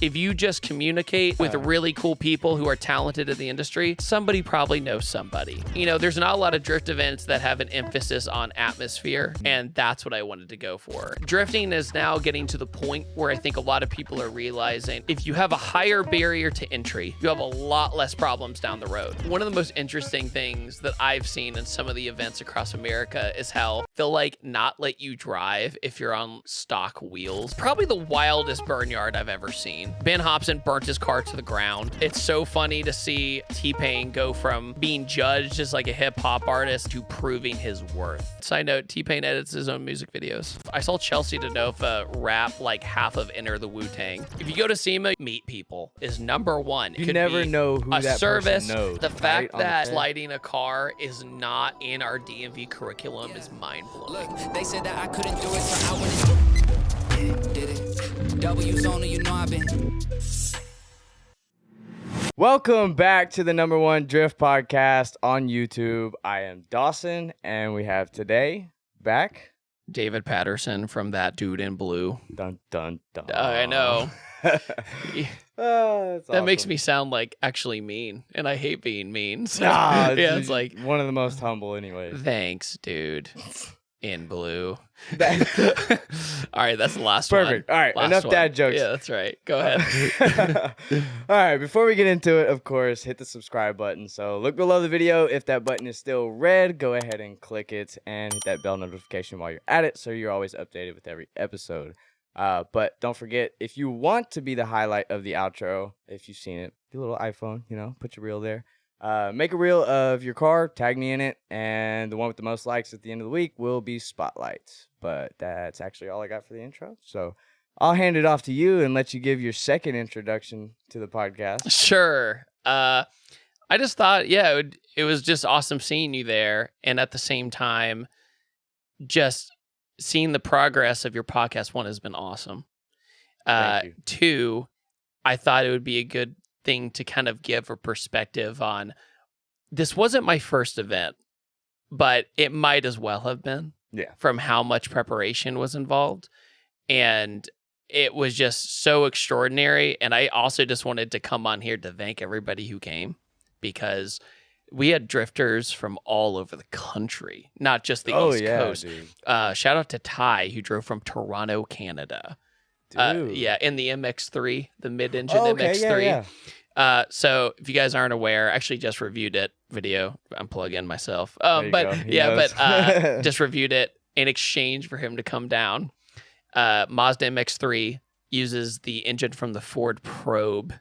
if you just communicate with really cool people who are talented in the industry, somebody probably knows somebody. You know, there's not a lot of drift events that have an emphasis on atmosphere, and that's what I wanted to go for. Drifting is now getting to the point where I think a lot of people are realizing if you have a higher barrier to entry, you have a lot less problems down the road. One of the most interesting things that I've seen in some of the events across America is how they'll like not let you drive if you're on stock wheels. Probably the wildest burnyard I've ever seen. Ben Hobson burnt his car to the ground. It's so funny to see T-Pain go from being judged as like a hip hop artist to proving his worth. Side note, T-Pain edits his own music videos. I saw Chelsea DeNova rap like half of Enter the Wu-Tang. If you go to SEMA, meet people is number one. You never know who that service. person knows. The fact that sliding a car is not in our DMV curriculum is mind-blowing. Look, they said that I couldn't do it, so I went and did it. W's only, you know I've been. Welcome back to the #1 Drift Podcast on YouTube. I am Dawson, and we have today back David Patterson from ThatDudeInBlue. Dun dun dun. I know. That awesome. Makes me sound like actually mean, and I hate being mean. So, nah, yeah, it's like one of the most humble, anyways. Thanks, dude. In blue. All right, that's the last one. Perfect. All right, enough dad jokes. Yeah, that's right. Go ahead. All right, before we get into it, of course, hit the subscribe button. So look below the video. If that button is still red, go ahead and click it and hit that bell notification while you're at it so you're always updated with every episode. But don't forget, if you want to be the highlight of the outro, if you've seen it, do a little iPhone, put your reel there. Make a reel of your car, tag me in it, and the one with the most likes at the end of the week will be Spotlights. But that's actually all I got for the intro. So I'll hand it off to you and let you give your second introduction to the podcast. Sure. I just thought, it was just awesome seeing you there. And at the same time, just seeing the progress of your podcast, one, has been awesome. Thank you. Two, I thought it would be a good thing to kind of give a perspective on. This wasn't my first event, but it might as well have been. Yeah. From how much preparation was involved. And it was just so extraordinary. And I also just wanted to come on here to thank everybody who came, because we had drifters from all over the country, not just the East Coast. Dude. Shout out to Ty, who drove from Toronto, Canada. In the MX-3, the mid-engine MX-3. Yeah. So if you guys aren't aware, I actually just reviewed it video. I'm plugging myself. But just reviewed it in exchange for him to come down. Mazda MX-3 uses the engine from the Ford Probe.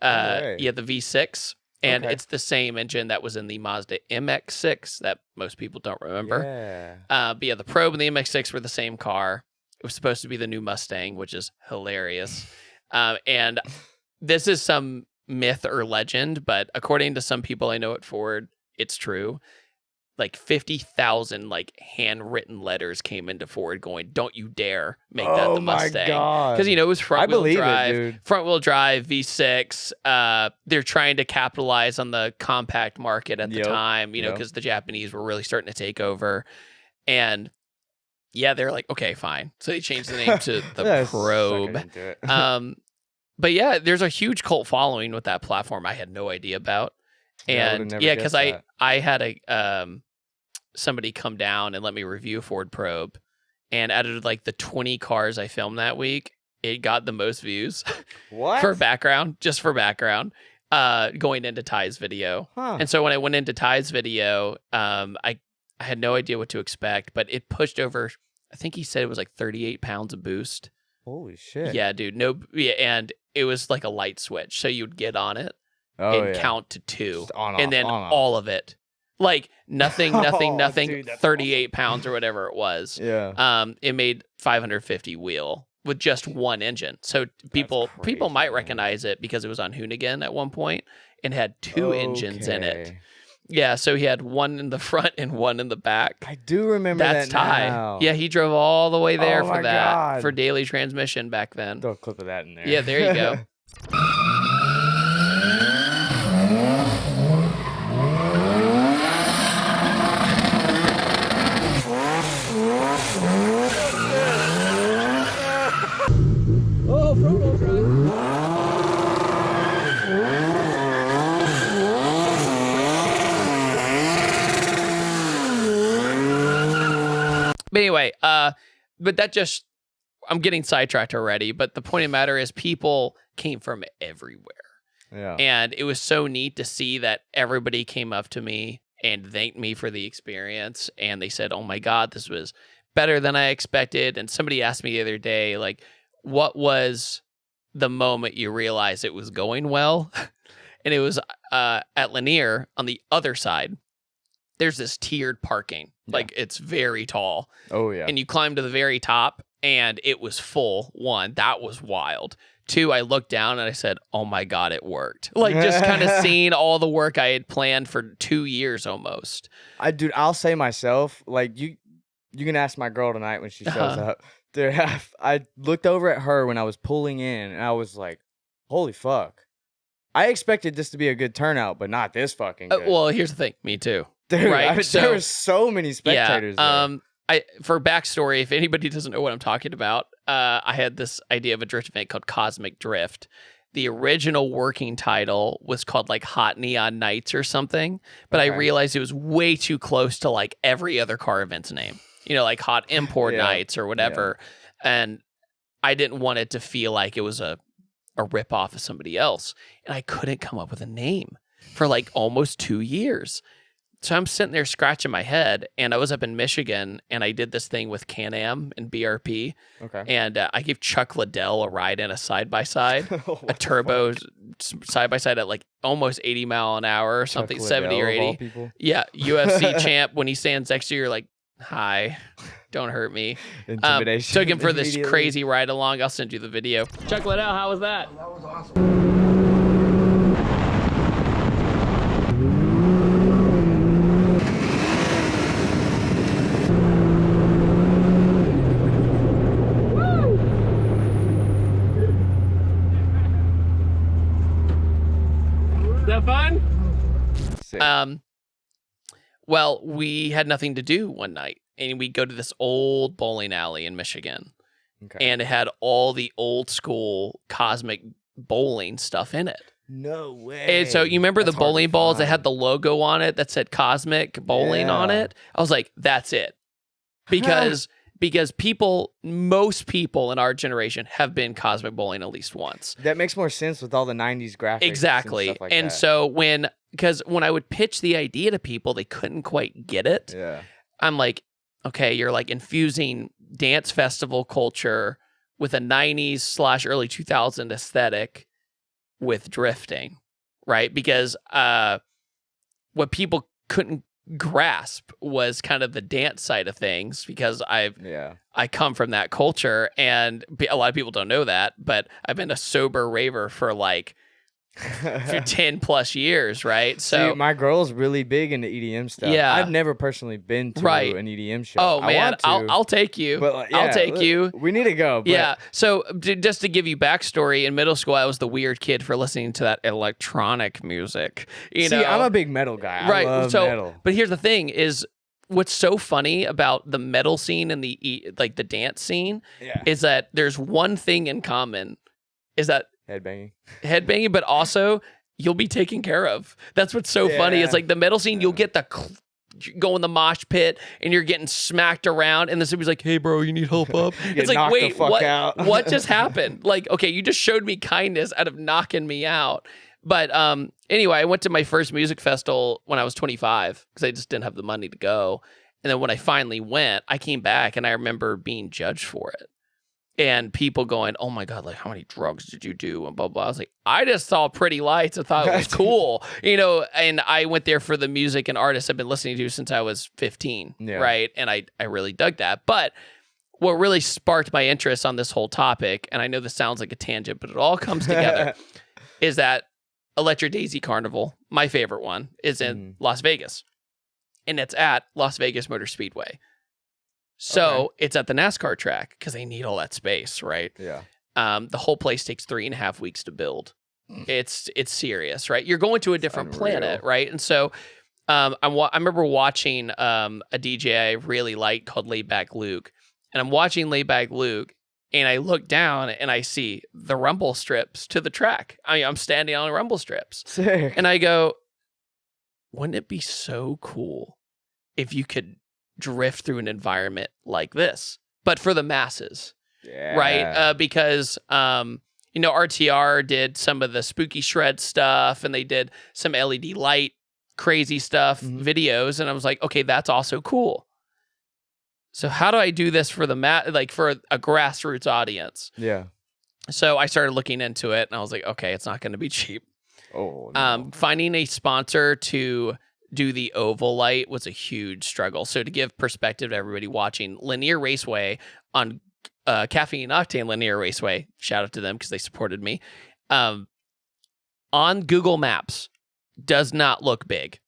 The V6. And it's the same engine that was in the Mazda MX-6 that most people don't remember. But the Probe and the MX-6 were the same car. It was supposed to be the new Mustang, which is hilarious. And this is some myth or legend, but according to some people I know at Ford, it's true. Like 50,000 handwritten letters came into Ford going, "Don't you dare make that the Mustang." Because it was front wheel drive, V6. They're trying to capitalize on the compact market at the time, because the Japanese were really starting to take over. And they're like, okay, fine. So they changed the name to the Probe. But there's a huge cult following with that platform I had no idea about. And because I had somebody come down and let me review a Ford Probe, and out of the 20 cars I filmed that week, it got the most views. What? For background, going into Ty's video. And so when I went into Ty's video, I had no idea what to expect, but it pushed over, I think he said it was 38 pounds of boost. Holy shit. Yeah, dude. And it was like a light switch. So you'd get on it and count to 2. And then all of it. Nothing, dude, 38 pounds or whatever it was. Yeah. It made 550 wheel with just one engine. So people might recognize it because it was on Hoonigan at one point and had 2 engines in it. Yeah, so he had one in the front and one in the back. I do remember That's that Ty. now. Yeah, he drove all the way there for that. God. For daily transmission back then. Throw a clip of that in there. Yeah, there you go. Oh, front wheel drive. but that just, I'm getting sidetracked already. But the point of the matter is people came from everywhere. Yeah. And it was so neat to see that everybody came up to me and thanked me for the experience. And they said, oh my God, this was better than I expected. And somebody asked me the other day, like, what was the moment you realized it was going well? And it was at Lanier on the other side. There's this tiered parking. Like, it's very tall. Oh, yeah. And you climb to the very top, and it was full. One, that was wild. Two, I looked down and I said, oh my God, it worked. Like, just kind of seeing all the work I had planned for 2 years almost. Dude, I'll say myself, like, you can ask my girl tonight when she shows up. Dude, I looked over at her when I was pulling in, and I was like, holy fuck. I expected this to be a good turnout, but not this fucking good. Well, here's the thing. Me too. Dude, right? There were so many spectators there. For backstory, if anybody doesn't know what I'm talking about, I had this idea of a drift event called Cosmic Drift. The original working title was called like Hot Neon Nights or something, but I realized it was way too close to like every other car event's name. You know, like Hot Import Nights or whatever. Yeah. And I didn't want it to feel like it was a ripoff of somebody else. And I couldn't come up with a name for like almost 2 years. So I'm sitting there scratching my head, and I was up in Michigan, and I did this thing with Can-Am and BRP. Okay. And I gave Chuck Liddell a ride in a side-by-side, a turbo side-by-side at like almost 80 mile an hour or something, Chuck 70 Liddell, or 80. Yeah, UFC champ. When he stands next to you, you're like, hi, don't hurt me. Intimidation. Took him for this crazy ride along. I'll send you the video. Chuck Liddell, how was that? That was awesome. Fun? Well, we had nothing to do one night, and we go to this old bowling alley in Michigan, and it had all the old school Cosmic bowling stuff in it. No way. And so you remember the bowling balls that had the logo on it that said Cosmic Bowling on it? I was like, that's it. Because most people in our generation have been Cosmic Bowling at least once. That makes more sense with all the 90s graphics. Exactly. And stuff like and that. so because when I would pitch the idea to people, they couldn't quite get it. Yeah. I'm like, okay, you're like infusing dance festival culture with a 90s / early 2000 aesthetic with drifting, right? Because what people couldn't grasp was kind of the dance side of things, because I come from that culture, and a lot of people don't know that, but I've been a sober raver for like 10 plus years, right? So my girl's really big into EDM stuff. Yeah, I've never personally been to an EDM show. Oh man, I'll take you. But, I'll take you. We need to go. But... Yeah. So just to give you backstory, in middle school, I was the weird kid for listening to that electronic music. You know, I'm a big metal guy. Right. I love metal. But here's the thing: is what's so funny about the metal scene and the dance scene is that there's one thing in common: is that headbanging, but also you'll be taken care of. That's what's so funny. It's like the metal scene, you'll get go in the mosh pit and you're getting smacked around, and then somebody's like, hey bro, you need help up? It's like, wait, what just happened? Like, okay, you just showed me kindness out of knocking me out. But anyway, I went to my first music festival when I was 25 because I just didn't have the money to go. And then when I finally went, I came back and I remember being judged for it. And people going, oh my God, like, how many drugs did you do? And blah, blah. I was like, I just saw pretty lights and thought it was cool. You know, and I went there for the music and artists I've been listening to since I was 15, right? And I really dug that. But what really sparked my interest on this whole topic, and I know this sounds like a tangent, but it all comes together, is that Electric Daisy Carnival, my favorite one, is in Las Vegas. And it's at Las Vegas Motor Speedway. So it's at the NASCAR track because they need all that space, right? Yeah. The whole place takes 3.5 weeks to build. It's serious, right? You're going to a different planet, right? And so I remember watching a DJ I really liked called Laidback Luke. And I'm watching Laidback Luke, and I look down and I see the rumble strips to the track. I mean, I'm standing on rumble strips. Sick. And I go, wouldn't it be so cool if you could drift through an environment like this? but for the masses, Yeah. right? Because, RTR did some of the spooky shred stuff, and they did some LED light crazy stuff videos, and I was like, okay, that's also cool. So how do I do this for for a grassroots audience? Yeah. So I started looking into it, and I was like, okay, it's not going to be cheap. Oh, no. Finding a sponsor to do the oval light was a huge struggle. So to give perspective to everybody watching, Linear Raceway on Caffeine Octane Linear Raceway, shout out to them because they supported me, on Google Maps does not look big.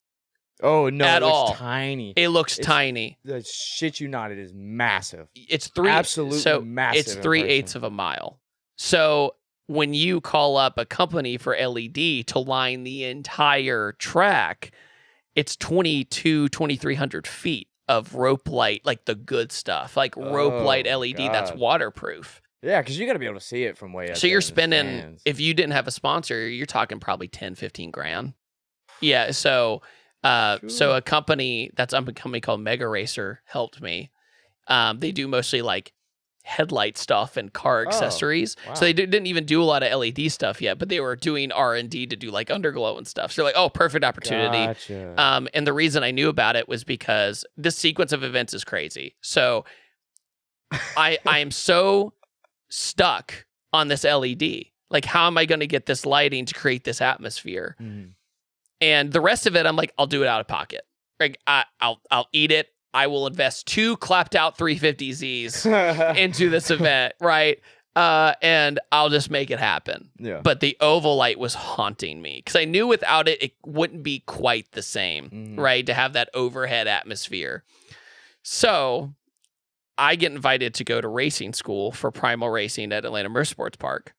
Oh, no, at it looks all. tiny. It looks tiny. The shit you not, it is massive. It's absolutely massive. It's 3/8 of a mile. So when you call up a company for LED to line the entire track, it's 2,300 feet of rope light, like the good stuff, like rope light LED that's waterproof. Yeah, because you got to be able to see it from way up. So you're spending, if you didn't have a sponsor, you're talking probably 10, 15 grand. Yeah, so a company that's a company called Mega Racer helped me. They do mostly like headlight stuff and car accessories. Wow. So they didn't even do a lot of LED stuff yet, but they were doing R&D to do like underglow and stuff. So they're like, oh, perfect opportunity. Gotcha. And the reason I knew about it was because this sequence of events is crazy. So I am so stuck on this LED. Like, how am I going to get this lighting to create this atmosphere? Mm. And the rest of it, I'm like, I'll do it out of pocket. Like, I'll eat it. I will invest 2 clapped out 350Zs into this event, right? And I'll just make it happen. Yeah. But the oval light was haunting me because I knew without it, it wouldn't be quite the same, right? To have that overhead atmosphere. So I get invited to go to racing school for primal racing at Atlanta Motorsports Park.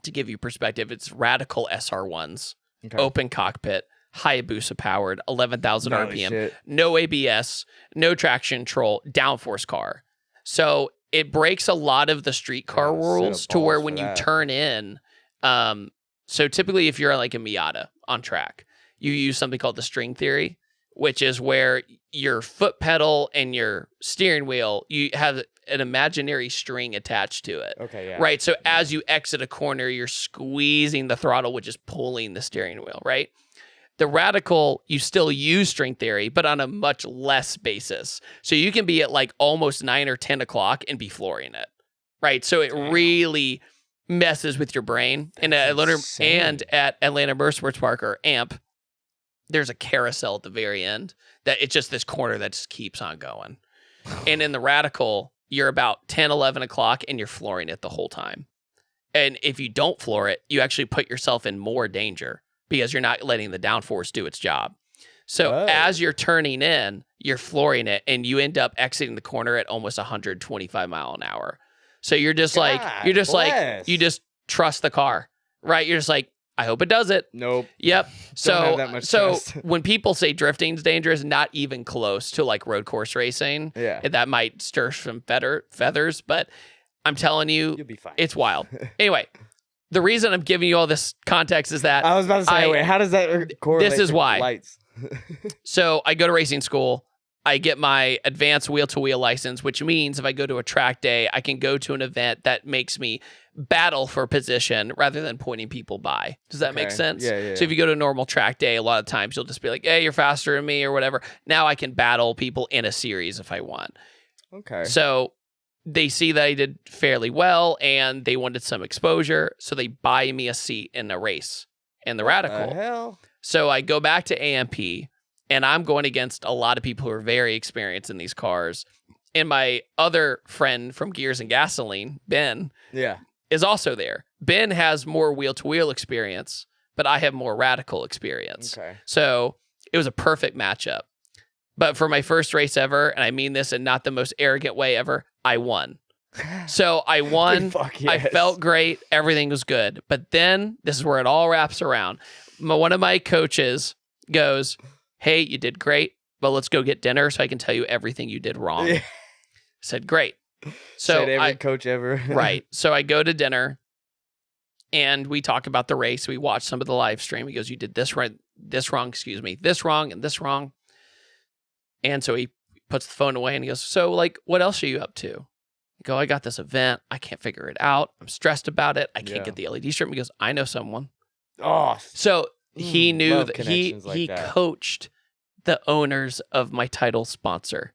To give you perspective, it's radical SR1s, open cockpit, Hayabusa powered, 11,000 RPM, shit. No ABS, no traction control, downforce car. So it breaks a lot of the street car rules to where when you turn in, so typically if you're like a Miata on track, you use something called the string theory, which is where your foot pedal and your steering wheel, you have an imaginary string attached to it. Okay, yeah. Right? So as you exit a corner, you're squeezing the throttle, which is pulling the steering wheel, right? The radical, you still use string theory, but on a much less basis. So you can be at like almost 9 or 10 o'clock and be flooring it, right? So it really messes with your brain. And at Atlanta Motorsports Park, or AMP, there's a carousel at the very end that it's just this corner that just keeps on going. And in the radical, you're about 10, 11 o'clock and you're flooring it the whole time. And if you don't floor it, you actually put yourself in more danger because you're not letting the downforce do its job. So as you're turning in, you're flooring it and you end up exiting the corner at almost 125 mile an hour. So you're just you just trust the car, right? You're just like, I hope it does it. Nope. Yep. So when people say drifting's dangerous, not even close to like road course racing. Yeah. That might stir some feathers, but I'm telling you, you'll be fine. It's wild. Anyway, the reason I'm giving you all this context is that I was about to say, wait, how does that correlate? This is why. Lights. So I go to racing school. I get my advanced wheel-to-wheel license, which means if I go to a track day, I can go to an event that makes me battle for position rather than pointing people by. Does that make sense? Yeah. So if you go to a normal track day, a lot of times you'll just be like, hey, you're faster than me or whatever. Now I can battle people in a series if I want. Okay. So they see that I did fairly well and they wanted some exposure. So they buy me a seat in a race in the radical. The hell? So I go back to AMP. And I'm going against a lot of people who are very experienced in these cars. And my other friend from Gears and Gasoline, Ben, is also there. Ben has more wheel-to-wheel experience, but I have more radical experience. Okay. So it was a perfect matchup. But for my first race ever, and I mean this in not the most arrogant way ever, I won. So I won. Fuck yes. I felt great. Everything was good. But then, this is where it all wraps around. One of my coaches goes, hey, you did great, but let's go get dinner so I can tell you everything you did wrong. Yeah. Said, great. So said every coach ever. Right. So I go to dinner and we talk about the race. We watch some of the live stream. He goes, you did this right, this wrong, this wrong, and this wrong. And so he puts the phone away and he goes, so like, what else are you up to? I go, I got this event. I can't figure it out. I'm stressed about it. I can't get the LED strip. He goes, I know someone. Oh, so he knew that he that. coached the owners of my title sponsor.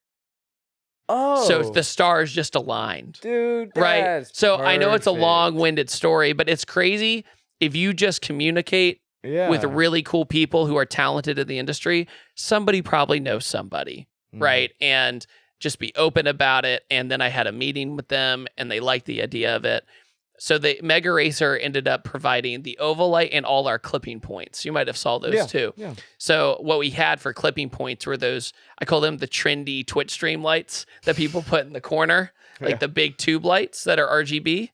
Oh, so the stars just aligned, dude. Right. So perfect. I know it's a long-winded story, but it's crazy if you just communicate with really cool people who are talented in the industry. Somebody probably knows somebody, right? And just be open about it. And then I had a meeting with them, and they liked the idea of it. So the Mega Racer ended up providing the oval light and all our clipping points. You might have saw those too. Yeah. So what we had for clipping points were those, I call them the trendy Twitch stream lights that people put in the corner, like the big tube lights that are RGB.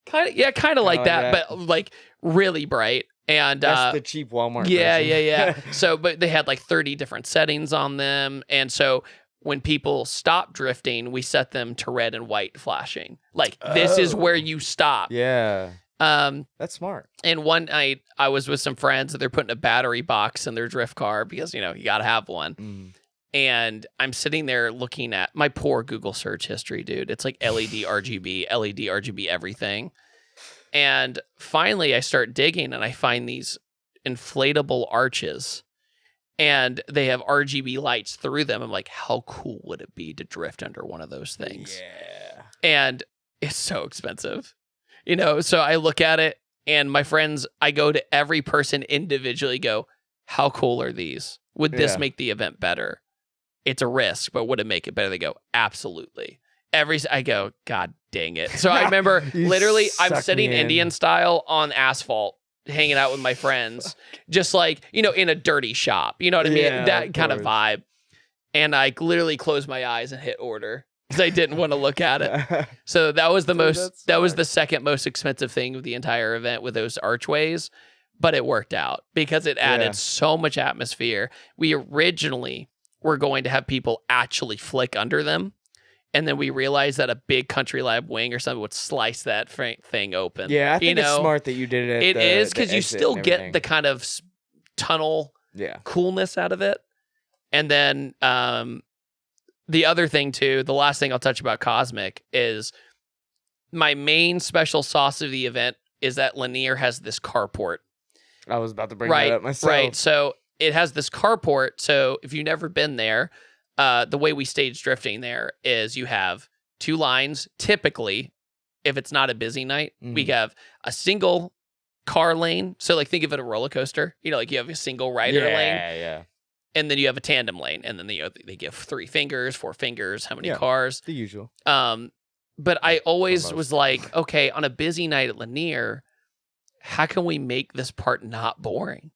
Kind of like that, but like really bright. And that's the cheap Walmart. Yeah. So, but they had like 30 different settings on them. And so when people stop drifting, we set them to red and white flashing. Like, this is where you stop. Yeah. That's smart. And one night I was with some friends and they're putting a battery box in their drift car because, you got to have one. And I'm sitting there looking at my poor Google search history, dude. It's like LED RGB everything. And finally I start digging and I find these inflatable arches. And they have RGB lights through them. I'm like, how cool would it be to drift under one of those things? Yeah. And it's so expensive. So I look at it and my friends, I go to every person individually, go, how cool are these? Would this make the event better? It's a risk, but would it make it better? They go, absolutely. I go, God dang it. So I remember literally I'm sitting Indian style on asphalt, hanging out with my friends, just like, in a dirty shop, you know what I mean? That kind of vibe. And I literally closed my eyes and hit order because I didn't want to look at it. So that was that was the second most expensive thing of the entire event with those archways, but it worked out because it added so much atmosphere. We originally were going to have people actually flick under them. And then we realized that a big Country Lab wing or something would slice that thing open. Yeah, I think it's smart that you did it. It is because you still get the kind of tunnel coolness out of it. And then the other thing too, the last thing I'll touch about Cosmic is my main special sauce of the event is that Lanier has this carport. I was about to bring that up myself. Right. So it has this carport. So if you've never been there, the way we stage drifting there is you have two lines. Typically, if it's not a busy night, we have a single car lane. So like think of it a roller coaster. Like you have a single rider lane. Yeah. And then you have a tandem lane. And then they give 3 fingers, 4 fingers, how many cars. The usual. But I always was like, okay, on a busy night at Lanier, how can we make this part not boring?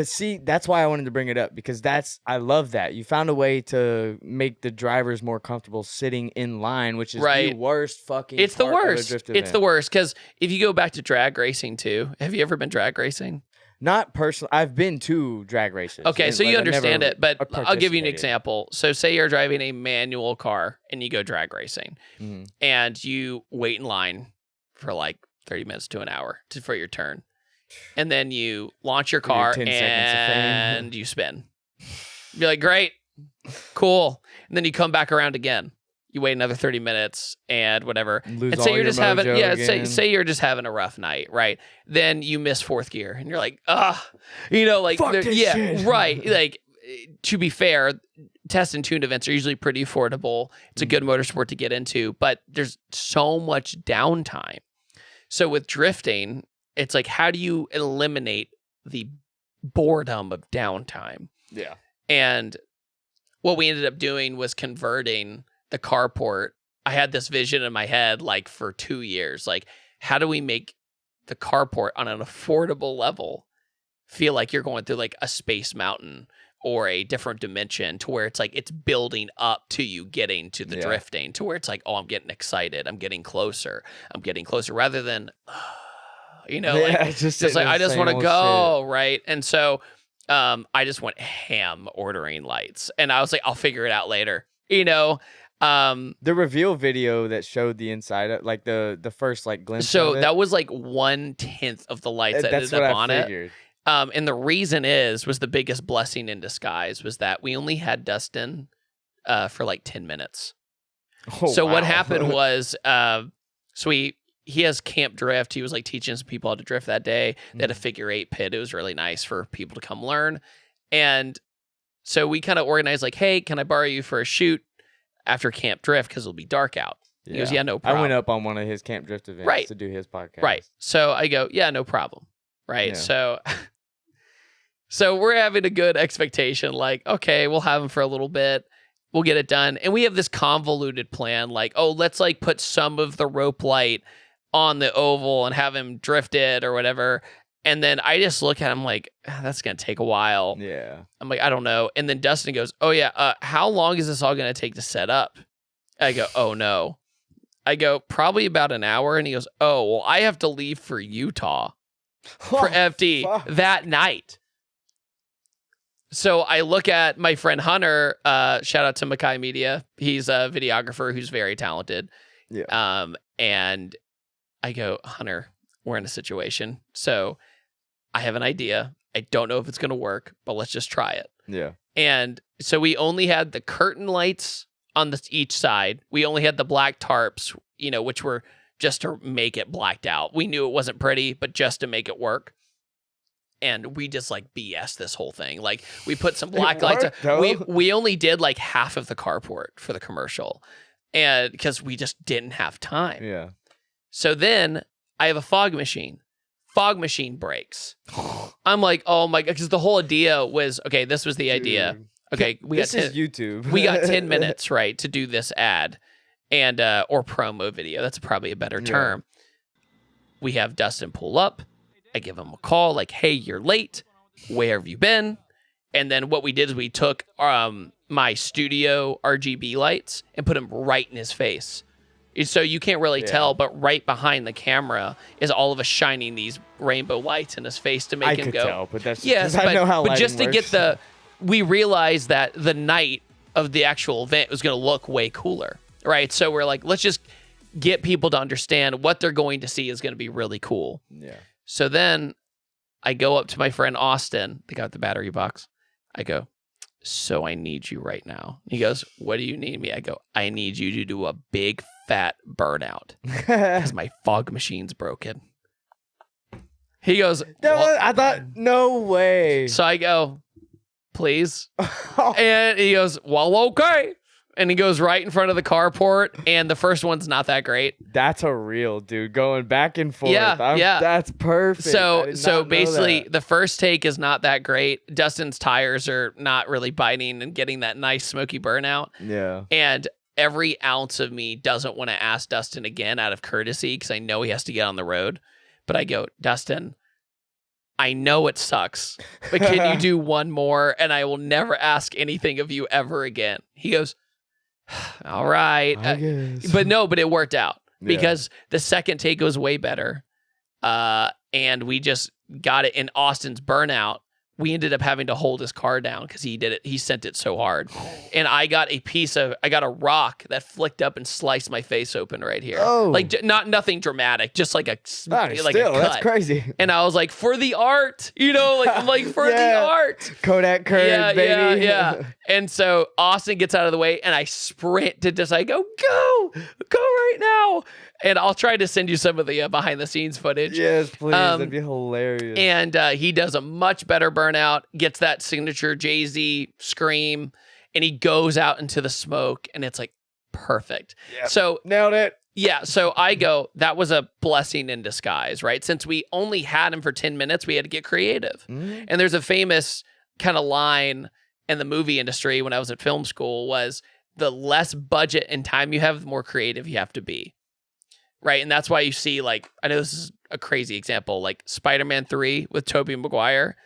See, that's why I wanted to bring it up because I love that. You found a way to make the drivers more comfortable sitting in line, which is the worst fucking It's the part worst. Of a drift event. It's the worst because if you go back to drag racing too, have you ever been drag racing? Not personally. I've been to drag races. Okay, so you understand it, but I'll give you an example. So say you're driving a manual car and you go drag racing and you wait in line for like 30 minutes to an hour for your turn. And then you launch your car and you spin. You're like, great, cool. And then you come back around again. You wait another 30 minutes and whatever. And say you're just having, say you're just having a rough night, right? Then you miss 4th gear and you're like, like, fuck this shit. Right. Like, to be fair, test and tune events are usually pretty affordable. It's a good motorsport to get into, but there's so much downtime. So with drifting, it's like, how do you eliminate the boredom of downtime? Yeah. And what we ended up doing was converting the carport. I had this vision in my head, like for 2 years, like how do we make the carport on an affordable level feel like you're going through like a space mountain or a different dimension to where it's like, it's building up to you getting to the drifting to where it's like, oh, I'm getting excited. I'm getting closer rather than, like just like, I just want to go. Shit. Right. And so, I just went ham ordering lights and I was like, I'll figure it out later, the reveal video that showed the inside, like the first like glimpse. So of it, that was like 1/10 of the lights that ended up on it. And the reason was the biggest blessing in disguise was that we only had Dustin for like 10 minutes. So what happened was, he has camp drift. He was like teaching some people how to drift that day. They had a figure 8 pit. It was really nice for people to come learn. And so we kind of organized like, hey, can I borrow you for a shoot after camp drift? Because it'll be dark out. He goes, yeah, no problem. I went up on one of his camp drift events to do his podcast. Right. So I go, yeah, no problem. Right. Yeah. So we're having a good expectation. Like, okay, we'll have him for a little bit. We'll get it done. And we have this convoluted plan. Like, oh, let's like put some of the rope light on the oval and have him drift it or whatever. And then I just look at him like, that's going to take a while. Yeah. I'm like, I don't know. And then Dustin goes, oh yeah, how long is this all going to take to set up? I go, oh no. I go, probably about an hour. And he goes, oh, well, I have to leave for Utah for FD that night. So I look at my friend Hunter, shout out to Mackay Media. He's a videographer who's very talented. Yeah. And I go, Hunter, we're in a situation. So I have an idea. I don't know if it's going to work, but let's just try it. Yeah. And so we only had the curtain lights on each side. We only had the black tarps, which were just to make it blacked out. We knew it wasn't pretty, but just to make it work. And we just like BS this whole thing. Like we put some black lights. We only did like half of the carport for the commercial, and because we just didn't have time. Yeah. So then I have a fog machine. Fog machine breaks. I'm like, oh my god, because the whole idea was this was the idea. Okay, this is YouTube. We got 10 minutes right to do this ad, and or promo video. That's probably a better term. We have Dustin pull up. I give him a call, like, hey, you're late. Where have you been? And then what we did is we took my studio RGB lights and put them right in his face. So you can't really tell, but right behind the camera is all of us shining these rainbow lights in his face to make him go. I could tell, but that's just I know how lighting just to works. Get we realized that the night of the actual event was going to look way cooler, right? So we're like, let's just get people to understand what they're going to see is going to be really cool. Yeah. So then I go up to my friend Austin, the guy with the battery box. I go, so I need you right now. He goes, what do you need me? I go, I need you to do a big fat burnout because my fog machine's broken. He goes, I thought, no way. So I go, please. And he goes, well, okay. And he goes right in front of the carport, and the first one's not that great. That's a reel, dude. Going back and forth. Yeah. That's perfect. So basically, the first take is not that great. Dustin's tires are not really biting and getting that nice smoky burnout. Yeah. And every ounce of me doesn't want to ask Dustin again out of courtesy because I know he has to get on the road. But I go, Dustin, I know it sucks, but can you do one more? And I will never ask anything of you ever again. He goes, all right. But it worked out because the second take was way better. And we just got it in Austin's burnout. We ended up having to hold his car down because he did it. He sent it so hard. And I got a rock that flicked up and sliced my face open right here. Oh. Like nothing dramatic, just like a cut. That's crazy. And I was like, for the art, like for the art. Kodak curves, baby. Yeah. And so Austin gets out of the way and I sprint to just go right now. And I'll try to send you some of the behind the scenes footage. Yes, please. That'd be hilarious. And he does a much better burnout, gets that signature Jay-Z scream, and he goes out into the smoke, and it's like perfect. Yep. So nailed it. Yeah. So I go, that was a blessing in disguise, right? Since we only had him for 10 minutes, we had to get creative. Mm-hmm. And there's a famous kind of line in the movie industry when I was at film school was the less budget and time you have, the more creative you have to be. Right. And that's why you see, like, I know this is a crazy example, like Spider-Man 3 with Tobey Maguire.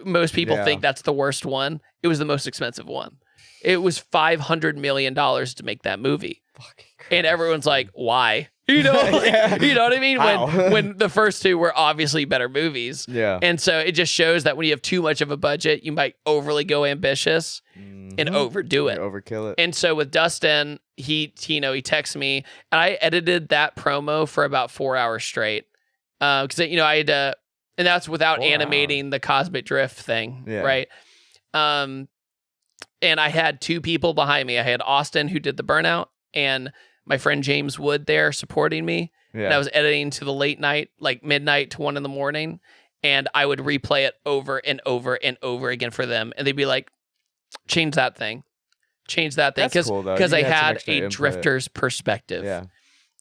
Most people think that's the worst one. It was the most expensive one. It was $500 million to make that movie. And everyone's like, why? You know what I mean? When the first two were obviously better movies. Yeah. And so it just shows that when you have too much of a budget, you might overly go ambitious and overdo it. Overkill it. And so with Dustin, he texts me, and I edited that promo for about 4 hours straight. Because I had to, and that's without animating the Cosmic Drift thing, right? And I had two people behind me. I had Austin, who did the burnout, and my friend James Wood there supporting me. Yeah. And I was editing to the late night, like midnight to 1 a.m. And I would replay it over and over and over again for them. And they'd be like, change that thing. Because cool, I had a drifter's perspective. Yeah.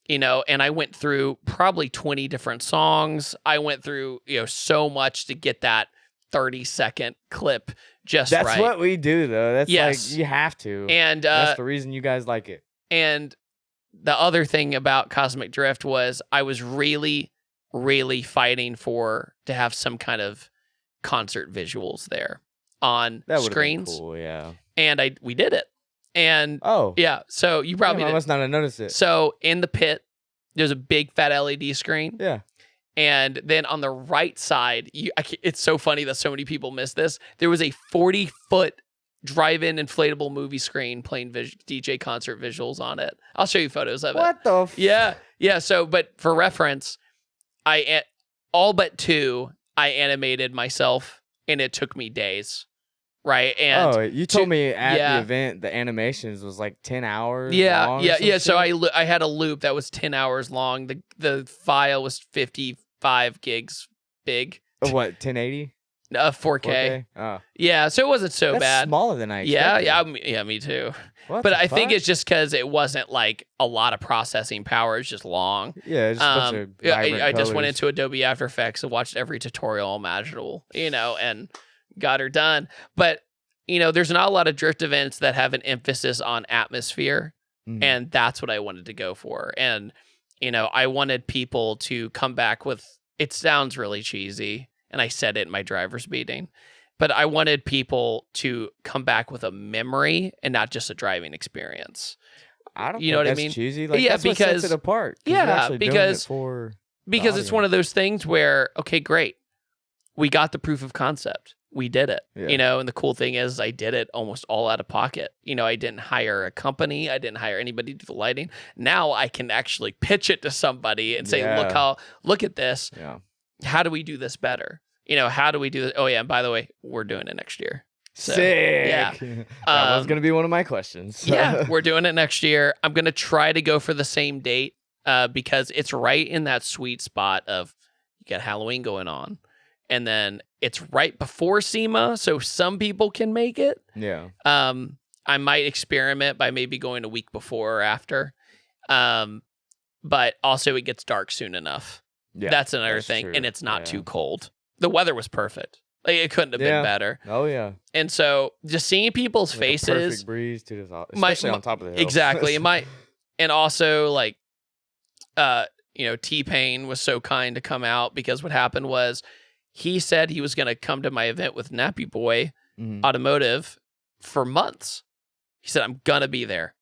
You know, and I went through probably 20 different songs. I went through, so much to get that 30-second clip just right. That's what we do, though. That's like, you have to. And that's the reason you guys like it. And the other thing about Cosmic Drift was I was really, really fighting to have some kind of concert visuals there on screens. Been cool, yeah. And we did it. And yeah, so you probably I must not have noticed it. So in the pit, there's a big fat LED screen. Yeah. And then on the right side, it's so funny that so many people miss this. There was a 40-foot drive-in inflatable movie screen playing DJ concert visuals on it. I'll show you photos of it. What the? Yeah. So, but for reference, all but 2, I animated myself, and it took me days. Right. And you told me at the event the animations was like 10 hours. Yeah. So I had a loop that was 10 hours long. The file was 55 gigs big. What, 1080? 4K. Oh. Yeah. So it wasn't so That's bad. Smaller than I expected. Yeah. Me too. But I think it's just because it wasn't like a lot of processing power. It's just long. Yeah. Just a bunch of I just went into Adobe After Effects and watched every tutorial imaginable, and got her done. But, there's not a lot of drift events that have an emphasis on atmosphere. And that's what I wanted to go for. And, I wanted people to come back with, it sounds really cheesy, and I said it in my driver's meeting, but I wanted people to come back with a memory and not just a driving experience. I don't know what I mean? Cheesy. Like, that's because what sets it apart. Yeah, because it's one of those things where, okay, great. We got the proof of concept. We did it, and the cool thing is I did it almost all out of pocket. I didn't hire a company. I didn't hire anybody to do the lighting. Now I can actually pitch it to somebody and say, look at this. Yeah. How do we do this better? How do we do this? Oh yeah. And by the way, we're doing it next year. So, sick. Yeah. That was going to be one of my questions. So. Yeah. We're doing it next year. I'm going to try to go for the same date because it's right in that sweet spot of you got Halloween going on. And then it's right before SEMA, so some people can make it. Yeah. I might experiment by maybe going a week before or after. But also it gets dark soon enough. Yeah, that's another thing. True. And it's not too cold. The weather was perfect. Like, it couldn't have been better. Oh, yeah. And so just seeing people's faces. A perfect breeze, too, especially on top of the hill. Exactly. And also, like, T-Pain was so kind to come out because what happened was, he said he was going to come to my event with Nappy Boy, Automotive, for months. He said, I'm going to be there.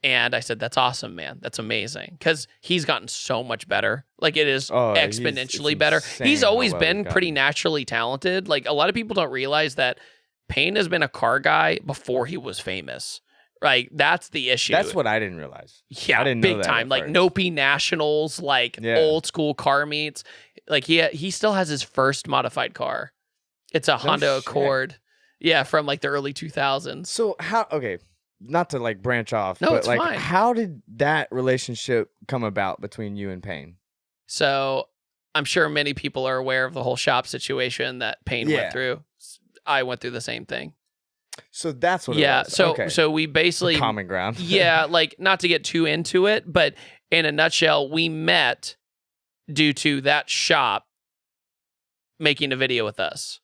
And I said, that's awesome, man. That's amazing. Because he's gotten so much better. Like, it is exponentially better. He's always been pretty naturally talented. Like, a lot of people don't realize that Payne has been a car guy before he was famous. Like, that's the issue. That's what I didn't realize. Yeah, I didn't big know that time. Like, Nopi Nationals, like, old school car meets. Like, he still has his first modified car. It's a Honda Accord. Yeah, from, like, the early 2000s. So, not to, like, branch off, no, but, it's like, fine. How did that relationship come about between you and Payne? So, I'm sure many people are aware of the whole shop situation that Payne went through. I went through the same thing. So that's what it was. So we basically... common ground. Yeah, like, not to get too into it, but in a nutshell, we met due to that shop making a video with us.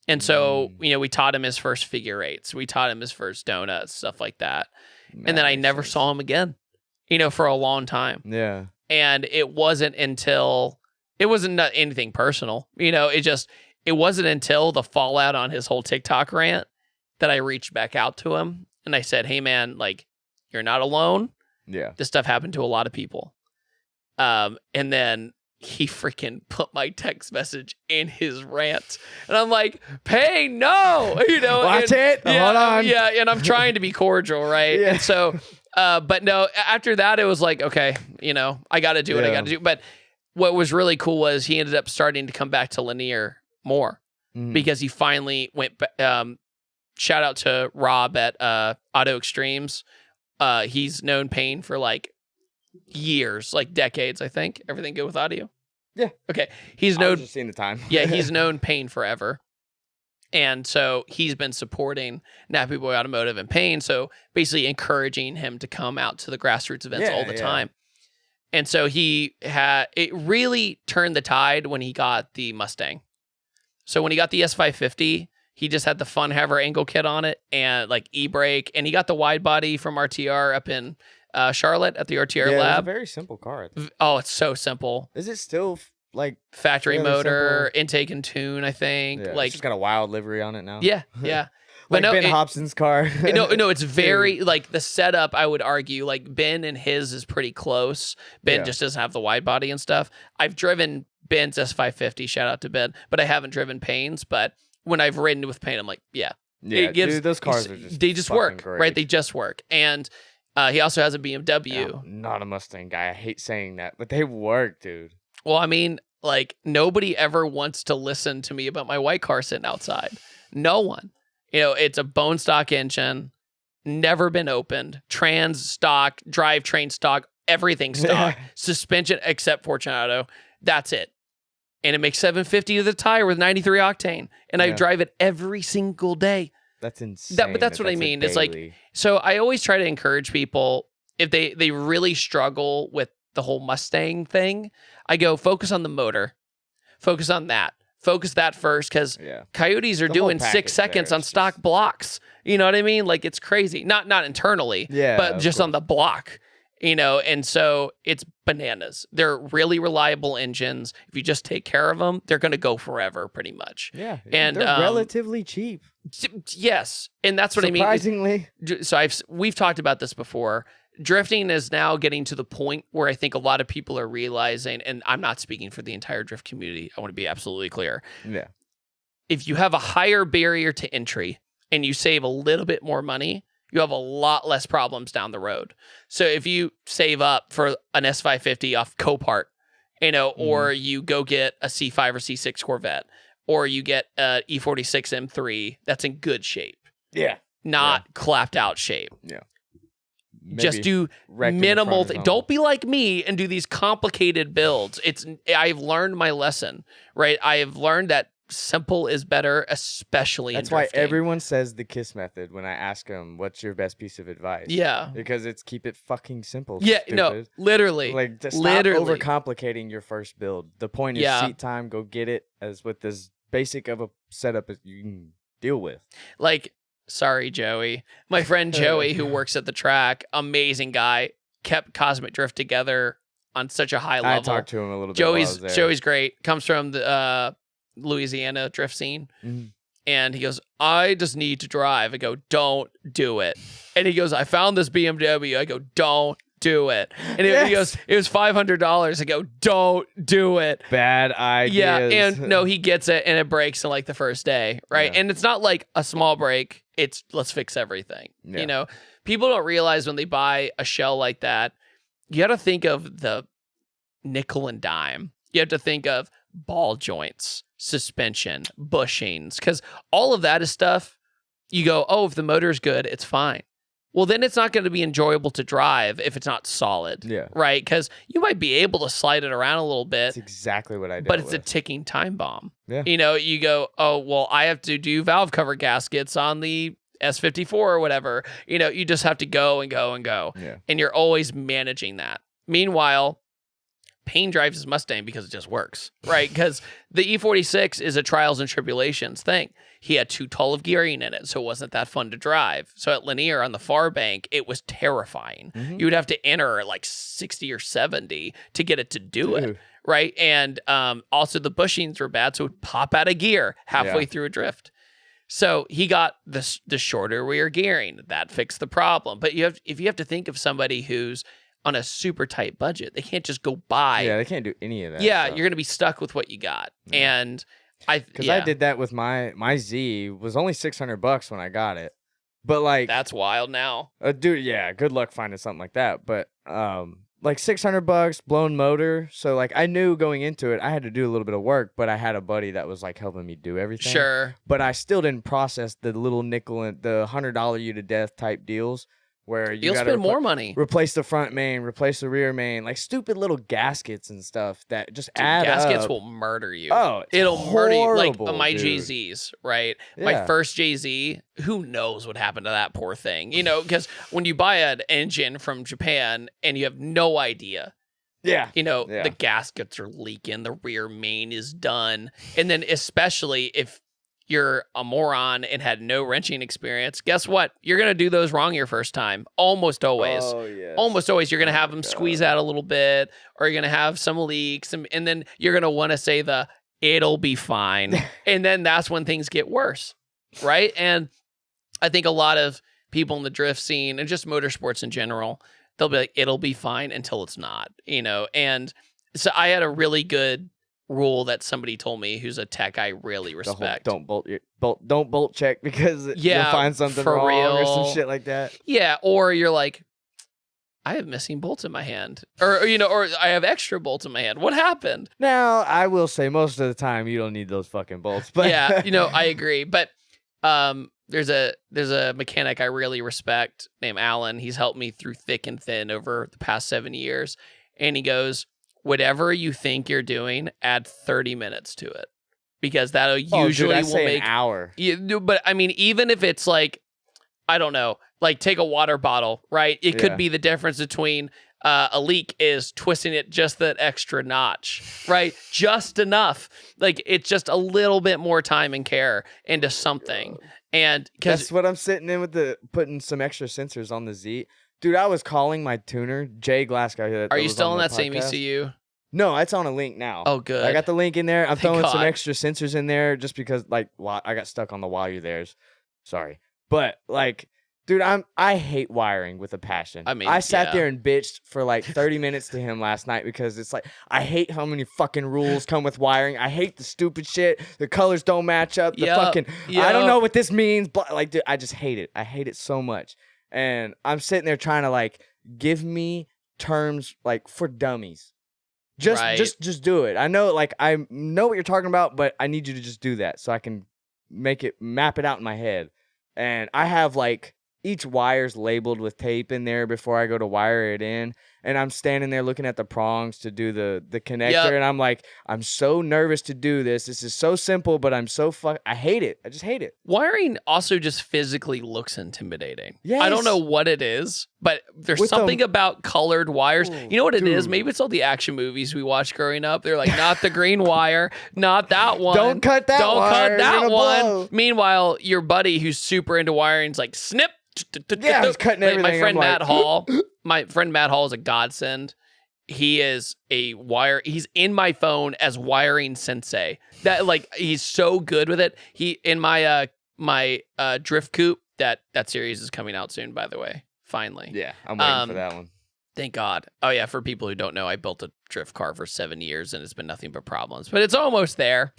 And so, we taught him his first figure eights. We taught him his first donuts, stuff like that. And then I never saw him again, for a long time. Yeah. And it wasn't until... It wasn't anything personal. It wasn't until the fallout on his whole TikTok rant that I reached back out to him. And I said, hey, man, like, you're not alone. Yeah. This stuff happened to a lot of people. And then he freaking put my text message in his rant. And I'm like, Payne, no! Watch it! Hold on. Yeah, and I'm trying to be cordial, right? Yeah. And so, but no, after that, it was like, okay, I got to do what I got to do. But what was really cool was he ended up starting to come back to linear more because he finally went, shout out to Rob at Auto Extremes. He's known Payne for like years, like decades, I think. Everything good with audio? Yeah. Okay. I was just seeing the time. Yeah, he's known Payne forever. And so he's been supporting Nappy Boy Automotive and Payne, so basically encouraging him to come out to the grassroots events all the time. And so it really turned the tide when he got the Mustang. So when he got the S550, he just had the fun haver angle kit on it and like e-brake, and he got the wide body from RTR up in Charlotte at the RTR lab. It's a very simple car. Oh, it's so simple. Is it still like factory motor, intake and tune, I think. Yeah, like it's just got a wild livery on it now. Yeah, yeah. Like Ben Hobson's car. No, it's very, like, the setup, I would argue, like, Ben and his is pretty close. Ben just doesn't have the wide body and stuff. I've driven Ben's S550, shout out to Ben, but I haven't driven Payne's, but when I've ridden with Payne, I'm like, dude, those cars are just they just work, great. right? They just work. And he also has a BMW. I'm not a Mustang guy. I hate saying that, but they work, dude. Well, I mean, like, nobody ever wants to listen to me about my white car sitting outside. No one. You know, it's a bone stock engine, never been opened, trans stock, drivetrain stock, everything stock, suspension except Fortunato. That's it. And it makes 750 to the tire with 93 octane. And I drive it every single day. That's insane. But that's what I mean. It's like, so I always try to encourage people, if they really struggle with the whole Mustang thing, I go, focus on the motor. Focus on that. Focus that first, because Coyotes are doing 6 seconds on stock blocks. You know what I mean? Like, it's crazy. Not internally, but just on the block. You know, and so it's bananas. They're really reliable engines. If you just take care of them, they're going to go forever, pretty much. Yeah, and they're relatively cheap. Yes, and that's what surprisingly. I mean. So we've talked about this before. Drifting is now getting to the point where I think a lot of people are realizing, and I'm not speaking for the entire drift community, I want to be absolutely clear. Yeah. If you have a higher barrier to entry and you save a little bit more money, you have a lot less problems down the road. So if you save up for an S550 off Copart, you know, or you go get a C5 or C6 Corvette, or you get a E46 M3 that's in good shape. Yeah. Not clapped out shape. Yeah. Just do minimal things. Don't be like me and do these complicated builds. I've learned my lesson, right? I have learned that simple is better, especially That's in drifting. why everyone says the KISS method when I ask them, what's your best piece of advice? Yeah. Because it's keep it fucking simple. Yeah, stupid. no, literally. Like, just stop overcomplicating your first build. The point is seat time, go get it as with as basic of a setup as you can deal with. Like, sorry, Joey. My friend Joey, who works at the track, amazing guy, kept Cosmic Drift together on such a high level. I talked to him a little bit. Joey's great. Comes from the Louisiana drift scene. And he goes, I just need to drive. I go, don't do it. And he goes, I found this BMW. I go, don't do it. And he goes, it was $500. I go, don't do it. Bad idea. Yeah, and no, he gets it, and it breaks in like the first day, right? And it's not like a small break. It's let's fix everything. You know, people don't realize when they buy a shell like that, you got to think of the nickel and dime. You have to think of ball joints, suspension, bushings, because all of that is stuff you go, oh, if the motor's good, it's fine. Well, then it's not going to be enjoyable to drive if it's not solid. Yeah. Right? Because you might be able to slide it around a little bit. That's exactly what I did. But it's a ticking time bomb. Yeah. You know, you go, oh, well, I have to do valve cover gaskets on the S54 or whatever. You know, you just have to go and go and go. Yeah. And you're always managing that. Meanwhile, Payne drives his Mustang because it just works, right? Because the E46 is a trials and tribulations thing. He had too tall of gearing in it, so it wasn't that fun to drive. So at Lanier on the far bank, it was terrifying. You would have to enter at like 60 or 70 to get it to do it, right? And also the bushings were bad, so it would pop out of gear halfway through a drift. So he got the shorter rear gearing. That fixed the problem. But if you have to think of somebody who's on a super tight budget, they can't just go buy. Yeah, they can't do any of that. Yeah, stuff. You're going to be stuck with what you got. And I did that with my Z. Was only $600 when I got it. But like that's wild now. Dude, yeah, good luck finding something like that. But like $600, blown motor. So like I knew going into it, I had to do a little bit of work, but I had a buddy that was like helping me do everything. Sure. But I still didn't process the little nickel and the $100 you to death type deals. where you'll spend more money. Replace the front main, replace the rear main, like stupid little gaskets and stuff that just add gaskets up. will murder you. Oh, it'll murder you. Like my dude. JZs, right? Yeah. My first JZ, who knows what happened to that poor thing? You know, because when you buy an engine from Japan and you have no idea. Yeah. You know, the gaskets are leaking, the rear main is done. And then especially if you're a moron and had no wrenching experience, guess what? You're going to do those wrong your first time. Almost always. Oh, yes. Almost always. You're going to have them squeeze out a little bit, or you're going to have some leaks. And then you're going to want to say it'll be fine. And then that's when things get worse. Right. And I think a lot of people in the drift scene and just motorsports in general, they'll be like, it'll be fine until it's not, you know? And so I had a really good rule that somebody told me who's a tech I really respect. Don't bolt check because you'll find something for wrong real. or some shit like that. Yeah, or you're like, I have missing bolts in my hand, or you know, or I have extra bolts in my hand. What happened? Now I will say most of the time you don't need those fucking bolts, but yeah, you know, I agree. But there's a mechanic I really respect named Alan. He's helped me through thick and thin over the past 7 years, and he goes, whatever you think you're doing, add 30 minutes to it, because that'll usually will make an hour. But I mean, even if it's like, I don't know, like take a water bottle, right? It could be the difference between a leak is twisting it just that extra notch, right? Just enough. Like it's just a little bit more time and care into something. And that's what I'm sitting in with putting some extra sensors on the Z. Dude, I was calling my tuner, Jay Glasgow. Are you still in that same ECU? No, it's on a link now. Oh, good. I got the link in there. I'm throwing God. some extra sensors in there just because, like, I got stuck on the while you're there. Sorry. But, like, dude, I hate wiring with a passion. I mean, I sat there and bitched for, like, 30 minutes to him last night because it's like, I hate how many fucking rules come with wiring. I hate the stupid shit. The colors don't match up. I don't know what this means. But, like, dude, I just hate it. I hate it so much. And I'm sitting there trying to, like, give me terms, like, for dummies. Just do it. I know, like, I know what you're talking about, but I need you to just do that so I can map it out in my head. And I have, like, each wire's labeled with tape in there before I go to wire it in. And I'm standing there looking at the prongs to do the connector. And I'm like, I'm so nervous to do this. This is so simple, but I hate it. I just hate it. Wiring also just physically looks intimidating. Yes. I don't know what it is, but there's something about colored wires. You know what it is? Maybe it's all the action movies we watched growing up. They're like, not the green wire, not that one. Don't cut that Don't wire. cut that one. Blow. Meanwhile, your buddy who's super into wiring is like, snip. Yeah, I was cutting everything. My friend Matt Hall. My friend Matt Hall is a godsend. He is he's in my phone as wiring sensei. That, like, he's so good with it. He in my drift coupe, that series is coming out soon, by the way. Finally. Yeah, I'm waiting for that one. Thank God. Oh yeah, for people who don't know, I built a drift car for 7 years and it's been nothing but problems. But it's almost there.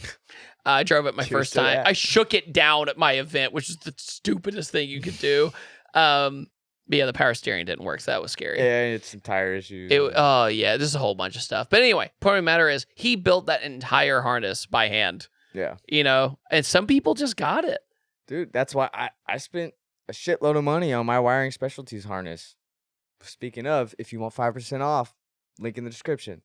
I drove it my first time. I shook it down at my event, which is the stupidest thing you could do. But yeah, the power steering didn't work, so that was scary. Yeah, it's some tire issues. Oh yeah, there's a whole bunch of stuff. But anyway, point of the matter is he built that entire harness by hand. Yeah. You know, and some people just got it. Dude, that's why I spent a shitload of money on my wiring specialties harness. Speaking of, if you want 5% off, link in the description.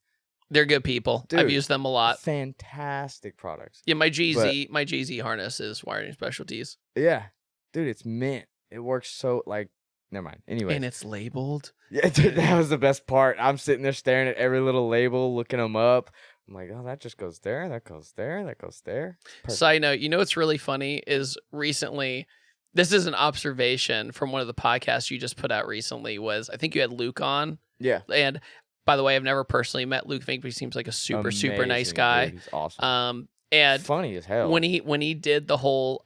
They're good people. Dude, I've used them a lot. Fantastic products. Yeah, my GZ harness is wiring specialties. Yeah. Dude, it's mint. It works so, like, never mind. Anyway. And it's labeled. Yeah, dude, that was the best part. I'm sitting there staring at every little label, looking them up. I'm like, oh, that just goes there. That goes there. That goes there. Perfect. Side note, you know what's really funny is recently, this is an observation from one of the podcasts you just put out recently, was I think you had Luke on. Yeah. And by the way, I've never personally met Luke Fink, but he seems like a super nice guy. Dude, he's awesome. And funny as hell. When he did the whole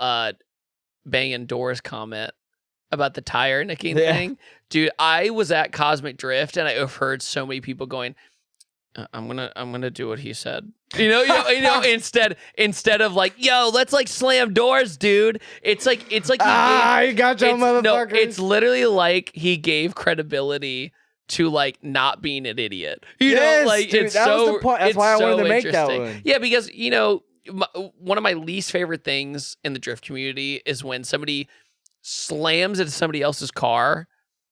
banging doors comment about the tire nicking thing, dude, I was at Cosmic Drift and I've heard so many people going, I'm gonna do what he said. You know, instead of like, yo, let's like slam doors, dude. It's like you got your motherfuckers. No, it's literally like he gave credibility to like not being an idiot. You know, like dude, it's that so. Was the point. That's why I wanted to make that interesting. one. Yeah, because you know, one of my least favorite things in the drift community is when somebody slams into somebody else's car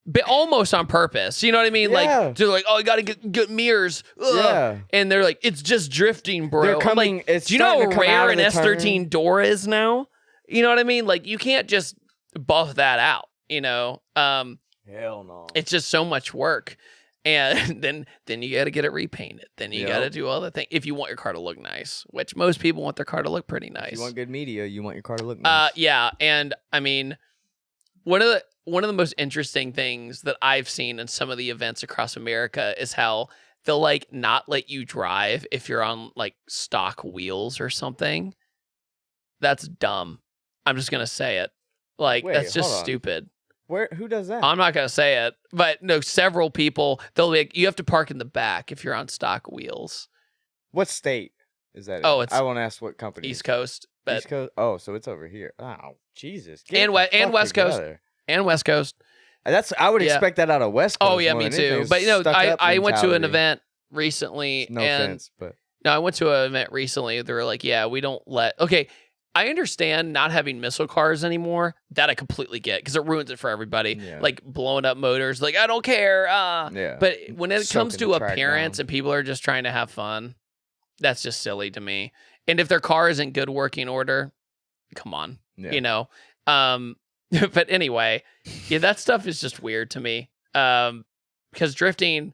but almost on purpose. You know what I mean? Yeah. Like, they're like, oh, you got to get mirrors. Ugh. Yeah. And they're like, it's just drifting, bro. They're coming. Like, It's do you know starting to how come out rare of an the turn. S13 door is now? You know what I mean? Like, you can't just buff that out, you know? Hell no. It's just so much work. And then you got to get it repainted. Then you got to do all the things. If you want your car to look nice, which most people want their car to look pretty nice. If you want good media, you want your car to look nice. Yeah. And I mean, one of the most interesting things that I've seen in some of the events across America is how they'll like not let you drive if you're on like stock wheels or something. That's dumb. I'm just going to say it. Like, Wait, that's just hold on. stupid. Who does that? I'm not going to say it, but no, several people, they'll be like, you have to park in the back if you're on stock wheels. What state is that in? Oh, it's I won't ask what company. East Coast. But, East Coast? Oh, so it's over here. Oh, Jesus. And West Coast. And West Coast. I would expect that out of West Coast. Oh, yeah, me too. But, you know, I went to an event recently. No offense, but. No, I went to an event recently. They were like, yeah, we don't let. Okay, I understand not having missile cars anymore. That I completely get because it ruins it for everybody. Yeah. Like blowing up motors. Like, I don't care. Yeah. But when it comes Soaking to the track appearance down. and people are just trying to have fun, that's just silly to me. And if their car is in good working order, come on. Yeah. You know? But anyway, yeah, that stuff is just weird to me. Because drifting,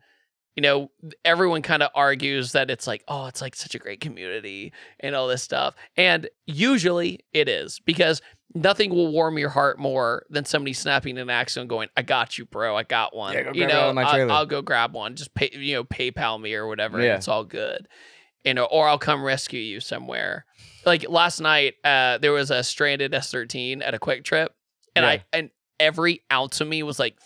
you know, everyone kind of argues that it's like, oh, it's like such a great community and all this stuff. And usually it is, because nothing will warm your heart more than somebody snapping an axle and going, I got you, bro. I got one. Yeah, go you grab it out know, of my trailer. I'll go grab one. Just pay, you know, PayPal me or whatever. Yeah. And it's all good. You know, or I'll come rescue you somewhere. Like last night, there was a stranded S13 at a Quick Trip. And and every ounce of me was like,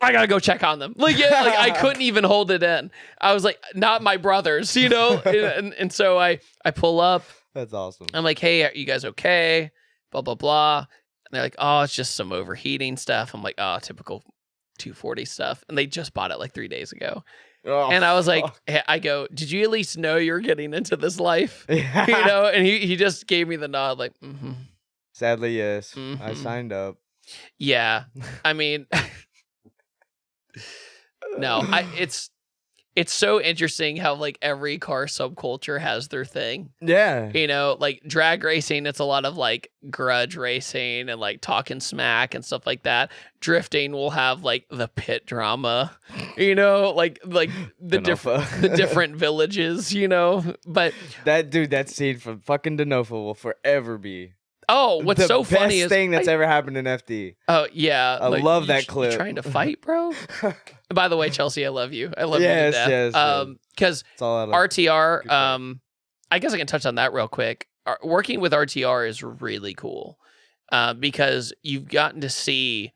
I gotta go check on them. Like, yeah, like I couldn't even hold it in. I was like, not my brothers, you know? and so I pull up. That's awesome. I'm like, hey, are you guys okay? Blah, blah, blah. And they're like, oh, it's just some overheating stuff. I'm like, oh, typical 240 stuff. And they just bought it like 3 days ago. Oh, And I was like, hey, I go, did you at least know you're getting into this life? Yeah. You know? And he just gave me the nod, like, mm-hmm. Sadly, yes. I Mhm. signed up. Yeah. I mean, no, it's so interesting how like every car subculture has their thing. Yeah. You know, like drag racing, it's a lot of like grudge racing and like talking smack and stuff like that. Drifting will have like the pit drama, you know, like the different villages, you know. But that scene from fucking Denofa will forever be. Oh, what's the so funny best is thing that's ever happened in FD. Oh yeah, I love that clip. You trying to fight, bro? By the way, Chelsea, I love you. I love you to death. Yes. Because It's all out of RTR, I guess I can touch on that real quick. Working with RTR is really cool because you've gotten to see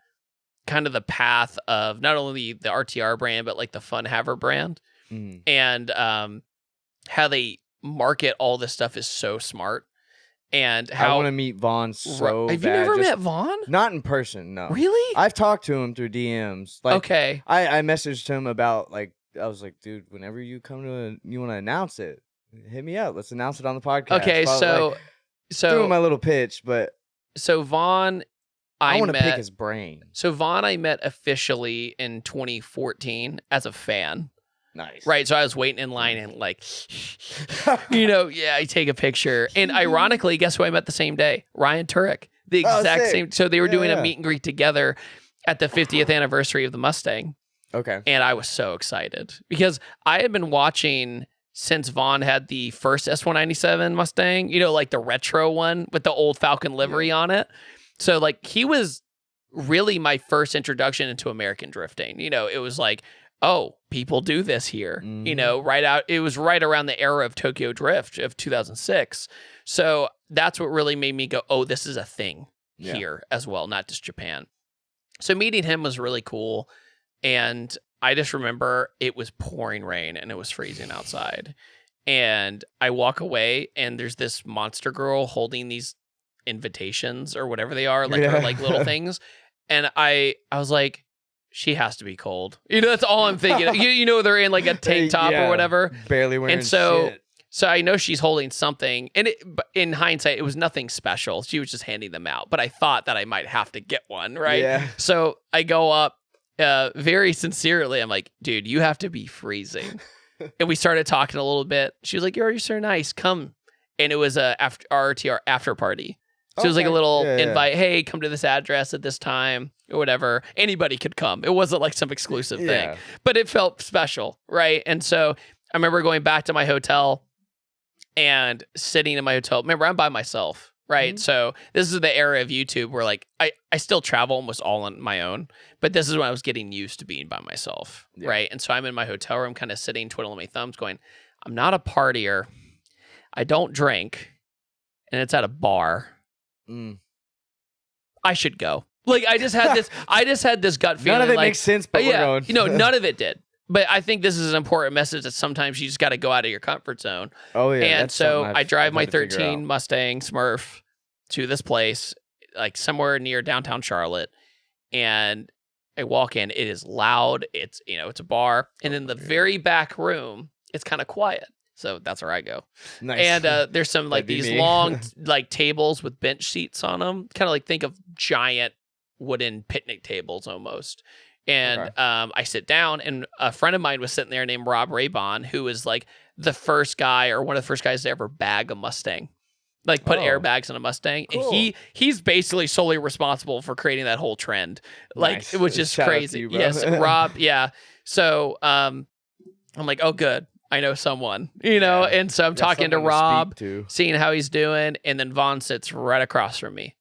kind of the path of not only the RTR brand but like the Fun Haver brand, and how they market all this stuff is so smart. And how I want to meet Vaughn so bad. Have you never met Vaughn? Not in person, no. Really? I've talked to him through DMs. Like, okay. I messaged him about, like, I was like, dude, whenever you come you want to announce it, hit me up. Let's announce it on the podcast. Okay, so doing my little pitch, but so Vaughn, I want to pick his brain. So Vaughn, I met officially in 2014 as a fan. Nice. Right. So I was waiting in line and like, you know, yeah, I take a picture. And ironically, guess who I met the same day? Ryan Turek. The exact same. So they were doing a meet and greet together at the 50th anniversary of the Mustang. Okay. And I was so excited because I had been watching since Vaughn had the first S197 Mustang, you know, like the retro one with the old Falcon livery on it. So like he was really my first introduction into American drifting. You know, it was like, oh, people do this here, you know, it was right around the era of Tokyo Drift of 2006. So that's what really made me go, oh, this is a thing here as well, not just Japan. So meeting him was really cool. And I just remember it was pouring rain and it was freezing outside. And I walk away and there's this monster girl holding these invitations or whatever they are, like or like little things. And I was like, she has to be cold. You know, that's all I'm thinking. you know, they're in like a tank top or whatever. Barely wearing shit. So I know she's holding something. And in hindsight, it was nothing special. She was just handing them out. But I thought that I might have to get one, right? Yeah. So I go up very sincerely, I'm like, dude, you have to be freezing. And we started talking a little bit. She was like, you're so nice. Come. And it was a RTR after party. So it was like a little invite. Hey, come to this address at this time or whatever. Anybody could come. It wasn't like some exclusive thing, but it felt special. Right. And so I remember going back to my hotel and sitting in my hotel. Remember, I'm by myself. Right. Mm-hmm. So this is the era of YouTube where like I still travel almost all on my own, but this is when I was getting used to being by myself. Yeah. Right. And so I'm in my hotel room, kind of sitting, twiddling my thumbs, going, I'm not a partier. I don't drink. And it's at a bar. I should go. Like I just had this gut feeling. None of it like, makes sense, but we're going. None of it did. But I think this is an important message that sometimes you just got to go out of your comfort zone. Oh, yeah. And so I drive my 13 Mustang Smurf to this place, like somewhere near downtown Charlotte. And I walk in. It is loud. It's, it's a bar. And in the very back room, it's kind of quiet. So that's where I go. Nice. And there's some like these long like tables with bench seats on them. Kind of like think of giant wooden picnic tables almost. And I sit down, and a friend of mine was sitting there named Rob Raybon, who was like the first guy or one of the first guys to ever bag a Mustang, like put airbags in a Mustang. Cool. And he's basically solely responsible for creating that whole trend. Like it was just crazy. You, yes, Rob. Yeah. So I'm like, oh, good. I know someone, and so I'm talking to Rob, seeing how he's doing. And then Vaughn sits right across from me.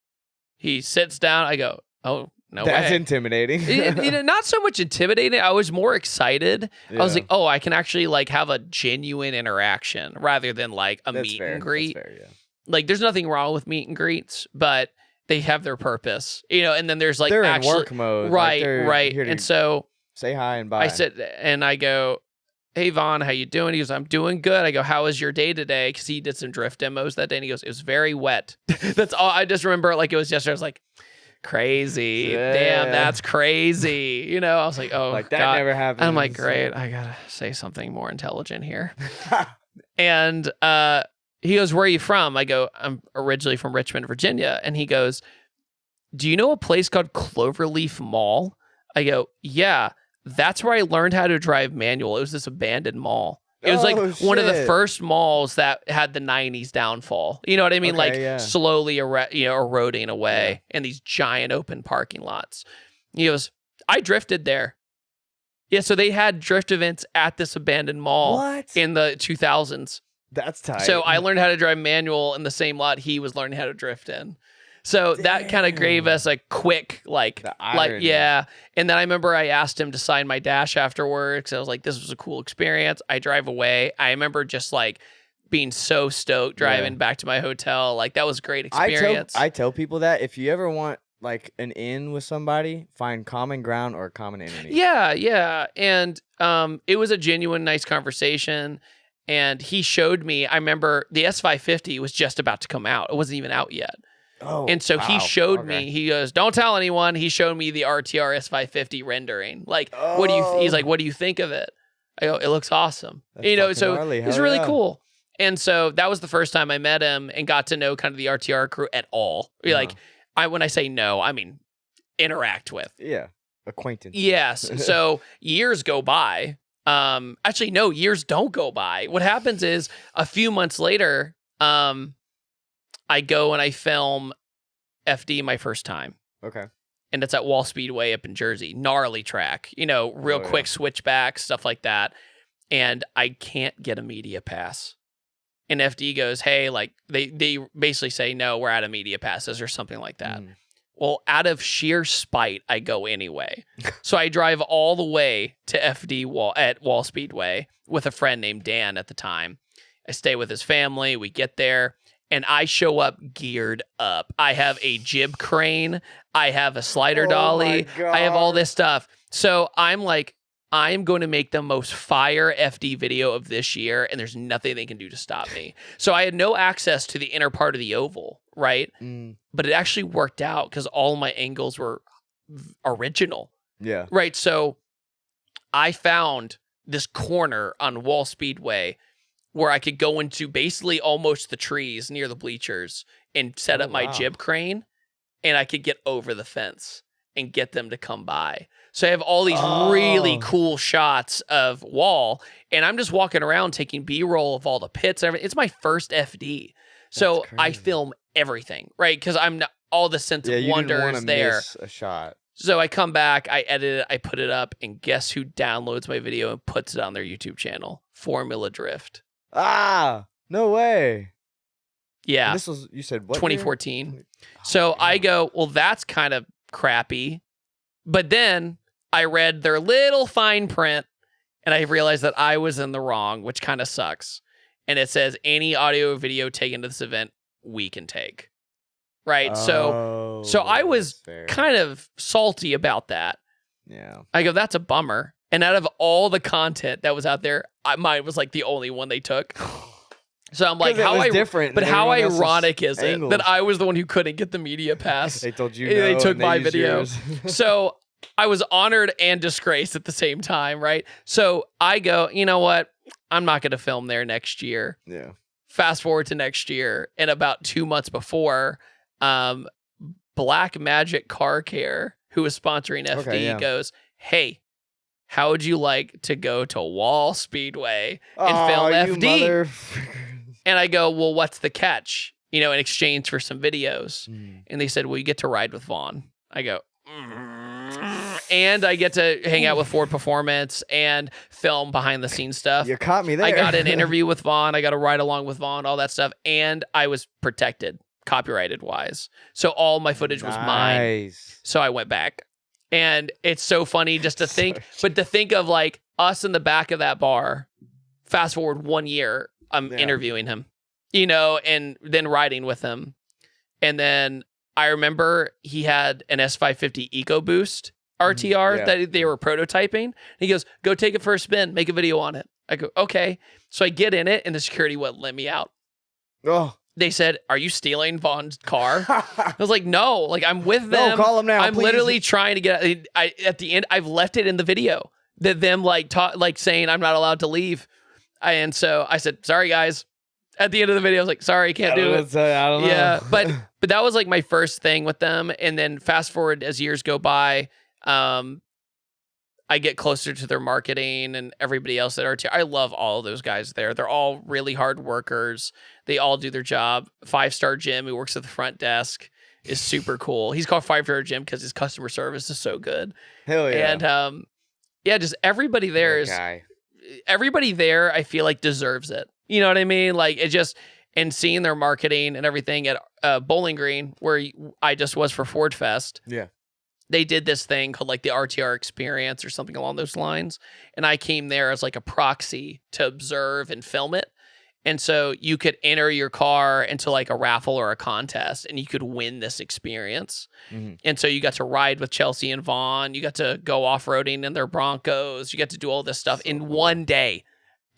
He sits down. I go, oh. No That's way. Intimidating. Not so much intimidating. I was more excited. Yeah. I was like, oh, I can actually like have a genuine interaction rather than like a meet and greet. That's fair, yeah. Like there's nothing wrong with meet and greets, but they have their purpose, and then there's like they're actually, in work mode. Right, like right. And so say hi and bye. I sit and I go, hey, Vaughn, how you doing? He goes, I'm doing good. I go, how was your day today? Because he did some drift demos that day. And he goes, it was very wet. That's all. I just remember it like it was yesterday. I was like, crazy. Yeah. Damn, that's crazy. I was like, oh, like that God. never happened. I'm like, great. I got to say something more intelligent here. And he goes, where are you from? I go, I'm originally from Richmond, Virginia. And he goes, do you know a place called Cloverleaf Mall? I go, yeah. That's where I learned how to drive manual. It was this abandoned mall. It was like one of the first malls that had the 90s downfall. You know what I mean? Slowly eroding away in these giant open parking lots. He goes, I drifted there. Yeah, so they had drift events at this abandoned mall in the 2000s. That's tight. So I learned how to drive manual in the same lot he was learning how to drift in. So that kind of gave us a quick, yeah. And then I remember I asked him to sign my dash afterwards. I was like, this was a cool experience. I drive away. I remember just like being so stoked driving back to my hotel. Like that was a great experience. I tell people that if you ever want like an in with somebody, find common ground or a common enemy. Yeah, yeah. And it was a genuine, nice conversation. And he showed me, I remember the S550 was just about to come out. It wasn't even out yet. Oh, and so he showed me, he goes, don't tell anyone. He showed me the RTR S550 rendering. Like, he's like, what do you think of it? I go, it looks awesome. So gnarly. It's really cool. And so that was the first time I met him and got to know kind of the RTR crew at all. Like, when I say no, I mean, interact with. Yeah. Acquaintance. Yes. So years go by. Actually, no, years don't go by. What happens is a few months later, I go and I film FD my first time. Okay. And it's at Wall Speedway up in Jersey. Gnarly track. Real quick switchbacks, stuff like that. And I can't get a media pass. And FD goes, hey, like, they basically say, no, we're out of media passes or something like that. Well, out of sheer spite, I go anyway. So I drive all the way to FD at Wall Speedway with a friend named Dan at the time. I stay with his family. We get there. And I show up geared up. I have a jib crane. I have a slider dolly. I have all this stuff. So I'm like, I'm going to make the most fire FD video of this year, and there's nothing they can do to stop me. So I had no access to the inner part of the oval, right? But it actually worked out because all my angles were original. Yeah. Right. So I found this corner on Wall Speedway where I could go into basically almost the trees near the bleachers and set up my jib crane, and I could get over the fence. and get them to come by. So I have all these really cool shots of Wall, and I'm just walking around taking B-roll of all the pits and everything. It's my first FD. So I film everything, right? Because I'm not, all the sense of wonder is there. Miss a shot. So I come back, I edit it, I put it up, and guess who downloads my video and puts it on their YouTube channel? Formula Drift. Ah, no way. Yeah. And this was, you said what? 2014. So I go, well, that's kind of crappy. But then I read their little fine print and I realized that I was in the wrong, which kind of sucks. And it says any audio or video taken to this event, we can take. Right. So I was kind of salty about that. Yeah. I go, that's a bummer. And out of all the content that was out there, mine was like the only one they took. So I'm like, how ironic is it that I was the one who couldn't get the media pass? They told you they took my video. So I was honored and disgraced at the same time, right? So I go, you know what? I'm not going to film there next year. Yeah. Fast forward to next year, and about 2 months before, Black Magic Car Care, who was sponsoring FD, goes, hey, how would you like to go to Wall Speedway and film FD? And I go, well, what's the catch? You know, in exchange for some videos. And they said, well, you get to ride with Vaughn. I go, and I get to hang out with Ford Performance and film behind the scenes stuff. You caught me there. I got an interview with Vaughn. I got to ride along with Vaughn, all that stuff. And I was protected, copyrighted wise. So all my footage was mine. So I went back. And it's so funny just to think, but to think of like us in the back of that bar, fast forward 1 year, I'm interviewing him, you know, and then riding with him. And then I remember he had an S550 EcoBoost RTR that they were prototyping. And he goes, go take it for a spin, make a video on it. I go, okay. So I get in it and the security wouldn't let me out. They said, are you stealing Vaughn's car? I was like, no, like I'm with them. No, call him now, I'm please. Literally trying to get, at the end, I've left it in the video that them like saying I'm not allowed to leave. And so I said, sorry guys. At the end of the video, I was like, sorry, can't do it. I don't know. Yeah, but that was like my first thing with them. And then fast forward as years go by, I get closer to their marketing and everybody else at RTR. I love all of those guys there. They're all really hard workers. They all do their job. 5-Star Jim, who works at the front desk, is super cool. He's called 5-Star Jim because his customer service is so good. Hell yeah. And just everybody there everybody there, I feel like deserves it. You know what I mean? Like it just, and seeing their marketing and everything at Bowling Green, where I just was for Ford Fest. Yeah. They did this thing called like the RTR experience or something along those lines. And I came there as like a proxy to observe and film it. And so you could enter your car into like a raffle or a contest and you could win this experience. And so you got to ride with Chelsea and Vaughn. You got to go off-roading in their Broncos. You got to do all this stuff in one day.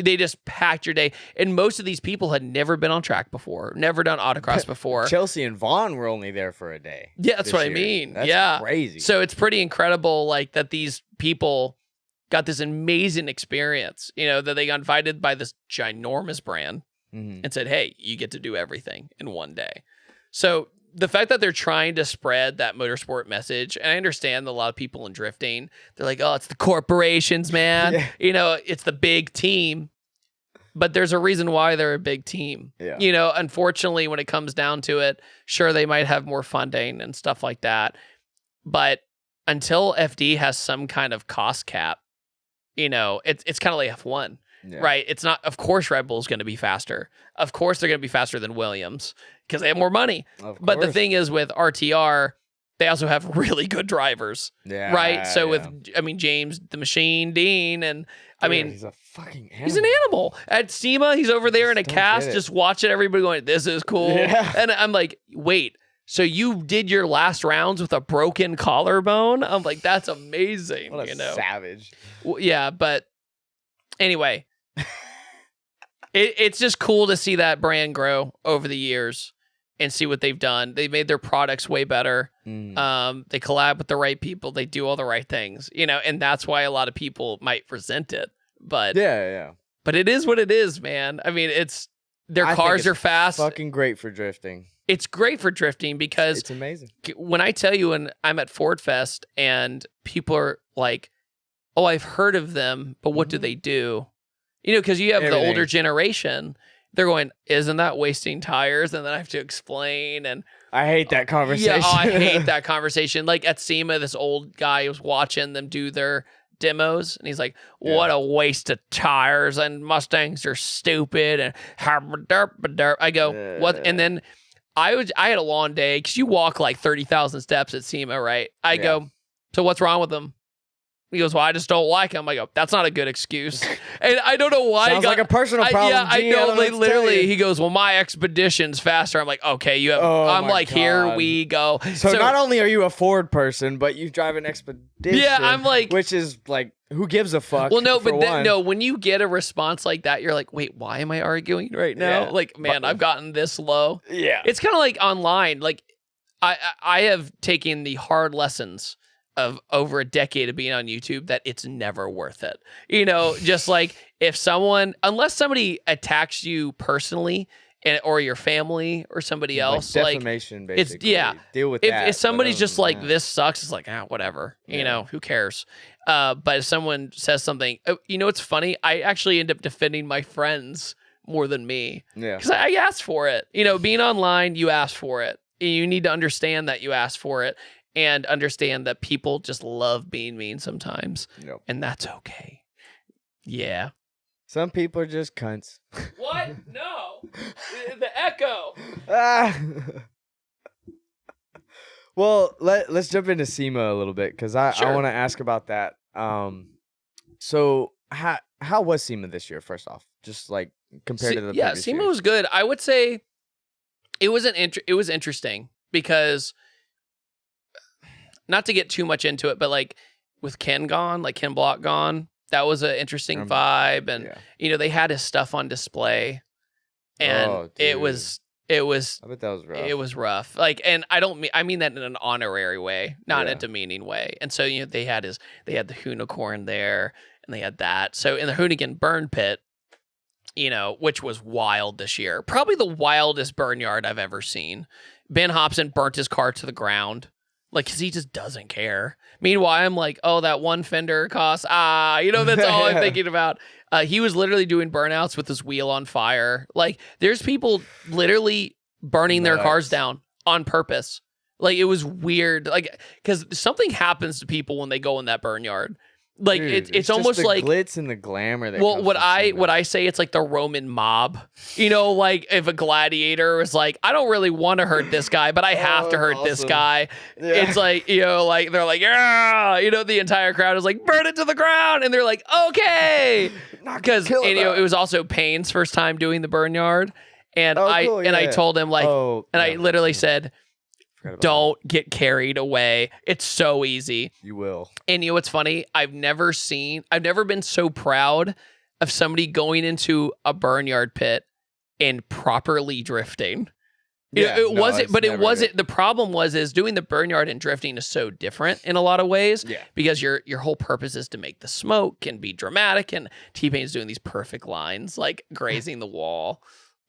They just packed your day. And most of these people had never been on track before, never done autocross before. Chelsea and Vaughn were only there for a day. Yeah, that's what I mean. That's crazy. So it's pretty incredible, like, that these people got this amazing experience, you know, that they got invited by this ginormous brand and said, hey, you get to do everything in one day. So the fact that they're trying to spread that motorsport message, and I understand that a lot of people in drifting, they're like, oh, it's the corporations, man. You know, it's the big team. But there's a reason why they're a big team. You know, unfortunately, when it comes down to it, sure, they might have more funding and stuff like that. But until FD has some kind of cost cap, you know, it's kind of like F1, right? It's not, of course, Red Bull's going to be faster. Of course, they're going to be faster than Williams because they have more money. But the thing is with RTR, they also have really good drivers, right? So with, I mean, James the Machine Dean, and I mean, he's a fucking animal. He's an animal. At SEMA, he's over there in a cast, just watching everybody going, this is cool. And I'm like, wait, so you did your last rounds with a broken collarbone? I'm like, that's amazing. What a savage. Well, yeah, but anyway, it's just cool to see that brand grow over the years and see what they've done. They made their products way better. They collab with the right people. They do all the right things, you know, and that's why a lot of people might resent it. But but it is what it is, man. I mean, their cars are fast. Fucking great for drifting. it's great for drifting because it's amazing. When I tell you, when I'm at Ford Fest and people are like, oh, I've heard of them, but what do they do? You know, because you have the older generation. They're going, isn't that wasting tires? And then I have to explain. And I hate that conversation. Yeah, I hate that conversation. Like at SEMA, this old guy was watching them do their demos, and he's like, what a waste of tires, and Mustangs are stupid, and I go, what? And then I had a long day, because you walk like 30,000 steps at SEMA, right? I go, so what's wrong with them? He goes, well, I just don't like him. I go, that's not a good excuse. And I don't know why. Sounds like a personal problem. Yeah, I know. Literally, he goes, well, my expedition's faster. I'm like, okay, you have. I'm like, God. Here we go. So not only are you a Ford person, but you drive an expedition. Yeah, I'm like, which is like, who gives a fuck? Well, no, but no, when you get a response like that, you're like, wait, why am I arguing right now? Yeah. Like, man, I've gotten this low. Yeah, it's kind of like online. Like, I have taken the hard lessons of over a decade of being on YouTube that it's never worth it. You know, just like if someone, unless somebody attacks you personally or your family or somebody else, like defamation, basically. It's deal with that. If somebody's just like, this sucks, it's like, whatever, you know, who cares? But if someone says something, you know, it's funny. I actually end up defending my friends more than me. Yeah. Because I asked for it. You know, being online, you ask for it. You need to understand that you asked for it. And understand that people just love being mean sometimes. Yep. And that's okay. Yeah. Some people are just cunts. What? No. The echo. Well, let's jump into SEMA a little bit, because I want to ask about that. So how was SEMA this year, first off? Just like compared to the previous SEMA years? was good. I would say it was interesting because, not to get too much into it, but like with Ken gone, like Ken Block gone, that was an interesting vibe. And, you know, they had his stuff on display, and it was, I bet that was rough. It was rough. Like, and I mean that in an honorary way, not in a demeaning way. And so, you know, they had the Hoonicorn there, and they had that. So in the Hoonigan burn pit, you know, which was wild this year, probably the wildest burn yard I've ever seen. Ben Hobson burnt his car to the ground. Like, because he just doesn't care. Meanwhile, I'm like, oh, that one fender costs, you know, that's all I'm thinking about. He was literally doing burnouts with his wheel on fire. Like, there's people literally burning their cars down on purpose. Like, it was weird. Like, because something happens to people when they go in that burn yard. Like, dude, it's almost just the like glitz and the glamour. That what I say, it's like the Roman mob. You know, like if a gladiator was like, I don't really want to hurt this guy, but I have to hurt this guy. Yeah. It's like, you know, like they're like, yeah, you know, the entire crowd is like, burn it to the ground, and they're like, okay, because you know, it was also Payne's first time doing the burn yard, and I told him like, I literally said, don't get carried away. It's so easy. You will. And you know what's funny? I've never been so proud of somebody going into a burnyard pit and properly drifting. Yeah, it wasn't, but it wasn't. The problem is doing the burnyard and drifting is so different in a lot of ways. Yeah. Because your whole purpose is to make the smoke and be dramatic, and T-Pain's doing these perfect lines, like grazing the wall.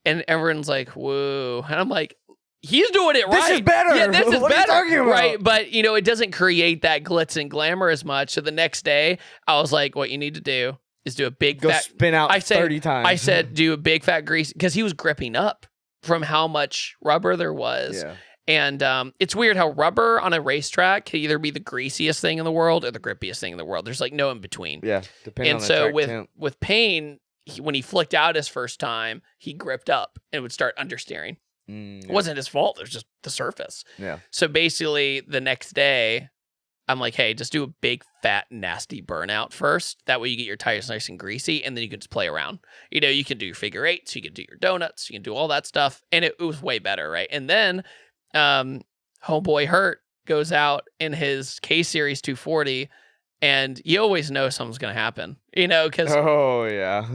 And everyone's like, whoa. And I'm like, he's doing it right. This is better. Yeah, this is what better. Are you talking about? Right. But, you know, it doesn't create that glitz and glamour as much. So the next day, I was like, what you need to do is do a big fat... spin out 30 times. I said, do a big fat grease... Because he was gripping up from how much rubber there was. Yeah. And it's weird how rubber on a racetrack can either be the greasiest thing in the world or the grippiest thing in the world. There's like no in between. Yeah. Depending on the track temp. With Payne, when he flicked out his first time, he gripped up and would start understeering. It wasn't his fault. It was just the surface. Yeah. So basically, the next day, I'm like, hey, just do a big, fat, nasty burnout first. That way you get your tires nice and greasy, and then you can just play around. You know, you can do your figure eights, you can do your donuts, you can do all that stuff, and it was way better, right? And then homeboy Hert goes out in his K-Series 240, and you always know something's going to happen, you know, because... Oh, yeah.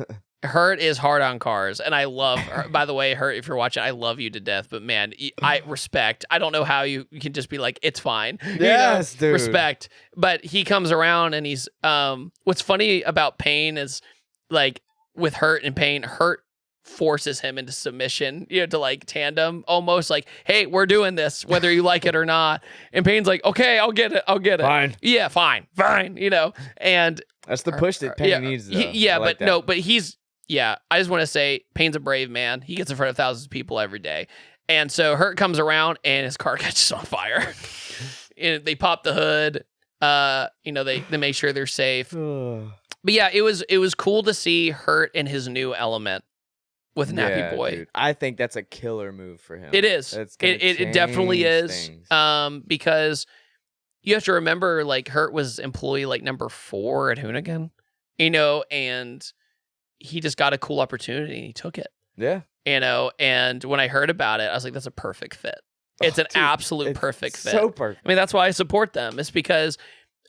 Hert is hard on cars, and I love her. By the way, Hert, if you're watching, I love you to death, but man, I respect. I don't know how you can just be like, it's fine. Yes, you know, dude. Respect. But he comes around, and he's, what's funny about Payne is, like, with Hert and Payne, Hert forces him into submission, to like tandem, almost like, hey, we're doing this, whether you like it or not. And Payne's like, okay, I'll get it. Fine. Yeah, fine. And that's the push that Payne needs, though. But he's, I just want to say Payne's a brave man. He gets in front of thousands of people every day. And so Hert comes around and his car catches on fire. And they pop the hood. They make sure they're safe. But yeah, it was cool to see Hert in his new element with Nappy Boy. Dude, I think that's a killer move for him. It is. It definitely is. Because you have to remember, like, Hert was employee like number 4 at Hoonigan, and he just got a cool opportunity and he took it. Yeah. And when I heard about it, I was like, that's a perfect fit. It's an absolute perfect fit. So perfect. I mean, that's why I support them. It's because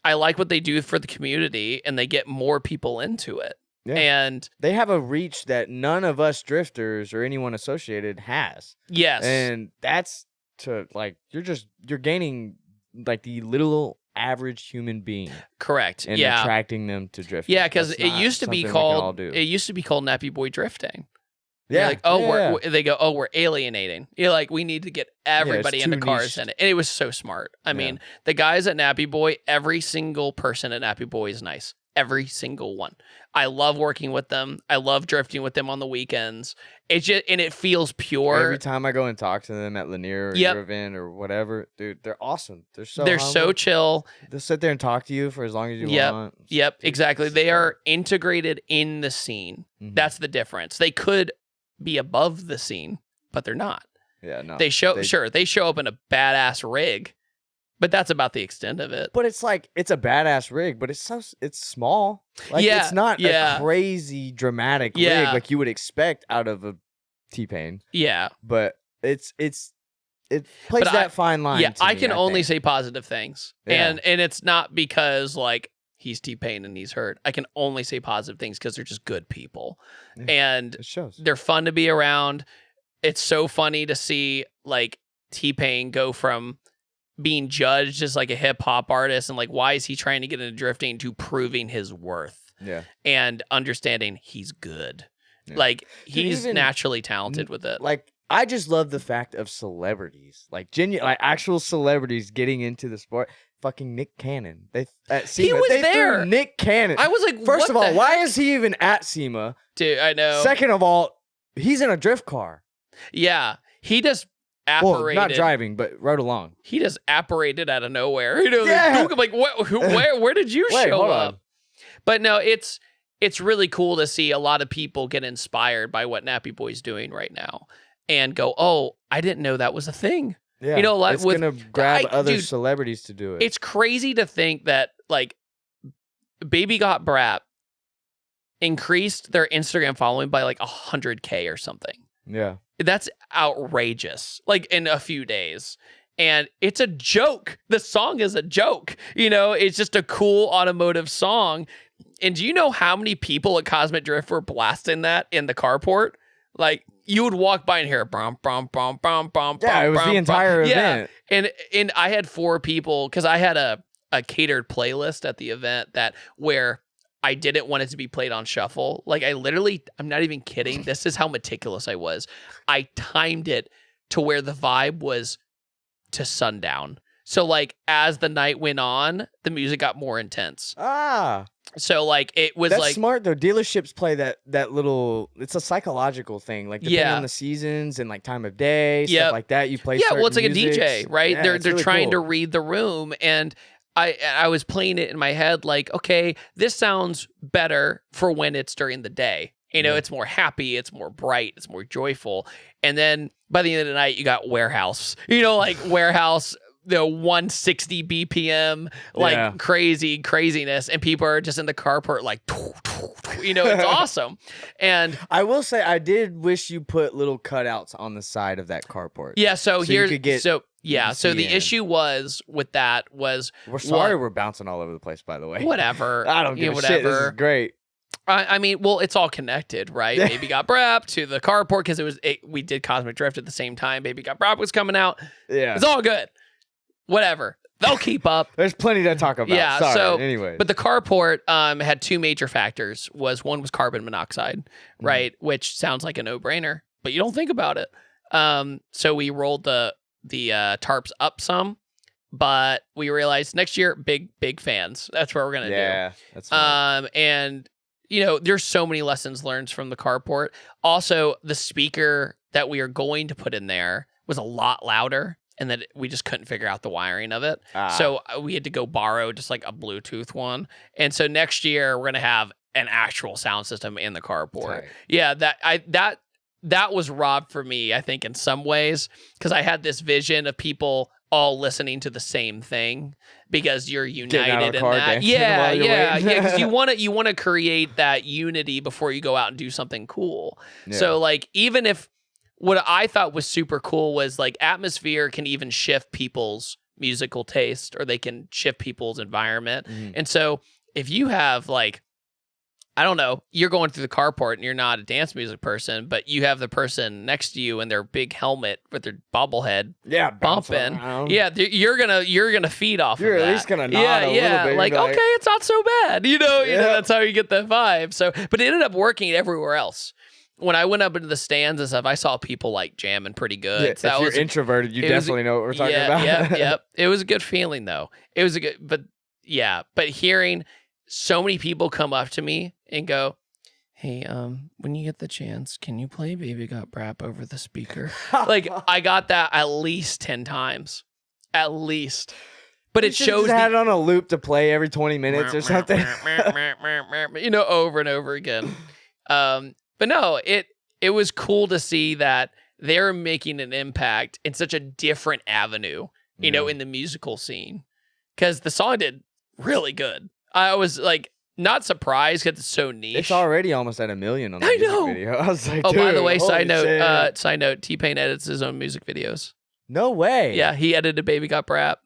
I like what they do for the community and they get more people into it. Yeah. And they have a reach that none of us drifters or anyone associated has. Yes. And that's you're gaining like the little average human being. Correct. And attracting them to drifting. Yeah, because it used to be called Nappy Boy drifting. Yeah. Like, they go, we're alienating. You're like, we need to get everybody into cars in it. And it was so smart. I mean, the guys at Nappy Boy, every single person at Nappy Boy is nice. Every single one. I love working with them. I love drifting with them on the weekends. It feels pure. Every time I go and talk to them at Lanier or your event or whatever, dude, they're awesome. They're so chill. They'll sit there and talk to you for as long as you want. Yep, exactly. They are integrated in the scene. Mm-hmm. That's the difference. They could be above the scene, but they're not. Yeah, no. They show up in a badass rig, but that's about the extent of it. But it's like, it's a badass rig, but it's small. Like, it's not a crazy dramatic rig like you would expect out of a T-Pain. Yeah. But it plays that fine line. Yeah, I can only say positive things. Yeah. And it's not because like he's T-Pain and he's Hert. I can only say positive things because they're just good people. Yeah, and it shows. They're fun to be around. It's so funny to see like T-Pain go from being judged as like a hip hop artist and like, why is he trying to get into drifting, to proving his worth. Yeah. And understanding he's good. Yeah. Like, he's naturally talented with it. Like, I just love the fact of celebrities, like actual celebrities getting into the sport. Fucking Nick Cannon. He was there. Nick Cannon. I was like, first of all, why is he even at SEMA? Dude, I know. Second of all, he's in a drift car. Yeah. He just apparated. Well, not driving, but rode along. He just apparated out of nowhere. Like, where did you show up? On. But no, it's really cool to see a lot of people get inspired by what Nappy Boy's doing right now and go, oh, I didn't know that was a thing. Yeah, it's going to grab other celebrities to do it. It's crazy to think that, like, Baby Got Brap increased their Instagram following by, like, 100K or something. Yeah. That's outrageous, like, in a few days. And it's a joke. The song is a joke. It's just a cool automotive song. And do you know how many people at Cosmic Drift were blasting that in the carport? Like, you would walk by and hear brum brum brum brum brum. Yeah, it was the entire event. And I had 4 people because I had a catered playlist at the event where I didn't want it to be played on shuffle. Like, I'm not even kidding. This is how meticulous I was. I timed it to where the vibe was to sundown. So, like, as the night went on, the music got more intense. So, like, it was that's smart, though. Dealerships play that little, it's a psychological thing. Like, depending on the seasons and, like, time of day, stuff like that, you play certain well, it's like musics. a DJ, right? Yeah, they're really trying cool to read the room. And I was playing it in my head like, okay, this sounds better for when it's during the day. It's more happy, it's more bright, it's more joyful. And then by the end of the night, you got Warehouse. Warehouse, the 160 BPM, like craziness. And people are just in the carport like, it's awesome. And I will say, I did wish you put little cutouts on the side of that carport. Yeah, so the issue was with that was... We're sorry we're bouncing all over the place, by the way. Whatever. I don't give a shit. This is great. I mean, well, it's all connected, right? Baby Got Brap to the carport because we did Cosmic Drift at the same time. Baby Got Brap was coming out. Yeah. It's all good. Whatever. they'll keep up. There's plenty to talk about. Yeah. Sorry. So, anyway, but the carport had two major factors. One was carbon monoxide, right? Which sounds like a no-brainer, but you don't think about it. So we rolled the tarps up some, but we realized next year, big fans. That's what we're gonna do. Yeah, that's fine. And there's so many lessons learned from the carport. Also, the speaker that we are going to put in there was a lot louder, and that we just couldn't figure out the wiring of it. So we had to go borrow just like a Bluetooth one. And so next year we're gonna have an actual sound system in the carport. Tight. Yeah, that was robbed for me, I think, in some ways, because I had this vision of people all listening to the same thing because you're united in that. Yeah, because you want to create that unity before you go out and do something cool. Yeah. So like, even if what I thought was super cool was like atmosphere can even shift people's musical taste, or they can shift people's environment. And so if you have like, I don't know, you're going through the carport and you're not a dance music person, but you have the person next to you in their big helmet with their bobblehead, bumping. Yeah, you're gonna feed off. You're of that. At least gonna nod a little bit. Like, okay, it's not so bad. You know, that's how you get that vibe. So, but it ended up working everywhere else. When I went up into the stands and stuff, I saw people like jamming pretty good. Yeah, so if you're introverted, you definitely know what we're talking about. Yep. It was a good feeling though. It was but hearing so many people come up to me and go, "Hey, when you get the chance, can you play Baby Got Brap over the speaker?" Like, I got that at least 10 times. At least. But it shows just had it on a loop to play every 20 minutes or something. Over and over again. But no, it was cool to see that they're making an impact in such a different avenue, in the musical scene. Because the song did really good. I was like not surprised because it's so niche. It's already almost at 1 million on the music video. I was like, by the way, side note, T-Pain edits his own music videos. No way. Yeah, he edited Baby Got Brap,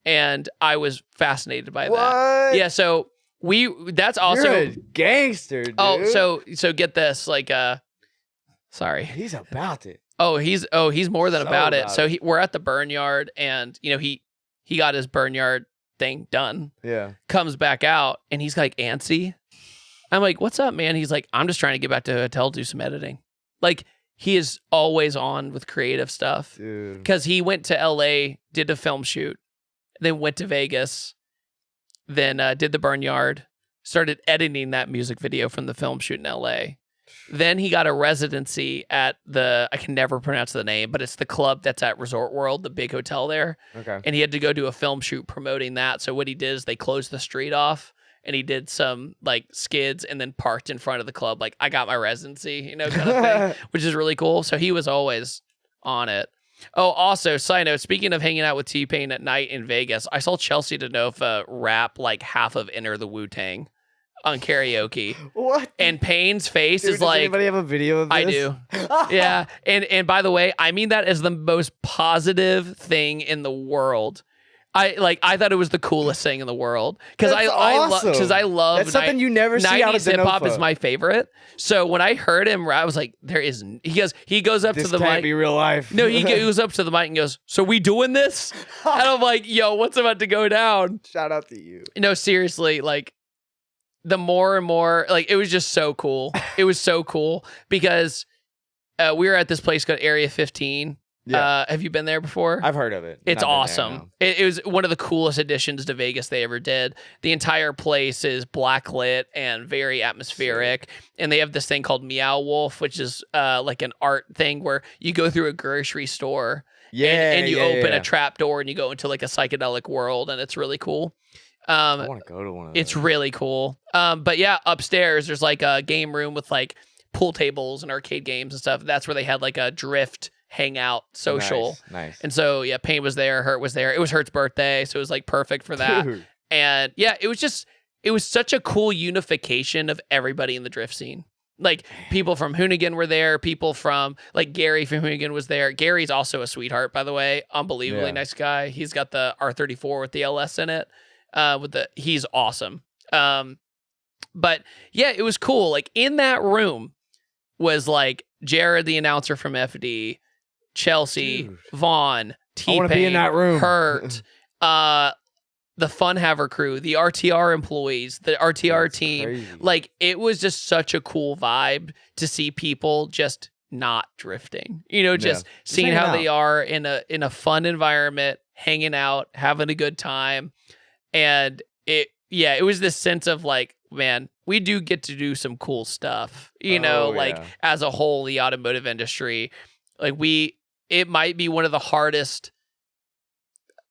and I was fascinated by that. Yeah, so that's also You're a gangster, dude. Oh, so get this, like sorry. He's about it. He's more than about it. So we're at the Burnyard, and he got his Burnyard thing done. Yeah. Comes back out and he's like antsy. I'm like, "What's up, man?" He's like, "I'm just trying to get back to the hotel, do some editing." Like, he is always on with creative stuff. Dude. Because he went to LA, did a film shoot, then went to Vegas, then did the Burnyard, started editing that music video from the film shoot in LA. Then he got a residency at I can never pronounce the name, but it's the club that's at Resort World, the big hotel there. Okay. And he had to go do a film shoot promoting that. So what he did is they closed the street off, and he did some like skids and then parked in front of the club. Like, I got my residency, kind of thing, which is really cool. So he was always on it. Oh, also, side note, speaking of hanging out with T-Pain at night in Vegas, I saw Chelsea DeNofa rap like half of Enter the Wu-Tang on karaoke. What? And Payne's face is does like, anybody have a video of this? I do. Yeah. And by the way, I mean that as the most positive thing in the world. I thought it was the coolest thing in the world because I love that's something you never see out of 90s hip hop DeNofa. is my favorite. So when I heard him rap, I was like, there isn't. He goes up to the can't mic. Be real life. No, he goes up to the mic and goes, "So we doing this?" And I'm like, "Yo, what's about to go down?" Shout out to you. No, seriously, like, the more and more, like, it was just so cool. It was so cool because we were at this place called Area 15. Yeah. Have you been there before? I've heard of it. It's awesome. It was one of the coolest additions to Vegas they ever did. The entire place is blacklit and very atmospheric. Sick. And they have this thing called Meow Wolf, which is like an art thing where you go through a grocery store and you open a trap door and you go into like a psychedelic world, and it's really cool. I want to go to one of those. It's really cool. But yeah, upstairs there's like a game room with like pool tables and arcade games and stuff. That's where they had like a drift hangout social. Nice. And so yeah, Payne was there, Hert was there. It was Hert's birthday, so it was like perfect for that. Dude. And yeah, it was such a cool unification of everybody in the drift scene. Like, people from Hoonigan were there, people from like Gary from Hoonigan was there. Gary's also a sweetheart, by the way. Unbelievably nice guy. He's got the R34 with the LS in it. He's awesome. But yeah, it was cool. Like, in that room was like Jared, the announcer from FD, Chelsea, Vaughn, T-Pain, be in that room. Hert, the Fun Haver crew, the RTR employees, the RTR team. Crazy. Like, it was just such a cool vibe to see people just not drifting, just seeing how they are in a fun environment, hanging out, having a good time. And it was this sense of like, man, we do get to do some cool stuff, as a whole, the automotive industry, like it might be one of the hardest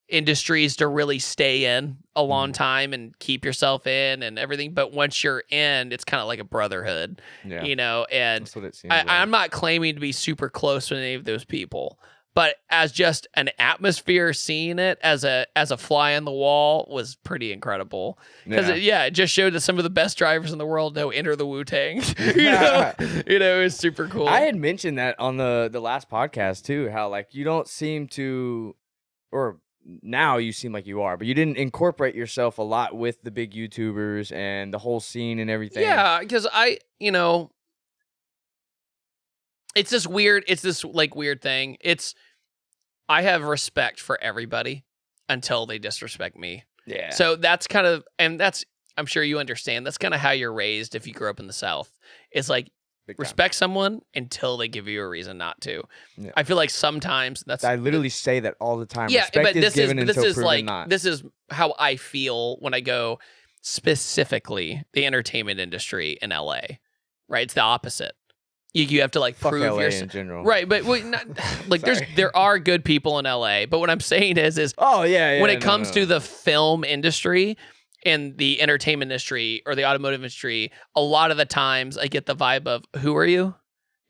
industries to really stay in a long time and keep yourself in and everything. But once you're in, it's kind of like a brotherhood, and that's what it seems like. I'm not claiming to be super close with any of those people, but as just an atmosphere, seeing it as a fly on the wall was pretty incredible. Because it just showed that some of the best drivers in the world know enter the Wu-Tang. It was super cool. I had mentioned that on the last podcast too, how like you don't seem to, or now you seem like you are, but you didn't incorporate yourself a lot with the big YouTubers and the whole scene and everything. Yeah, because it's this weird thing. I have respect for everybody until they disrespect me. Yeah. So that's I'm sure you understand, that's kind of how you're raised if you grew up in the South. It's like, respect someone until they give you a reason not to. Yeah. I feel like sometimes I literally say that all the time. Yeah, respect but this is given is until proven like not. This is how I feel when I go specifically the entertainment industry in LA. Right, it's the opposite. You have to like Fuck prove LA yourself. in general. Right, but not, like there are good people in LA. But what I'm saying is when it comes to the film industry and the entertainment industry or the automotive industry, a lot of the times I get the vibe of, who are you?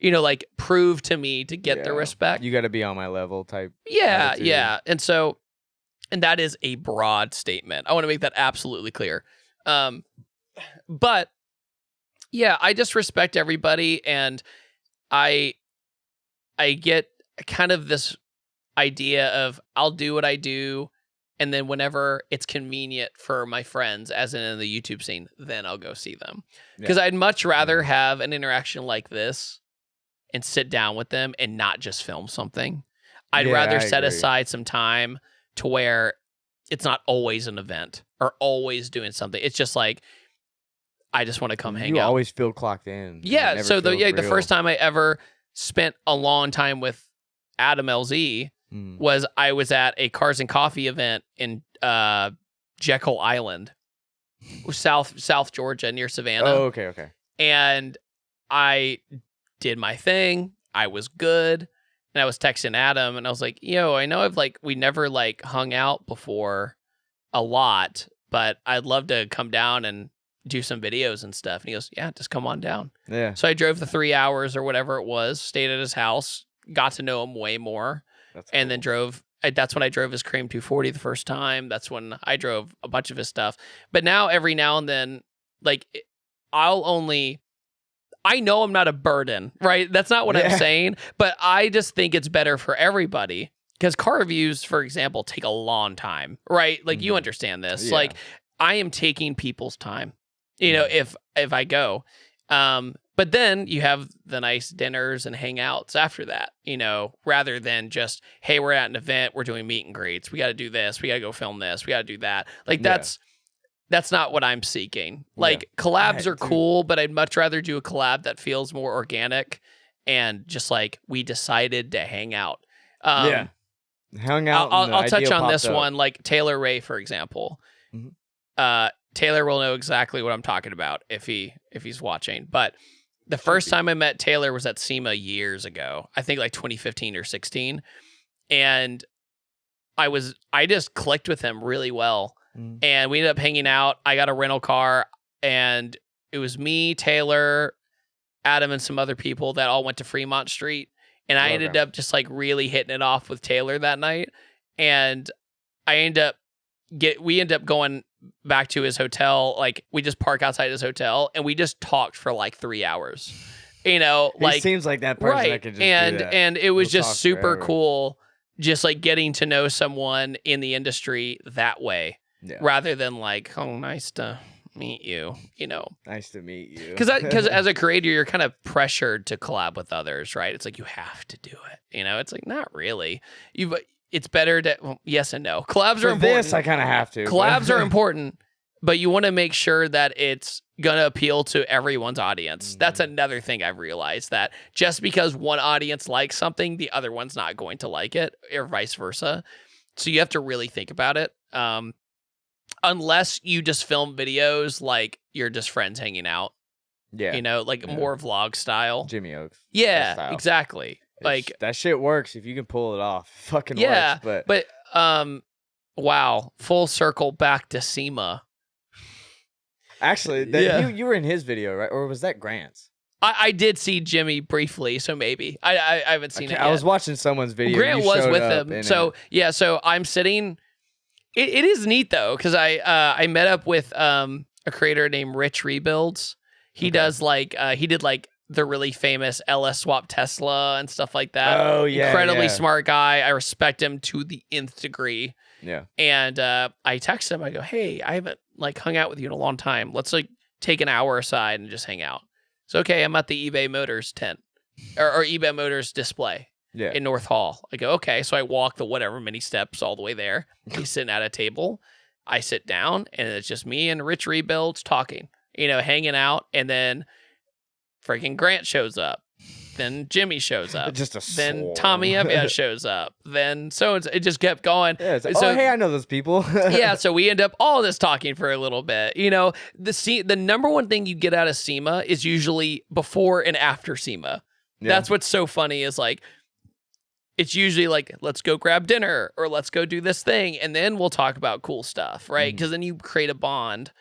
Like, prove to me to get the respect. You got to be on my level type. Yeah, attitude. yeah. And that is a broad statement. I want to make that absolutely clear. But yeah, I just respect everybody, and I get kind of this idea of I'll do what I do, and then whenever it's convenient for my friends, as in the YouTube scene, then I'll go see them. Because I'd much rather have an interaction like this and sit down with them and not just film something. I'd rather set aside some time to where it's not always an event or always doing something. It's just like, I just want to come hang out. You always feel clocked in. Yeah. So the first time I ever spent a long time with Adam LZ was I was at a Cars and Coffee event in Jekyll Island, South Georgia, near Savannah. Oh, okay. And I did my thing. I was good. And I was texting Adam, and I was like, yo, I know we never hung out before a lot, but I'd love to come down and do some videos and stuff. And he goes, yeah, just come on down. Yeah. So I drove the 3 hours or whatever it was, stayed at his house, got to know him way more. And then that's when I drove his Cream 240 the first time. That's when I drove a bunch of his stuff. But now every now and then, I know I'm not a burden, right? That's not what I'm saying, but I just think it's better for everybody, because car reviews, for example, take a long time, right? You understand this. Yeah. I am taking people's time, if I go. But then you have the nice dinners and hangouts after that, rather than just, hey, we're at an event, we're doing meet and greets, we got to do this, we got to go film this, we got to do that. That's not what I'm seeking. Collabs are cool, but I'd much rather do a collab that feels more organic and just we decided to hang out. Hang out. I'll touch on this one, Taylor Ray, for example. Mm-hmm. Taylor will know exactly what I'm talking about if he's watching. But the first time I met Taylor was at SEMA years ago. I think 2015 or 16. And I just clicked with him really well. And we ended up hanging out. I got a rental car, and it was me, Taylor, Adam, and some other people that all went to Fremont Street. And I ended up just really hitting it off with Taylor that night. And we ended up going back to his hotel. We just park outside his hotel, and we just talked for 3 hours. He seems like that person that could just do that. And it was just super cool, just getting to know someone in the industry that way. Yeah. Rather than oh, nice to meet you, Nice to meet you. Because as a creator, you're kind of pressured to collab with others, right? It's you have to do it, It's not really. it's better to, well, yes and no. Collabs are important. This I kind of have to. Collabs are important, but you want to make sure that it's going to appeal to everyone's audience. That's another thing I've realized, that just because one audience likes something, the other one's not going to like it, or vice versa. So you have to really think about it. Unless you just film videos like you're just friends hanging out. Yeah. You know, like more vlog style. Jimmy Oaks. Yeah, exactly. Like that shit works if you can pull it off. Fucking works. But wow, full circle back to SEMA. Actually, you were in his video, right? Or was that Grant's? I did see Jimmy briefly, so maybe. I haven't seen it yet. I was watching someone's video. Grant was with him. So, so I'm sitting. It is neat, though, because I met up with a creator named Rich Rebuilds. He does, like, he did, like, the really famous LS Swap Tesla and stuff like that. Oh, yeah. Incredibly smart guy. I respect him to the nth degree. Yeah. And I texted him. I go, hey, I haven't, like, hung out with you in a long time. Let's, like, take an hour aside and just hang out. So, okay, I'm at the eBay Motors tent, or eBay Motors display in North Hall. I go, okay. So I walk the whatever many steps all the way there. He's sitting at a table. I sit down, and it's just me and Rich Rebuilds talking, you know, hanging out. And then freaking Grant shows up. Then Jimmy shows up. Then Tommy Evia shows up. Then it just kept going. Yeah, like, so, hey, I know those people. Yeah, so we end up all just talking for a little bit. You know, the number one thing you get out of SEMA is usually before and after SEMA. Yeah. That's what's so funny is, like, it's usually like, let's go grab dinner or let's go do this thing, and then we'll talk about cool stuff, right? Because then you create a bond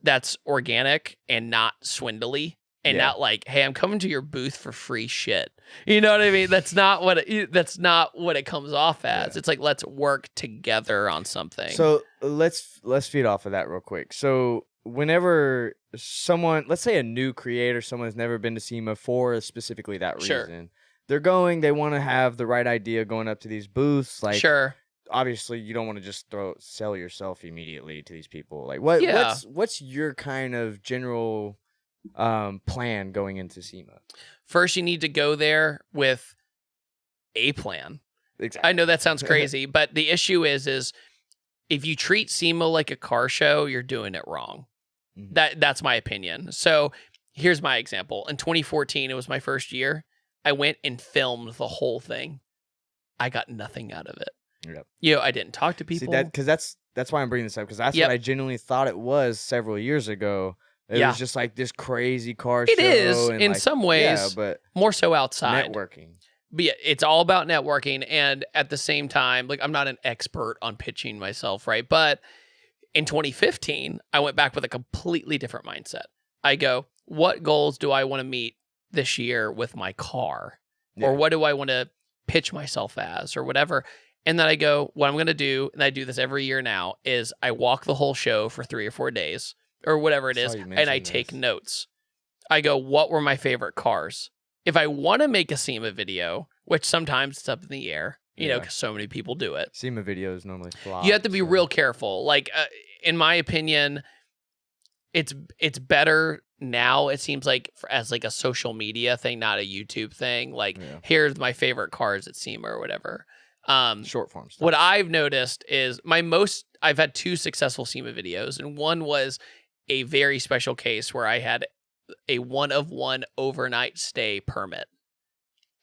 that's organic and not swindly. And not like, hey, I'm coming to your booth for free shit. You know what I mean? That's not what it comes off as. Yeah. It's like, let's work together on something. So let's feed off of that real quick. So whenever someone, let's say a new creator, someone has never been to SEMA for specifically that reason, they're going, they want to have the right idea going up to these booths. Like, obviously, you don't want to just sell yourself immediately to these people. Like, what's your kind of general plan going into SEMA? First, you need to go there with a plan. Exactly. I know that sounds crazy, but the issue is if you treat SEMA like a car show, you're doing it wrong. That's my opinion. So here's my example. In 2014, it was my first year. I went and filmed the whole thing. I got nothing out of it. Yep. You know, I didn't talk to people. See, because that's why I'm bringing this up, because that's what I genuinely thought it was several years ago. It was just like this crazy car show. It is, in some ways, but more so outside. Networking. But yeah, it's all about networking. And at the same time, like, I'm not an expert on pitching myself, right? But in 2015, I went back with a completely different mindset. I go, what goals do I want to meet this year with my car? Yeah. Or what do I want to pitch myself as, or whatever? And then I go, what I'm going to do, and I do this every year now, is I walk the whole show for 3 or 4 days. Or whatever it is, and I take notes. I go, what were my favorite cars? If I want to make a SEMA video, which sometimes it's up in the air, you know, because so many people do it. SEMA videos normally flop. You have to be real careful. Like, in my opinion, it's better now, it seems like, as like a social media thing, not a YouTube thing. Like, here's my favorite cars at SEMA or whatever. Short form stuff. What I've noticed is I've had 2 successful SEMA videos, and one was a very special case where I had a 1-of-1 overnight stay permit.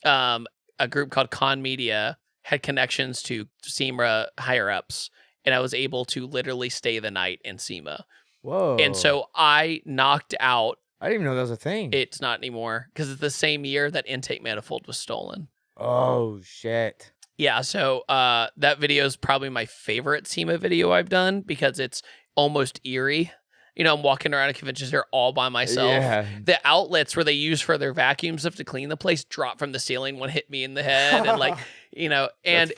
A group called Con Media had connections to SEMA higher ups, and I was able to literally stay the night in SEMA. Whoa. And so I knocked out. I didn't even know that was a thing. It's not anymore, because it's the same year that intake manifold was stolen. Oh, shit. Yeah, so that video is probably my favorite SEMA video I've done, because it's almost eerie. You know, I'm walking around a convention center all by myself. Yeah. The outlets where they use for their vacuum stuff to clean the place dropped from the ceiling. One hit me in the head, and like, you know, and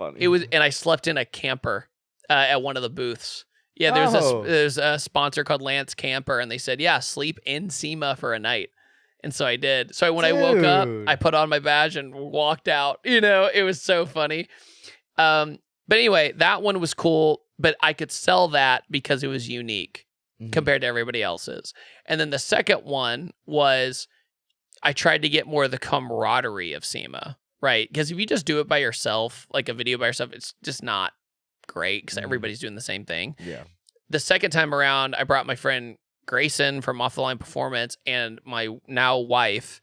I slept in a camper at one of the booths. Yeah, there's a sponsor called Lance Camper, and they said, yeah, sleep in SEMA for a night. And so I did. So when I woke up, I put on my badge and walked out. You know, it was so funny. But anyway, that one was cool, but I could sell that because it was unique compared to everybody else's. And then the second one was I tried to get more of the camaraderie of SEMA, right? Because if you just do it by yourself, like a video by yourself, it's just not great because everybody's doing the same thing. Yeah. The second time around, I brought my friend Grayson from Off the Line Performance and my now wife,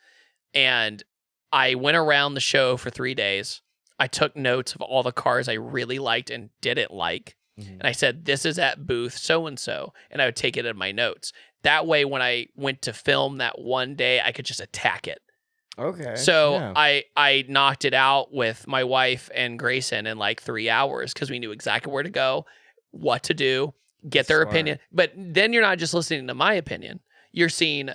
and I went around the show for 3 days. I took notes of all the cars I really liked and didn't like. And I said, this is at booth so-and-so. And I would take it in my notes. That way, when I went to film that one day, I could just attack it. Okay. So yeah. I knocked it out with my wife and Grayson in like 3 hours because we knew exactly where to go, what to do, get their opinion. But then you're not just listening to my opinion. You're seeing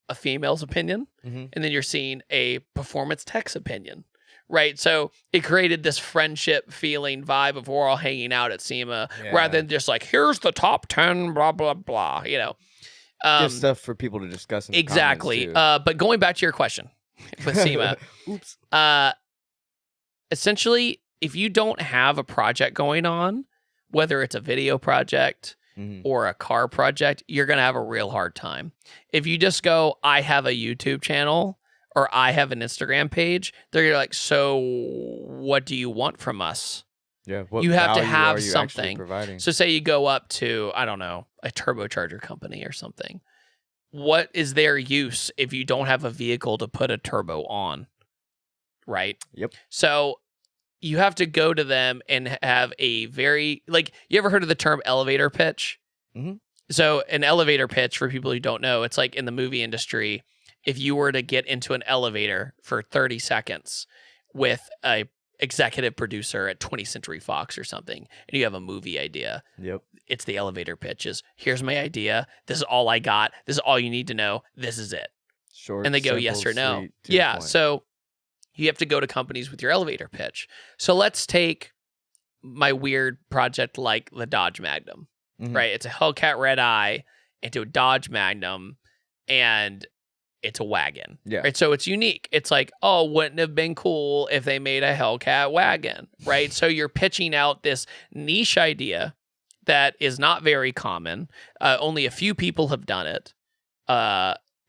a female's opinion, and then you're seeing a performance tech's opinion. Right. So it created this friendship feeling vibe of we're all hanging out at SEMA rather than just like, here's the top 10, blah, blah, blah, you know. Good stuff for people to discuss in the exactly. comments, too. But going back to your question with SEMA, Oops. Essentially, if you don't have a project going on, whether it's a video project or a car project, you're going to have a real hard time. If you just go, I have a YouTube channel, or I have an Instagram page, they're like, so what do you want from us? Yeah, what you have to value have are you something. providing? So say you go up to, I don't know, a turbocharger company or something. What is their use if you don't have a vehicle to put a turbo on? Right? Yep. So you have to go to them and have a very, like, you ever heard of the term elevator pitch? So an elevator pitch, for people who don't know, it's like in the movie industry, if you were to get into an elevator for 30 seconds with a executive producer at 20th Century Fox or something, and you have a movie idea, it's the elevator pitches. Here's my idea. This is all I got. This is all you need to know. This is it. Short, and they go simple, yes or no. sweet, to the Yeah. point. So you have to go to companies with your elevator pitch. So let's take my weird project like the Dodge Magnum, right? It's a Hellcat Red Eye into a Dodge Magnum, and it's a wagon. Yeah. Right. So it's unique. It's like, oh, wouldn't it have been cool if they made a Hellcat wagon? Right. So you're pitching out this niche idea that is not very common. Only a few people have done it.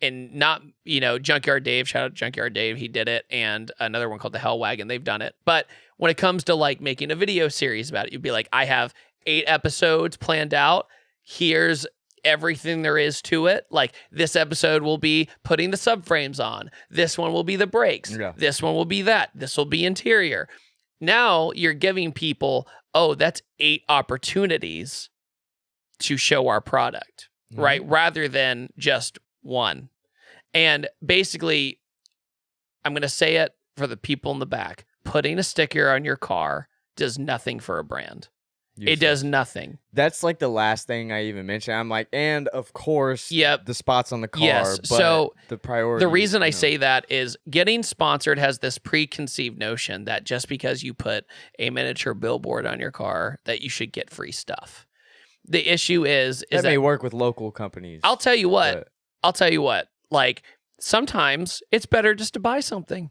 And not, you know, Junkyard Dave, shout out to Junkyard Dave, he did it. And another one called the Hell Wagon, they've done it. But when it comes to like making a video series about it, you'd be like, I have 8 episodes planned out. Here's everything there is to it. Like, this episode will be putting the subframes on. This one will be the brakes. Yeah. This one will be that. This will be interior. Now you're giving people, oh, that's 8 opportunities to show our product, right? Rather than just one. And basically, I'm going to say it for the people in the back, putting a sticker on your car does nothing for a brand. It does nothing. That's like the last thing I even mentioned. I'm like, and of course, the spots on the car. Yes. But So the priority. The reason I say that is getting sponsored has this preconceived notion that just because you put a miniature billboard on your car, that you should get free stuff. The issue is that may work with local companies. I'll tell you what. Like, sometimes it's better just to buy something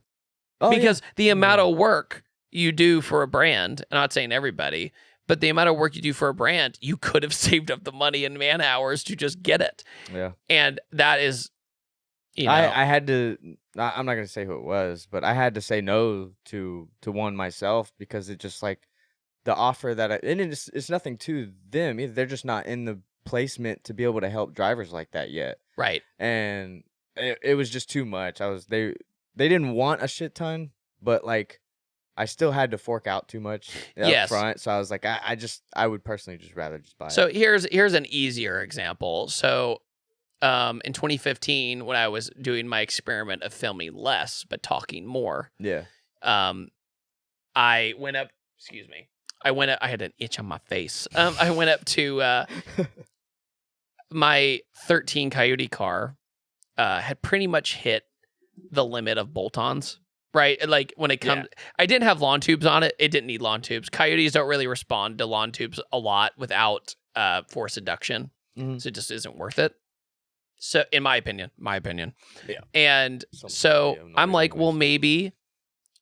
because the amount of work you do for a brand, I'm not saying everybody, but the amount of work you do for a brand, you could have saved up the money and man hours to just get it. Yeah. And that is, you know. I had to, I'm not going to say who it was, but I had to say no to one myself because it just like the offer that and it's nothing to them either. They're just not in the placement to be able to help drivers like that yet. Right. And it was just too much. They didn't want a shit ton, but like, I still had to fork out too much up front, so I was like, I would personally just rather just buy it. So here's an easier example. So, in 2015, when I was doing my experiment of filming less but talking more, I went up. Excuse me. I had an itch on my face. I went up to my 13 Coyote car. Had pretty much hit the limit of bolt-ons. Right, like when it comes, I didn't have lawn tubes on it. It didn't need lawn tubes. Coyotes don't really respond to lawn tubes a lot without force induction, so it just isn't worth it. So, in my opinion, yeah. And so I'm like, well, maybe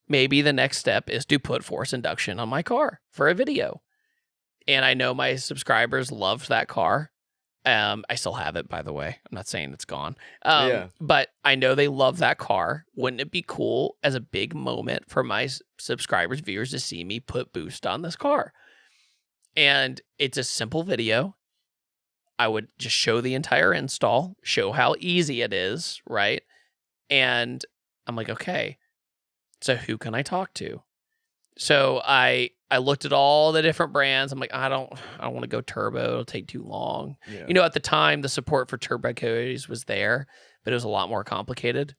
the next step is to put force induction on my car for a video. And I know my subscribers loved that car, I still have it, by the way. I'm not saying it's gone. But I know they love that car. Wouldn't it be cool as a big moment for my subscribers, viewers to see me put boost on this car? And it's a simple video. I would just show the entire install, show how easy it is, right? And I'm like, okay, so who can I talk to? So I looked at all the different brands. I'm like, I don't want to go turbo. It'll take too long. Yeah. You know, at the time, the support for turbo codes was there, but it was a lot more complicated.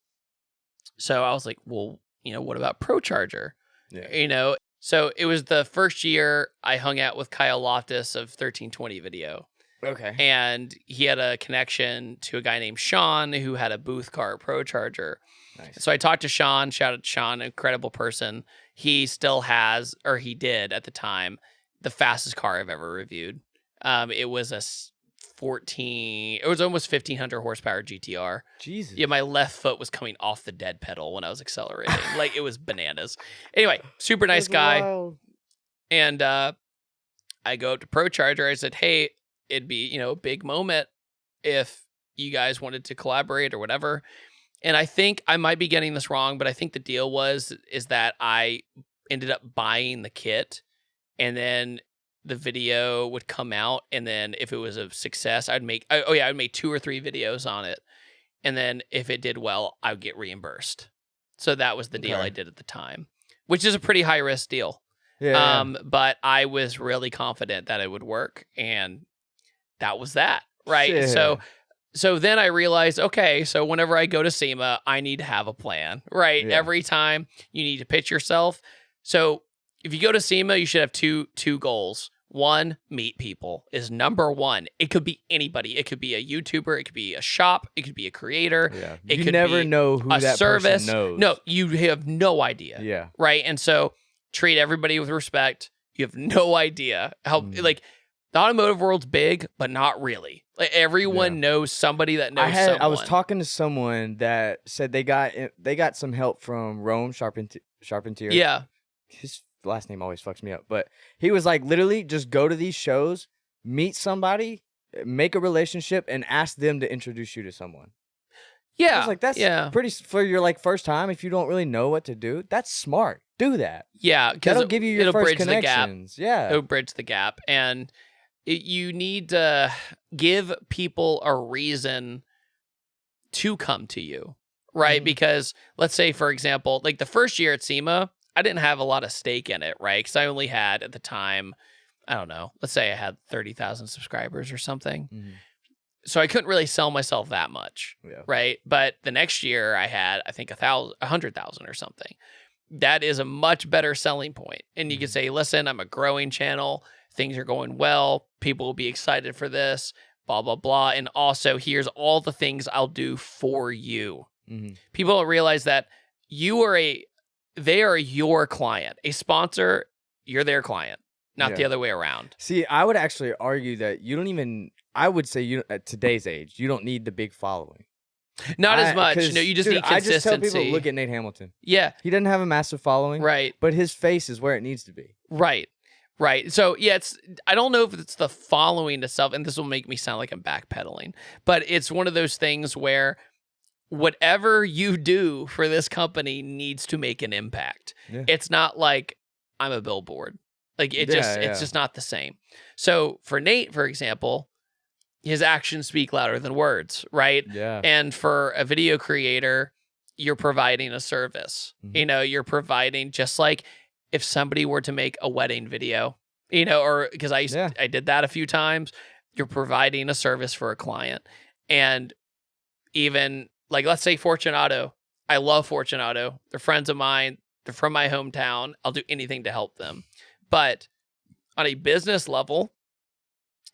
So I was like, well, you know, what about Pro Charger? Yeah. You know, so it was the first year I hung out with Kyle Loftus of 1320 Video. Okay. And he had a connection to a guy named Sean who had a booth car at Pro Charger. Nice. So I talked to Sean, shout out to Sean, an incredible person. He still has, or he did at the time, the fastest car I've ever reviewed. It was almost 1,500 horsepower GTR. Jesus. Yeah, my left foot was coming off the dead pedal when I was accelerating. Like, it was bananas. Anyway, super nice guy. Wild. And I go up to Pro Charger. I said, hey, it'd be, you know, a big moment if you guys wanted to collaborate or whatever. And I think I might be getting this wrong, but I think the deal is that I ended up buying the kit, and then the video would come out, and then if it was a success, I'd make 2 or 3 videos on it, and then if it did well, I would get reimbursed. So that was the deal I did at the time, which is a pretty high risk deal. Yeah. But I was really confident that it would work, and that was that, right? Yeah. So then I realized, okay, so whenever I go to SEMA, I need to have a plan, right? Yeah. Every time you need to pitch yourself. So if you go to SEMA, you should have two goals. One, meet people is number one. It could be anybody. It could be a YouTuber. It could be a shop. It could be a creator. Yeah. It could never know who that service. Person knows. No, you have no idea. Yeah. Right? And so treat everybody with respect. You have no idea how, like, the automotive world's big, but not really. Like, everyone knows somebody that knows someone. I was talking to someone that said they got some help from Rome Charpentier. Yeah. His last name always fucks me up, but he was like, literally just go to these shows, meet somebody, make a relationship, and ask them to introduce you to someone. Yeah. I was like, that's pretty, for your like first time, if you don't really know what to do, that's smart. Do that. Yeah. That'll give you your first connections. Yeah. It'll bridge the gap. And you need to give people a reason to come to you, right? Because let's say, for example, like the first year at SEMA, I didn't have a lot of stake in it, right? Because I only had, at the time, I don't know, let's say I had 30,000 subscribers or something. Mm-hmm. So I couldn't really sell myself that much, right? But the next year I had, I think, 100,000 or something. That is a much better selling point. And you can say, listen, I'm a growing channel. Things are going well. People will be excited for this, blah, blah, blah. And also, here's all the things I'll do for you. Mm-hmm. People don't realize that they are your client. A sponsor, you're their client, not the other way around. See, I would actually argue that I would say at today's age, you don't need the big following. Not as much. No, you just need consistency. I just tell people, look at Nate Hamilton. Yeah. He doesn't have a massive following. Right. But his face is where it needs to be. Right. Right. So, yeah, I don't know if it's the following itself, and this will make me sound like I'm backpedaling, but it's one of those things where whatever you do for this company needs to make an impact. Yeah. It's not like I'm a billboard. Like, it's just not the same. So for Nate, for example, his actions speak louder than words, right? Yeah. And for a video creator, you're providing a service. Mm-hmm. You know, you're providing, just like if somebody were to make a wedding video, you know, or because I did that a few times, you're providing a service for a client. And even like, let's say Fortunato. I love Fortunato. They're friends of mine. They're from my hometown. I'll do anything to help them. But on a business level,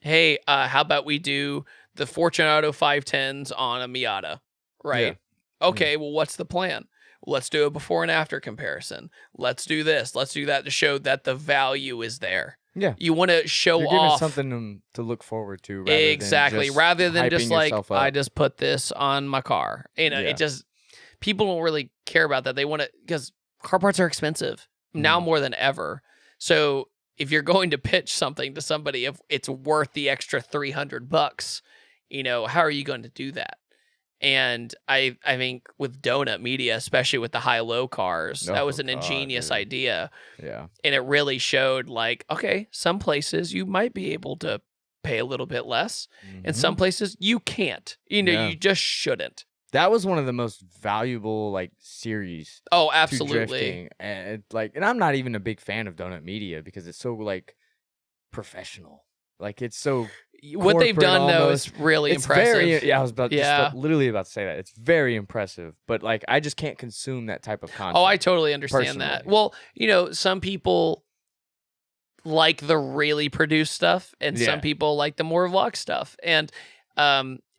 hey, how about we do the Fortunato 510s on a Miata, right? Yeah. Okay, well, what's the plan? Let's do a before and after comparison. Let's do this. Let's do that to show that the value is there. Yeah. You want to show You're off. Giving something to look forward to. Rather than just like, I just put this on my car. You know, it just, people don't really care about that. They want to, because car parts are expensive now more than ever. So if you're going to pitch something to somebody, if it's worth the extra $300, You know, how are you going to do that? And I think with Donut Media, especially with the high-low cars, that was an ingenious idea. Yeah. And it really showed like, okay, some places you might be able to pay a little bit less, and some places you can't. You know, you just shouldn't. That was one of the most valuable like series. Oh, absolutely. To drifting. And and I'm not even a big fan of Donut Media because it's so like professional. Like it's so what they've done though is really impressive. I was literally about to say that. It's very impressive, but like I just can't consume that type of content. Oh, I totally understand that. Well, you know, some people like the really produced stuff, and some people like the more vlog stuff. And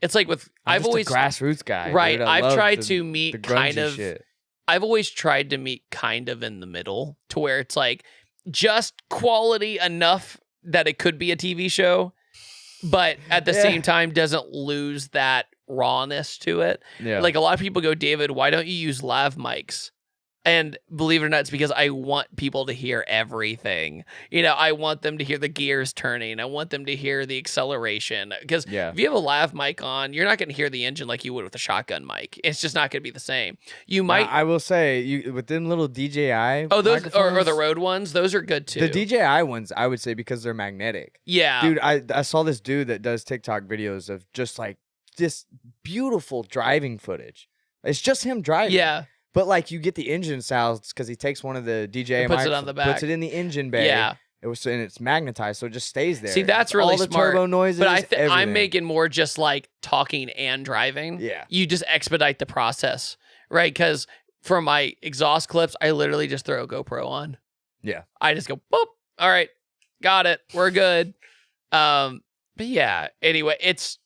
it's like with I've always a grassroots guy, right? Dude. I've tried to meet kind of. Shit. I've always tried to meet kind of in the middle, to where it's like just quality enough that it could be a TV show, but at the same time doesn't lose that rawness to it. Yeah. Like a lot of people go, David, why don't you use lav mics? And believe it or not, it's because I want people to hear everything. You know, I want them to hear the gears turning. I want them to hear the acceleration. Because if you have a lav mic on, you're not going to hear the engine like you would with a shotgun mic. It's just not going to be the same. You might. I will say, with them little DJI. Oh, those or the Rode ones. Those are good too. The DJI ones, I would say, because they're magnetic. Yeah, dude. I saw this dude that does TikTok videos of just like this beautiful driving footage. It's just him driving. Yeah. But like you get the engine sounds because he takes one of the DJI puts it on the back, puts it in the engine bay. Yeah, and it's magnetized, so it just stays there. See, that's really all the smart. Turbo noises. But I'm making more just like talking and driving. Yeah, you just expedite the process, right? Because for my exhaust clips, I literally just throw a GoPro on. Yeah, I just go boop. All right, got it. We're good. But yeah. Anyway, it's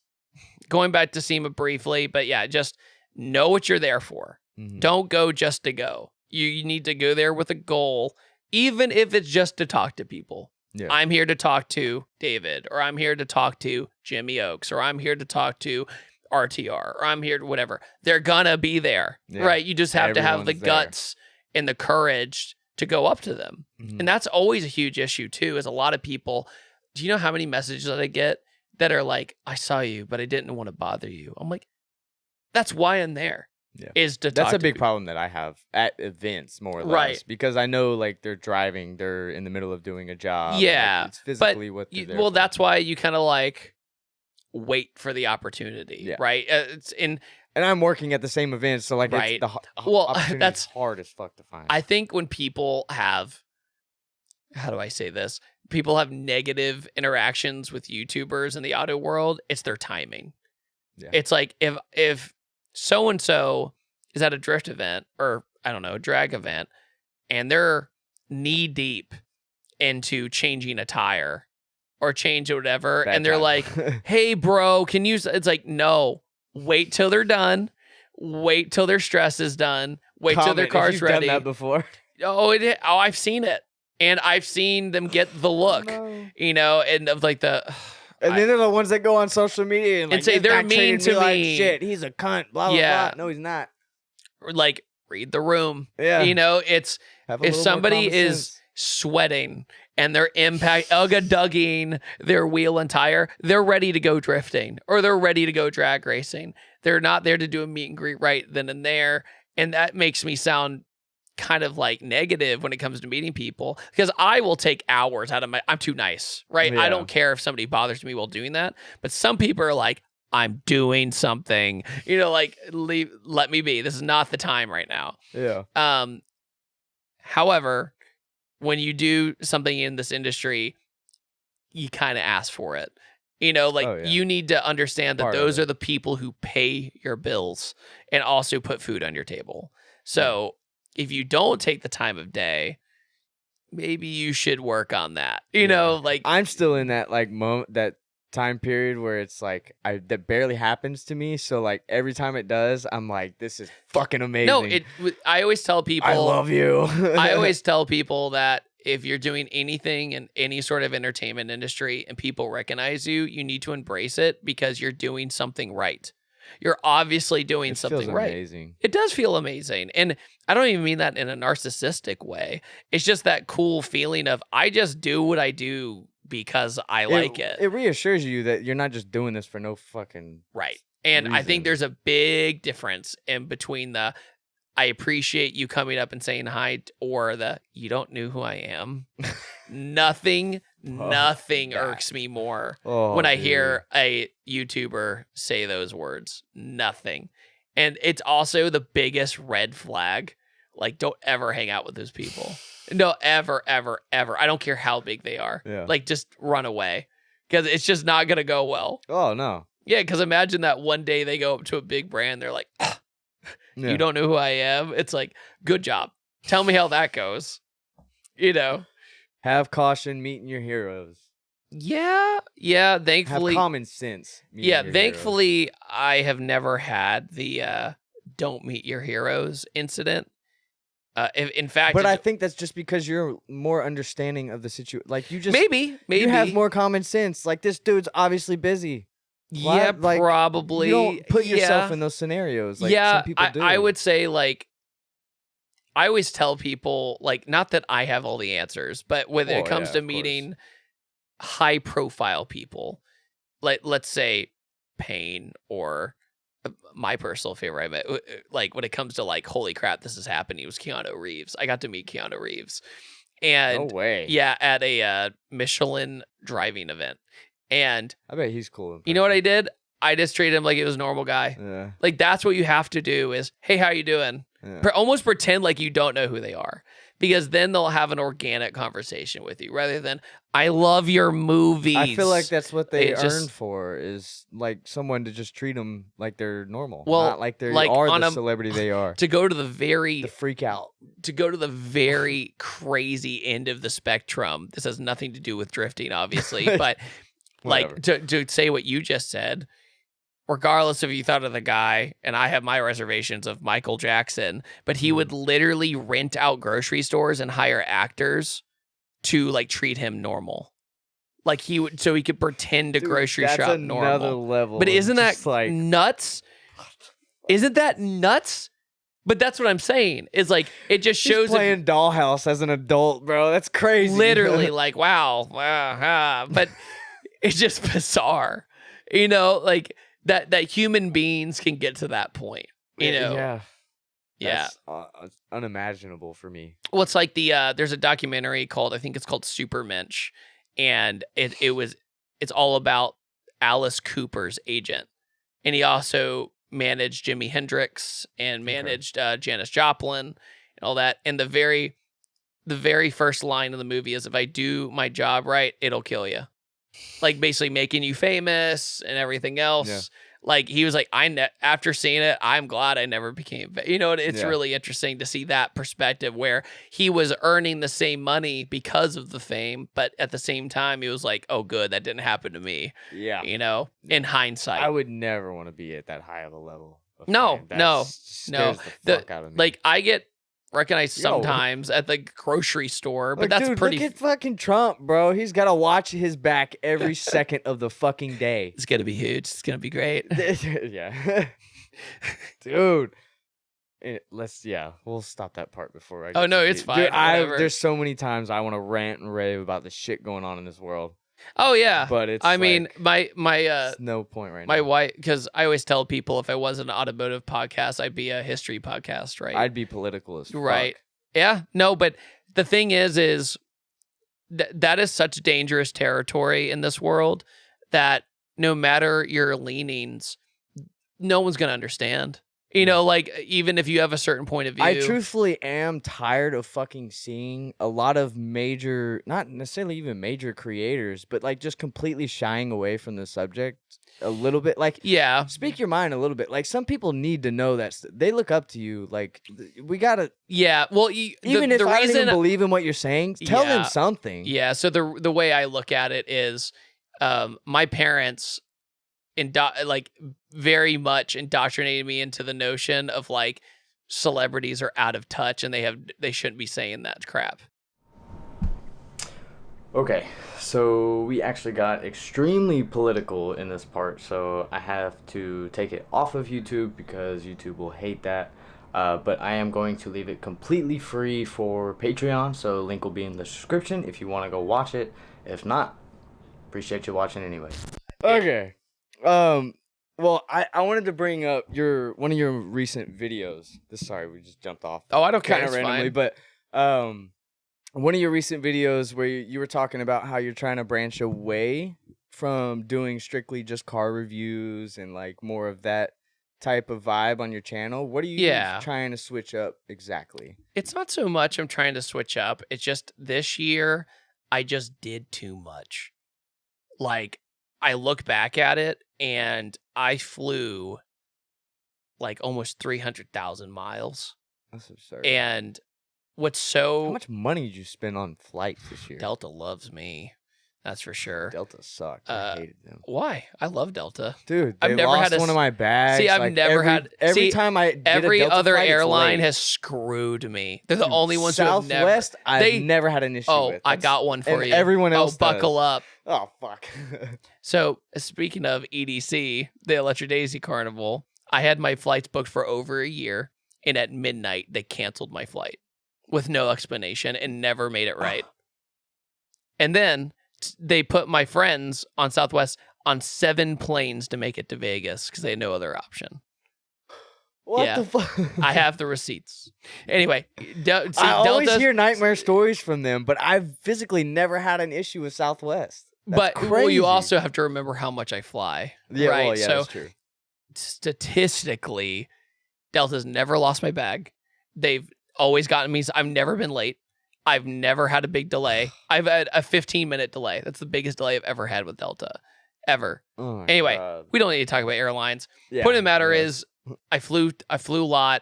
going back to SEMA briefly, but yeah, just know what you're there for. Don't go just to go. You need to go there with a goal, even if it's just to talk to people. Yeah. I'm here to talk to David, or I'm here to talk to Jimmy Oaks, or I'm here to talk to RTR, or I'm here to whatever. They're gonna be there, right? You just have to have the guts and the courage to go up to them. And that's always a huge issue too, is a lot of people, do you know how many messages that I get that are like, I saw you, but I didn't want to bother you? I'm like, that's why I'm there. Yeah. That's a big problem that I have at events, more or less, right? Because I know like they're driving, they're in the middle of doing a job. Yeah, like, it's physically what they're there well, for. That's why you kind of like wait for the opportunity, right? And I'm working at the same event, so like right. That's hard as fuck to find. I think when people have, how do I say this? People have negative interactions with YouTubers in the auto world. It's their timing. Yeah. It's like if so-and-so is at a drift event, or I don't know, a drag event, and they're knee deep into changing a tire or change or whatever, and they're like, hey bro, can you, it's like, no, wait till they're done, wait till their stress is done, wait till their car's ready. Done that before? I've seen it, and I've seen them get the look, you know, and of like the... And then they're the ones that go on social media and, like, say they're mean to me. Like shit, he's a cunt, blah, blah, blah. No, he's not. Or like, read the room. Yeah. You know, it's, if somebody is sweating and they're dugging their wheel and tire, they're ready to go drifting, or they're ready to go drag racing. They're not there to do a meet and greet right then and there. And that makes me sound kind of like negative when it comes to meeting people, because I will take hours out of I'm too nice, right? Yeah. I don't care if somebody bothers me while doing that, but some people are like, I'm doing something, you know, like let me be. This is not the time right now. Yeah. However, when you do something in this industry, you kind of ask for it. You know, like you need to understand that those are the people who pay your bills and also put food on your table. So if you don't take the time of day, maybe you should work on that. You know, like I'm still in that like moment, that time period where it's like that barely happens to me. So like every time it does, I'm like, this is fucking amazing. No, I always tell people, I love you. I always tell people that if you're doing anything in any sort of entertainment industry and people recognize you, you need to embrace it, because you're doing something right. You're obviously doing something right. Amazing. It does feel amazing. And I don't even mean that in a narcissistic way. It's just that cool feeling of, I just do what I do because I like it. It reassures you that you're not just doing this for no fucking right. And reason. I think there's a big difference in between the I appreciate you coming up and saying hi or the you don't know who I am. Nothing irks me more when I hear a YouTuber say those words. Nothing. And it's also the biggest red flag. Like, don't ever hang out with those people. No, ever. I don't care how big they are. Yeah. Like, just run away because it's just not going to go well. Oh, no. Yeah, because imagine that one day they go up to a big brand. They're like, you don't know who I am. It's like, good job. Tell me how that goes. You know? Have caution meeting your heroes. Yeah. Thankfully. Have common sense. Yeah, thankfully, heroes. I have never had the don't meet your heroes incident. In fact, but I think that's just because you're more understanding of the situation. Like you just maybe you have more common sense. Like this dude's obviously busy. Yeah, like, probably. You don't put yourself in those scenarios. Like some people do. I would say like I always tell people like not that I have all the answers, but when it comes to meeting high profile people, like let's say Payne or my personal favorite, like when it comes to like, holy crap, this is happening, was Keanu Reeves. I got to meet Keanu Reeves. And no way. Yeah, at a Michelin driving event. And I bet he's cool. You know what I did? I just treated him like he was a normal guy. Yeah. Like that's what you have to do is, hey, how you doing? Yeah. Almost pretend like you don't know who they are. Because then they'll have an organic conversation with you rather than, I love your movies. I feel like that's what they earn for is like someone to just treat them like they're normal. Well, not like they are the celebrity they are. To go to the freak out. To go to the very crazy end of the spectrum. This has nothing to do with drifting, obviously. But like to say what you just said, regardless if you thought of the guy, and I have my reservations of Michael Jackson, but he would literally rent out grocery stores and hire actors to like treat him normal. Like he would, so he could pretend to grocery shop normal. That's another level. But isn't that like nuts? Isn't that nuts? But that's what I'm saying. Is like it just shows he's playing Dollhouse as an adult, bro. That's crazy. Literally, like wow. But it's just bizarre, you know, like. That human beings can get to that point, you know? Yeah. That's unimaginable for me. Well, it's like there's a documentary I think it's called Supermensch, and it's all about Alice Cooper's agent, and he also managed Jimi Hendrix and managed Janis Joplin and all that. And the very first line of the movie is, "If I do my job right, it'll kill you." Like basically making you famous and everything else. Yeah. Like he was like, after seeing it, I'm glad I never became, you know, it's really interesting to see that perspective where he was earning the same money because of the fame. But at the same time, he was like, oh, good. That didn't happen to me. Yeah. You know, in hindsight, I would never want to be at that high of a level. No. The fuck out of me. Like I get recognized sometimes at the grocery store, but that's pretty. Look at fucking Trump, bro. He's got to watch his back every second of the fucking day. It's gonna be huge. It's gonna be great. Yeah, dude. We'll stop that part before I. Oh no, it's fine. Dude, there's so many times I want to rant and rave about the shit going on in this world. Oh yeah, but it's. I mean, my no point right now. My wife, because I always tell people if I was an automotive podcast, I'd be a history podcast, right? I'd be political as fuck. Right. Yeah. No, but the thing is that is such dangerous territory in this world that no matter your leanings, no one's gonna understand. You know, like, even if you have a certain point of view. I truthfully am tired of fucking seeing a lot of major, not necessarily even major creators, but, like, just completely shying away from the subject a little bit. Like, speak your mind a little bit. Like, some people need to know that they look up to you. Like, we gotta. Yeah, well, even if I don't even believe in what you're saying, tell them something. Yeah, so the way I look at it is my parents very much indoctrinated me into the notion of like celebrities are out of touch and they shouldn't be saying that crap. Okay, so we actually got extremely political in this part, so I have to take it off of YouTube because YouTube will hate that. But I am going to leave it completely free for Patreon, so link will be in the description if you want to go watch it. If not, Appreciate you watching anyway. Okay. Well, I wanted to bring up one of your recent videos. Sorry, we just jumped off. Oh, I don't care. Kind of randomly, fine. but one of your recent videos where you were talking about how you're trying to branch away from doing strictly just car reviews and like more of that type of vibe on your channel. What are you trying to switch up exactly? It's not so much I'm trying to switch up. It's just this year I just did too much. Like, I look back at it and I flew like almost 300,000 miles. That's absurd. And how much money did you spend on flights this year? Delta loves me. That's for sure. Delta sucked. I hated them. Why? I love Delta. Dude, I've never lost one of my bags. See, I've never had... Every time I get every a Delta other flight, airline has screwed me. They're the only ones Southwest, who have never... I've never had an issue with. I got one for you. Everyone else does. Buckle up. Oh, fuck. So, speaking of EDC, the Electric Daisy Carnival, I had my flights booked for over a year, and at midnight, they canceled my flight with no explanation and never made it right. And then they put my friends on Southwest on 7 planes to make it to Vegas because they had no other option. What the fuck? I have the receipts. Anyway, I always hear nightmare stories from them, but I've physically never had an issue with Southwest. That's crazy. Well, you also have to remember how much I fly. Yeah, right? Well, yeah, that's true. Statistically, Delta's never lost my bag. They've always gotten me. I've never been late. I've never had a big delay. I've had a 15-minute delay. That's the biggest delay I've ever had with Delta. Ever. Oh anyway, God. We don't need to talk about airlines. Yeah, Point of the matter is, I flew a lot.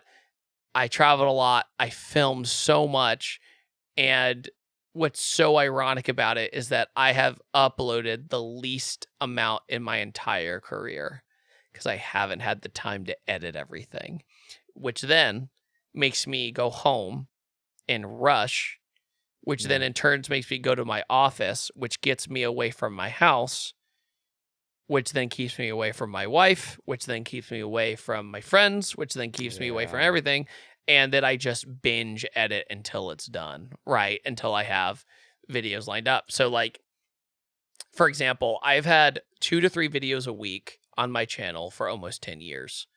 I traveled a lot. I filmed so much. And what's so ironic about it is that I have uploaded the least amount in my entire career because I haven't had the time to edit everything, which then makes me go home and rush, which then in turn makes me go to my office, which gets me away from my house, which then keeps me away from my wife, which then keeps me away from my friends, which then keeps me away from everything. And then I just binge edit until it's done, right? Until I have videos lined up. So like, for example, I've had 2 to 3 videos a week on my channel for almost 10 years.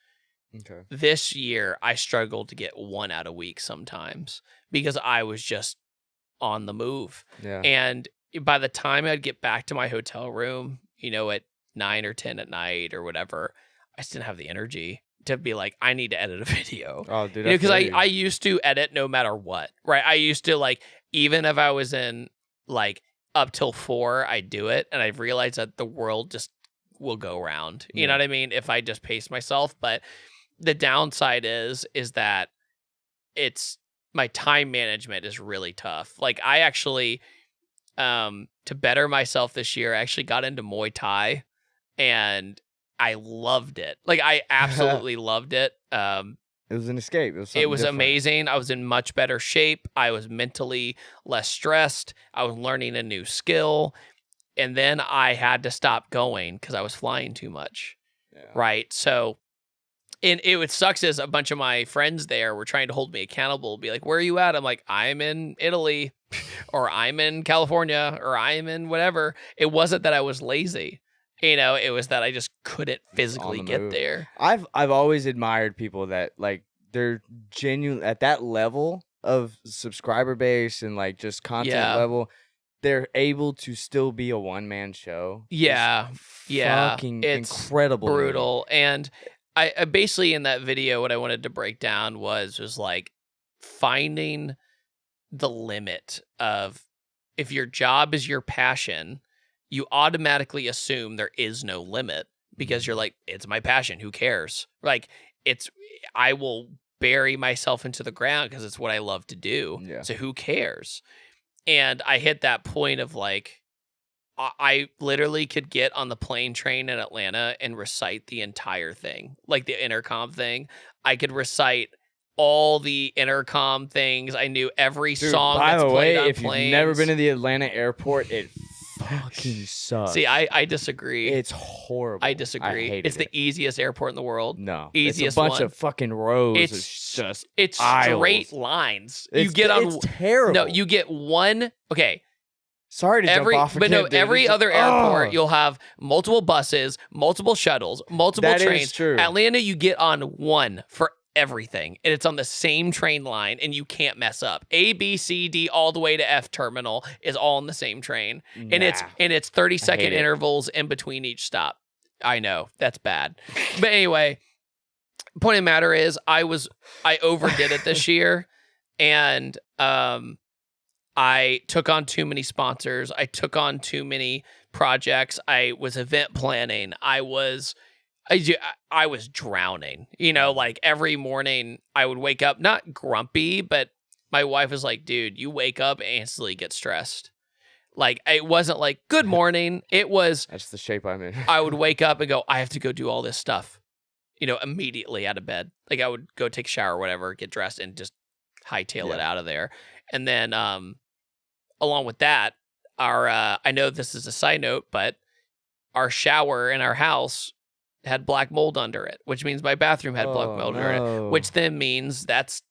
Okay. This year, I struggled to get 1 out a week sometimes because I was just on the move. Yeah. And by the time I'd get back to my hotel room, at 9 or 10 at night or whatever, I just didn't have the energy to be like, I need to edit a video. Oh, dude. Because I used to edit no matter what, right? I used to like, even if I was in like up till 4, I'd do it. And I've realized that the world just will go round. You know what I mean? If I just pace myself. But the downside is that my time management is really tough. Like I actually, to better myself this year, I actually got into Muay Thai and I loved it. Like I absolutely loved it. It was an escape. It was amazing. I was in much better shape. I was mentally less stressed. I was learning a new skill. And then I had to stop going because I was flying too much. Yeah. Right. So, and it sucks is a bunch of my friends there were trying to hold me accountable, be like, where are you at? I'm like, I'm in Italy or I'm in California or I'm in whatever. It wasn't that I was lazy. It was that I just couldn't physically get there. I've always admired people that like they're genuine at that level of subscriber base and like just content level. They're able to still be a one-man show. Yeah. Fucking it's incredible. Brutal. And I basically in that video, what I wanted to break down was like finding the limit of if your job is your passion, you automatically assume there is no limit because you're like, it's my passion. Who cares? Like I will bury myself into the ground because it's what I love to do. Yeah. So who cares? And I hit that point of like, I literally could get on the plane train in Atlanta and recite the entire thing, like the intercom thing. I could recite all the intercom things. I knew every song that's played on planes. If you've never been to the Atlanta airport, it fucking sucks. See, I disagree. It's horrible. I disagree. It's the easiest airport in the world. No, easiest it's a bunch of fucking rows. It's aisles. Straight lines. It's terrible. No, you get one. Okay, Sorry to jump off again, dude. Every other airport, you'll have multiple buses, multiple shuttles, multiple trains. That is true. Atlanta, you get on one for everything, and it's on the same train line, and you can't mess up. A, B, C, D, all the way to F terminal is all on the same train, and it's 30-second intervals in between each stop. I know that's bad, but anyway, point of the matter is, I overdid it this year, and I took on too many sponsors. I took on too many projects. I was event planning. I was drowning. You know, like every morning I would wake up, not grumpy, but my wife was like, dude, you wake up and instantly get stressed. Like, it wasn't like, good morning. It was. That's the shape I'm in. I would wake up and go, I have to go do all this stuff, you know, immediately out of bed. Like, I would go take a shower or whatever, get dressed, and just hightail it out of there. And then, along with that, I know this is a side note, but our shower in our house had black mold under it, which means my bathroom had black mold under it, which then means that's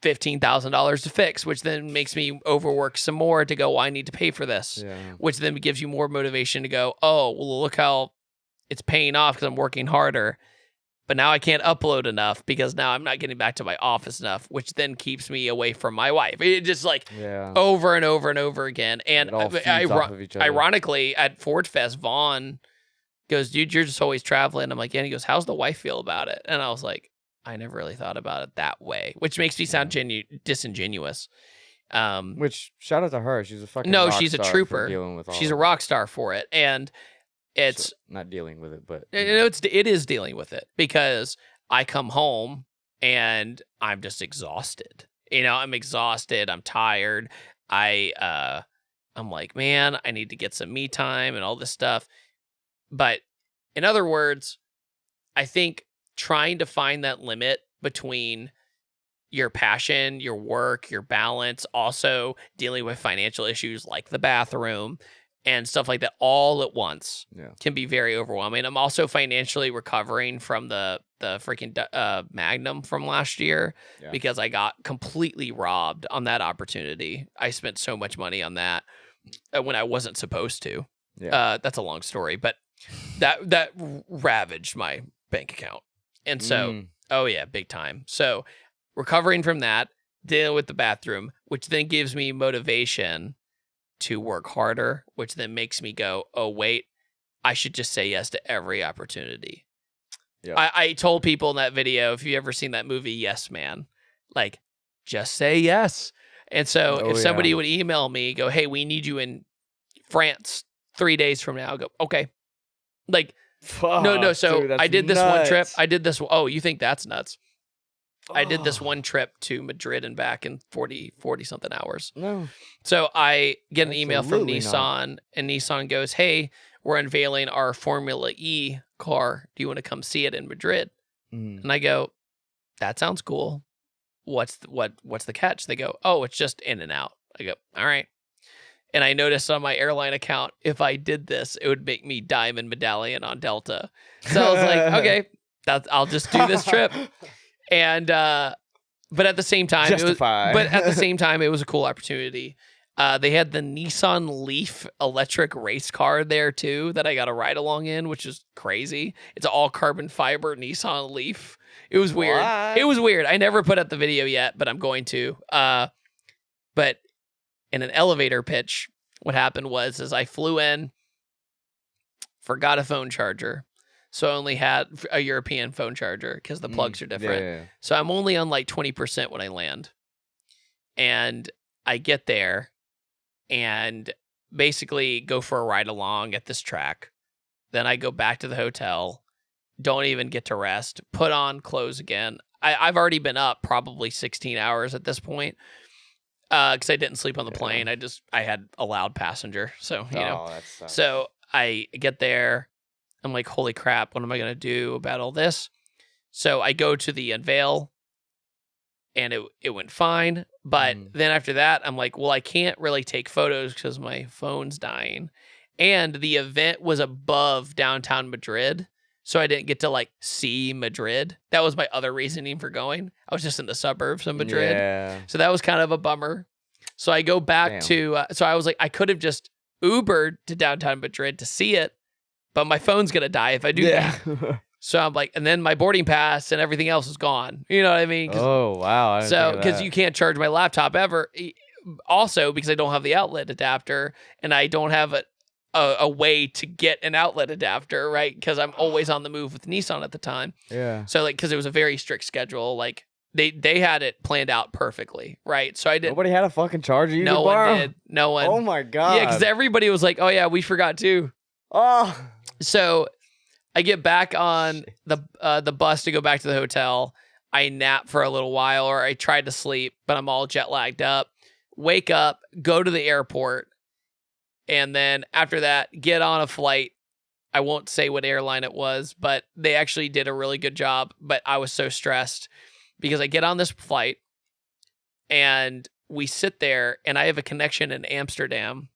$15,000 to fix, which then makes me overwork some more to go, well, I need to pay for this, which then gives you more motivation to go, oh, well, look how it's paying off because I'm working harder. But now I can't upload enough because now I'm not getting back to my office enough, which then keeps me away from my wife. It just like over and over and over again. And ironically, at Ford Fest, Vaughn goes, dude, you're just always traveling. I'm like, yeah. And he goes, how's the wife feel about it? And I was like, I never really thought about it that way, which makes me sound disingenuous. Which, shout out to her. She's a fucking she's a trooper. She's a rock star for it. And it's not dealing with it, but it is dealing with it because I come home and I'm just exhausted. You know, I'm exhausted. I'm tired. I'm like, man, I need to get some me time and all this stuff. But in other words, I think trying to find that limit between your passion, your work, your balance, also dealing with financial issues like the bathroom and stuff like that all at once can be very overwhelming. I'm also financially recovering from the freaking Magnum from last year because I got completely robbed on that opportunity. I spent so much money on that when I wasn't supposed to. That's a long story, but that ravaged my bank account. And so, big time. So recovering from that, dealing with the bathroom, which then gives me motivation to work harder, which then makes me go, oh, wait, I should just say yes to every opportunity. I told people in that video, if you ever seen that movie, Yes Man, like, just say yes. And so if somebody would email me, go, hey, we need you in France 3 days from now, I'll go, okay. Like, no. So dude, I did this one trip. I did this. Oh, you think that's nuts? I did this one trip to Madrid and back in 40 something hours. No. So I get an email from Nissan and Nissan goes, hey, we're unveiling our Formula E car. Do you want to come see it in Madrid? And I go, that sounds cool. What's the catch? They go, oh, it's just in and out. I go, all right. And I noticed on my airline account, if I did this, it would make me diamond medallion on Delta. So I was like, okay, I'll just do this trip. And but at the same time, it was a cool opportunity. They had the Nissan Leaf electric race car there too that I got a ride along in, which is crazy. It's an all carbon fiber Nissan Leaf. It was weird. It was weird. I never put up the video yet, but I'm going to. But in an elevator pitch, what happened was I flew in, forgot a phone charger. So I only had a European phone charger because the plugs are different. Yeah. So I'm only on like 20% when I land. And I get there and basically go for a ride along at this track. Then I go back to the hotel, don't even get to rest, put on clothes again. I've already been up probably 16 hours at this point because I didn't sleep on the plane. I had a loud passenger. So, you know. That sucks. So I get there. I'm like, holy crap, what am I going to do about all this? So I go to the unveil, and it went fine. But then after that, I'm like, well, I can't really take photos because my phone's dying. And the event was above downtown Madrid, so I didn't get to, like, see Madrid. That was my other reasoning for going. I was just in the suburbs of Madrid. Yeah. So that was kind of a bummer. So I go back to, so I was like, I could have just Ubered to downtown Madrid to see it, but my phone's going to die if I do that. So I'm like, and then my boarding pass and everything else is gone. You know what I mean? Oh, wow. So, because you can't charge my laptop ever. Also, because I don't have the outlet adapter and I don't have a way to get an outlet adapter, right? Because I'm always on the move with Nissan at the time. Yeah. So, like, because it was a very strict schedule, like, they had it planned out perfectly, right? So I didn't. Nobody had a fucking charger. No one did. No one. Oh my god. Yeah, because everybody was like, "Oh yeah, we forgot too." Oh. So I get back on the bus to go back to the hotel. I nap for a little while, or I tried to sleep, but I'm all jet lagged up. Wake up, go to the airport, and then after that, get on a flight. I won't say what airline it was, but they actually did a really good job. But I was so stressed. Because I get on this flight and we sit there and I have a connection in Amsterdam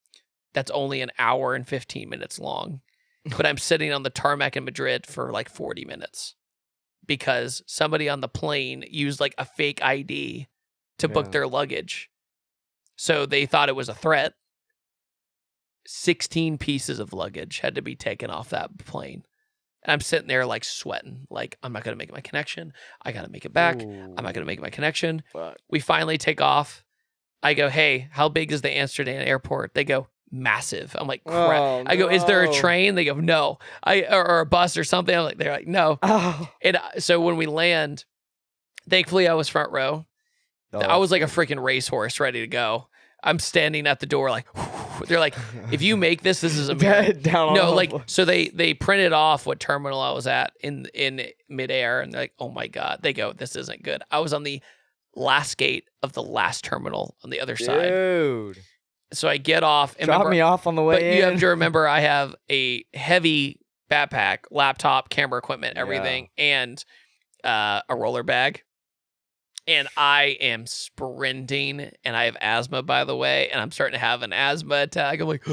that's only an hour and 15 minutes long. But I'm sitting on the tarmac in Madrid for like 40 minutes because somebody on the plane used like a fake ID to book their luggage. So they thought it was a threat. 16 pieces of luggage had to be taken off that plane. And I'm sitting there like sweating, like, I'm not going to make my connection. I got to make it back. Ooh. I'm not going to make my connection. Fuck. We finally take off. I go, hey, how big is the Amsterdam airport? They go, massive. I'm like, crap. Oh, I go, is there a no. train? They go, no. Or a bus or something. I'm like, they're like, no. Oh. And so when we land, thankfully I was front row. I was like a freaking racehorse ready to go. I'm standing at the door like, they're like, if you make this is a miracle. No, like, so they printed off what terminal I was at in midair, and they're like, oh my God. They go, this isn't good. I was on the last gate of the last terminal on the other side. Dude. So I get off. And Drop me off on the way in. You have to remember, I have a heavy backpack, laptop, camera equipment, everything, and a roller bag. And I am sprinting, and I have asthma, by the way, and I'm starting to have an asthma attack. I'm like,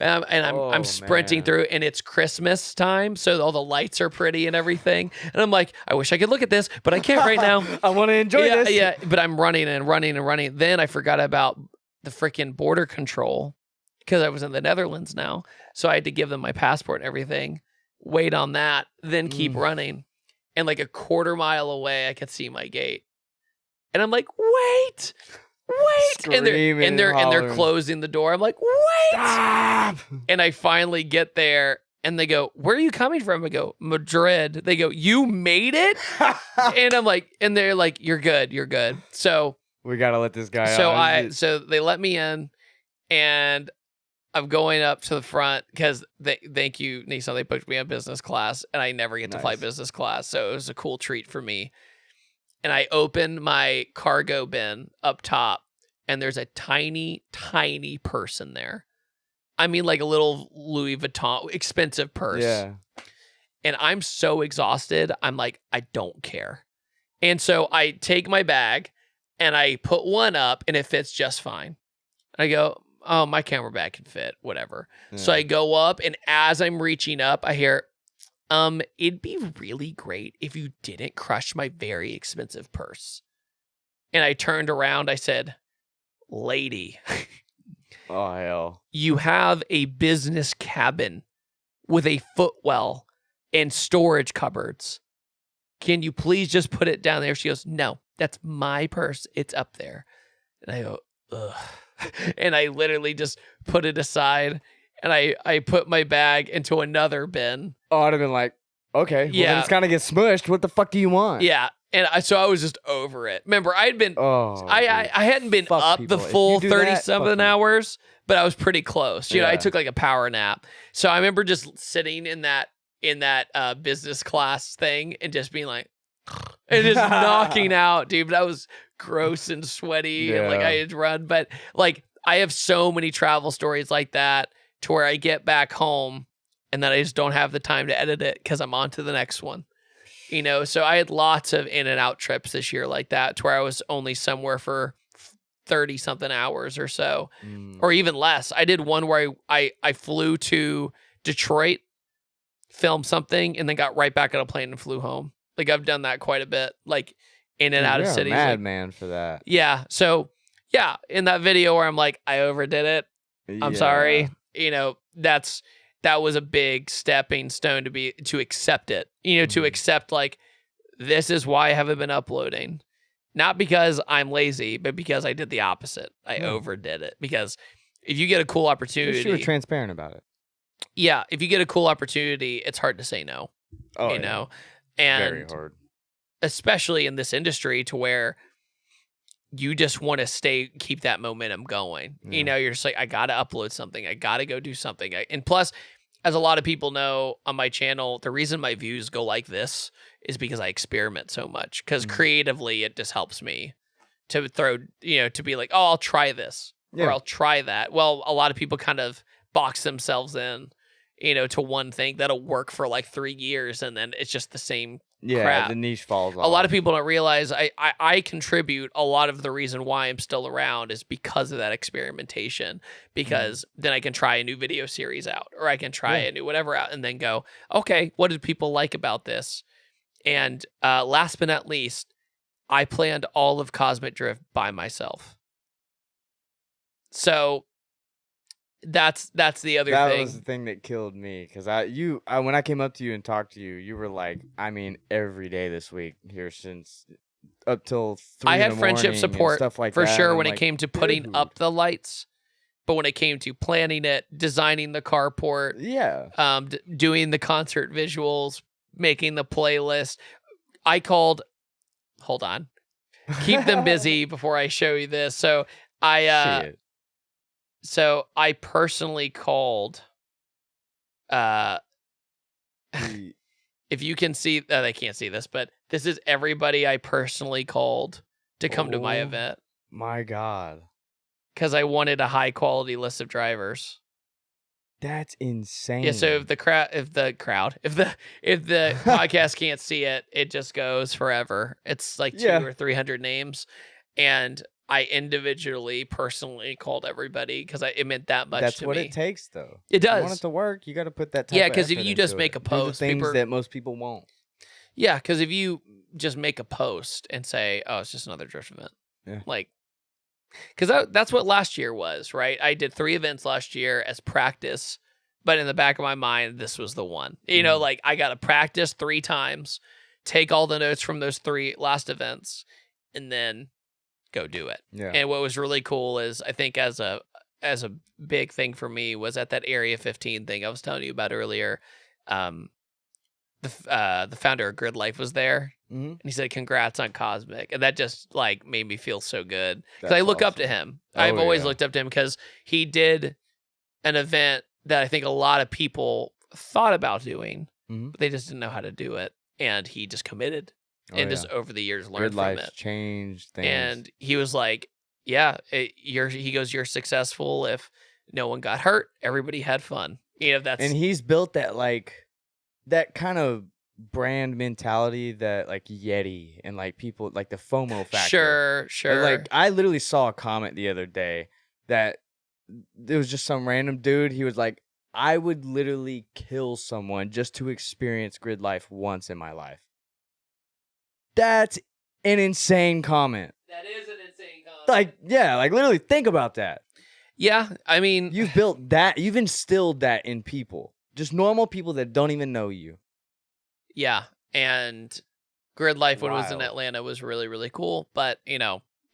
I'm sprinting through, and it's Christmas time, so all the lights are pretty and everything. And I'm like, I wish I could look at this, but I can't right now. I want to enjoy this. Yeah, but I'm running and running and running. Then I forgot about the freaking border control because I was in the Netherlands now, so I had to give them my passport and everything. Wait on that, then keep running. And like a quarter mile away, I could see my gate, and I'm like, "Wait!" Screaming and they're closing the door. I'm like, "Wait!" Stop! And I finally get there, and they go, "Where are you coming from?" I go, "Madrid." They go, "You made it?" And I'm like, and they're like, "You're good, you're good." So we gotta let this guy out. So they let me in, and I'm going up to the front because thank you, Nissan. They booked me on business class, and I never get to fly business class, so it was a cool treat for me. And I open my cargo bin up top, and there's a tiny, tiny purse in there. I mean, like a little Louis Vuitton expensive purse. Yeah. And I'm so exhausted. I'm like, I don't care. And so I take my bag, and I put one up, and it fits just fine. And I go, oh, my camera bag can fit, whatever. Yeah. So I go up, and as I'm reaching up, I hear, it'd be really great if you didn't crush my very expensive purse. And I turned around, I said, lady. Oh, hell. You have a business cabin with a footwell and storage cupboards. Can you please just put it down there? She goes, no, that's my purse. It's up there. And I go, ugh. And I literally just put it aside, and I put my bag into another bin. Oh, I'd have been like, okay, well, then it's gonna get smushed. What the fuck do you want? Yeah, and so I was just over it. Remember, I had been, I hadn't been up the full 30-something hours, but I was pretty close. You know, I took like a power nap, so I remember just sitting in that business class thing and just being like, and just knocking out, dude. But I was gross and sweaty, and like I had run. But like I have so many travel stories like that to where I get back home and then I just don't have the time to edit it because I'm on to the next one. You know, so I had lots of in and out trips this year like that to where I was only somewhere for 30-something hours or so, or even less. I did one where I flew to Detroit, filmed something, and then got right back on a plane and flew home. Like I've done that quite a bit, like in and out of cities. You're a madman for that. Yeah. So Yeah, in that video where I'm like, I overdid it. I'm sorry. You know, that was a big stepping stone to accept it. You know, to accept like, this is why I haven't been uploading. Not because I'm lazy, but because I did the opposite. I overdid it. Because if you get a cool opportunity, you were transparent about it. Yeah, if you get a cool opportunity, it's hard to say no. Oh, you know, and very hard, especially in this industry, to where you just want to keep that momentum going. You know, you're just like, I gotta upload something. I gotta go do something. And plus, as a lot of people know on my channel, the reason my views go like this is because I experiment so much. Because creatively, it just helps me to to be like, oh, I'll try this or I'll try that. Well, a lot of people kind of box themselves in, to one thing that'll work for like 3 years, and then it's just the same crap. The niche falls off. A lot of people don't realize I contribute a lot of the reason why I'm still around is because of that experimentation, because then I can try a new video series out, or I can try a new whatever out, and then go, okay, what did people like about this? And last but not least, I planned all of Cosmic Drift by myself. So that's the other thing. That was the thing that killed me, because when I came up to you and talked to you, you were like, I mean, every day this week here since up till 3 I in had the friendship morning support and stuff like for that. sure And when I'm it like, came to putting dude. up the lights, but when it came to planning it, designing the carport, doing the concert visuals, making the playlist, hold on, keep them busy before I show you this. So I personally called, if you can see, they can't see this, but this is everybody I personally called to come to my event. My God. Because I wanted a high quality list of drivers. That's insane. Yeah, so if the podcast can't see it, it just goes forever. It's like 200 or 300 names. And I individually, personally called everybody because it meant that much to me. That's what it takes, though. It does. If you want it to work, you got to put that type of effort because if you just into make it. a post, do the things that most people won't. Yeah, because if you just make a post and say, oh, it's just another drift event. Yeah. Like, because that's what last year was, right? I did 3 events last year as practice, but in the back of my mind, this was the one. Like, I got to practice 3 times, take all the notes from those 3 last events, and then go do it. Yeah. And what was really cool is, I think as a big thing for me was at that Area 15 thing I was telling you about earlier. The founder of Grid Life was there, and he said, "Congrats on Cosmic," and that just like made me feel so good because I look up to him. I've always looked up to him because he did an event that I think a lot of people thought about doing, but they just didn't know how to do it, and he just committed. And just over the years learned from it. Changed things. And he was like, yeah, you're successful if no one got hurt, everybody had fun. And he's built that kind of brand mentality that like Yeti and like people like the FOMO factor. Sure. Like I literally saw a comment the other day that it was just some random dude. He was like, I would literally kill someone just to experience Grid Life once in my life. That's an insane comment. That is an insane comment. Like literally think about that. Yeah, I mean, you've built that, you've instilled that in people. Just normal people that don't even know you. Yeah, and Grid Life when it was in Atlanta was really, really cool. But,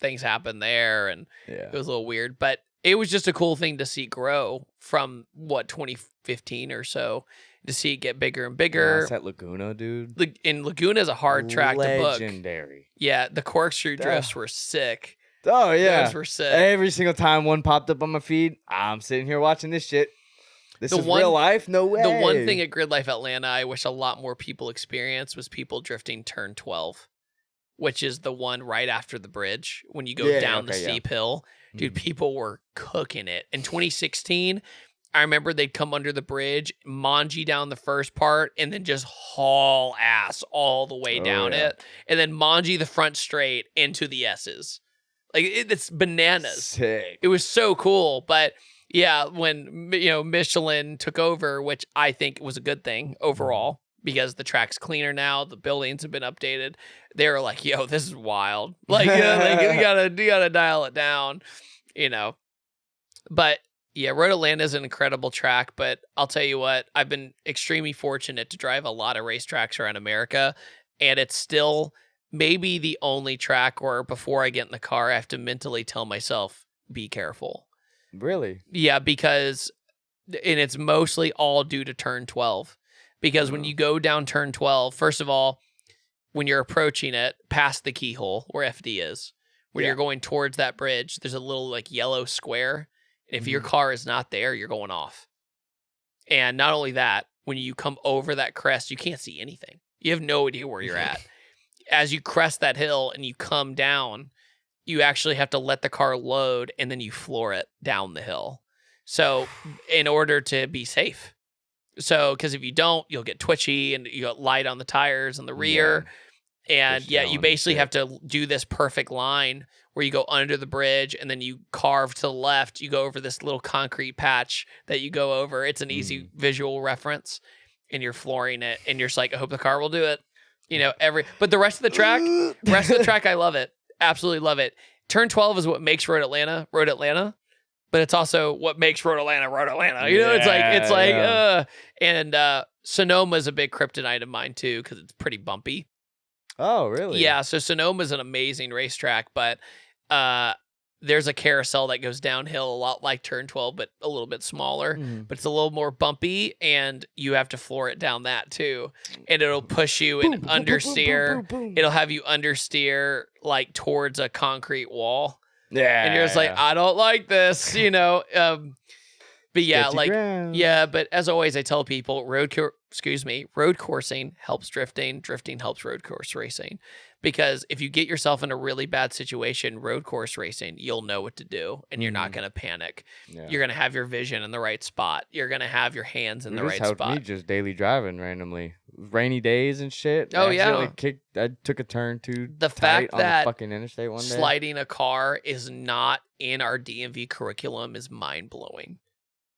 things happened there, and it was a little weird. But it was just a cool thing to see grow from, 2015 or so, to see it get bigger and bigger. That's at Laguna, dude. And Laguna is a hard track to book. Legendary. Yeah, the corkscrew drifts were sick. Oh, yeah. Those were sick. Every single time one popped up on my feed, I'm sitting here watching this shit. This is real life? No way. The one thing at Grid Life Atlanta I wish a lot more people experienced was people drifting turn 12, which is the one right after the bridge when you go down the steep hill. Dude, people were cooking it. In 2016, I remember they'd come under the bridge, manji down the first part, and then just haul ass all the way down it. And then manji the front straight into the S's. Like, it's bananas. Sick. It was so cool. But yeah, when Michelin took over, which I think was a good thing overall, because the track's cleaner now. The buildings have been updated. They were like, yo, this is wild. Like, you gotta dial it down, But yeah, Road Atlanta is an incredible track, but I'll tell you what, I've been extremely fortunate to drive a lot of racetracks around America, and it's still maybe the only track where before I get in the car, I have to mentally tell myself, be careful. Really? Yeah, and it's mostly all due to turn 12. Because when you go down turn 12, first of all, when you're approaching it, past the keyhole where FD is, when you're going towards that bridge, there's a little like yellow square. If your car is not there, you're going off. And not only that, when you come over that crest, you can't see anything. You have no idea where you're at. As you crest that hill and you come down, you actually have to let the car load and then you floor it down the hill. So in order to be safe. So, because if you don't, you'll get twitchy and you got light on the tires in the rear. And you basically have to do this perfect line where you go under the bridge and then you carve to the left. You go over this little concrete patch that you go over. It's an easy visual reference, and you're flooring it. And you're just like, I hope the car will do it. But the rest of the track, I love it. Absolutely love it. Turn 12 is what makes Road Atlanta, but it's also what makes Road Atlanta, Road Atlanta. And Sonoma is a big kryptonite of mine too, because it's pretty bumpy. Oh, really? Yeah, so Sonoma is an amazing racetrack, but there's a carousel that goes downhill a lot like Turn 12, but a little bit smaller. But it's a little more bumpy, and you have to floor it down that too. And it'll push you and understeer. It'll have you understeer like towards a concrete wall. Yeah. And you're just like, I don't like this, But yeah, but as always, I tell people road coursing helps drifting. Drifting helps road course racing. Because if you get yourself in a really bad situation, road course racing, you'll know what to do and you're not going to panic. Yeah. You're going to have your vision in the right spot. You're going to have your hands in the right spot. Me just daily driving randomly. Rainy days and shit. Oh, yeah. I took a turn too the tight fact on that the fucking interstate one day. Sliding a car is not in our DMV curriculum is mind-blowing.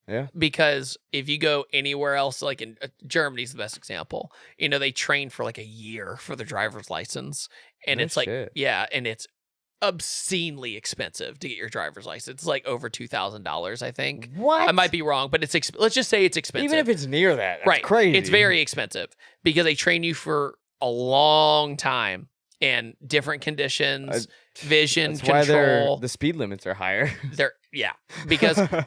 Yeah. Because if you go anywhere else, like in Germany's the best example, they train for like a year for the driver's license. And it's like, and it's obscenely expensive to get your driver's license. It's like over $2,000, I think. What? I might be wrong, but let's just say it's expensive. Even if it's near that, that's right. Crazy. It's very expensive because they train you for a long time and different conditions, vision, that's control. Why the speed limits are higher.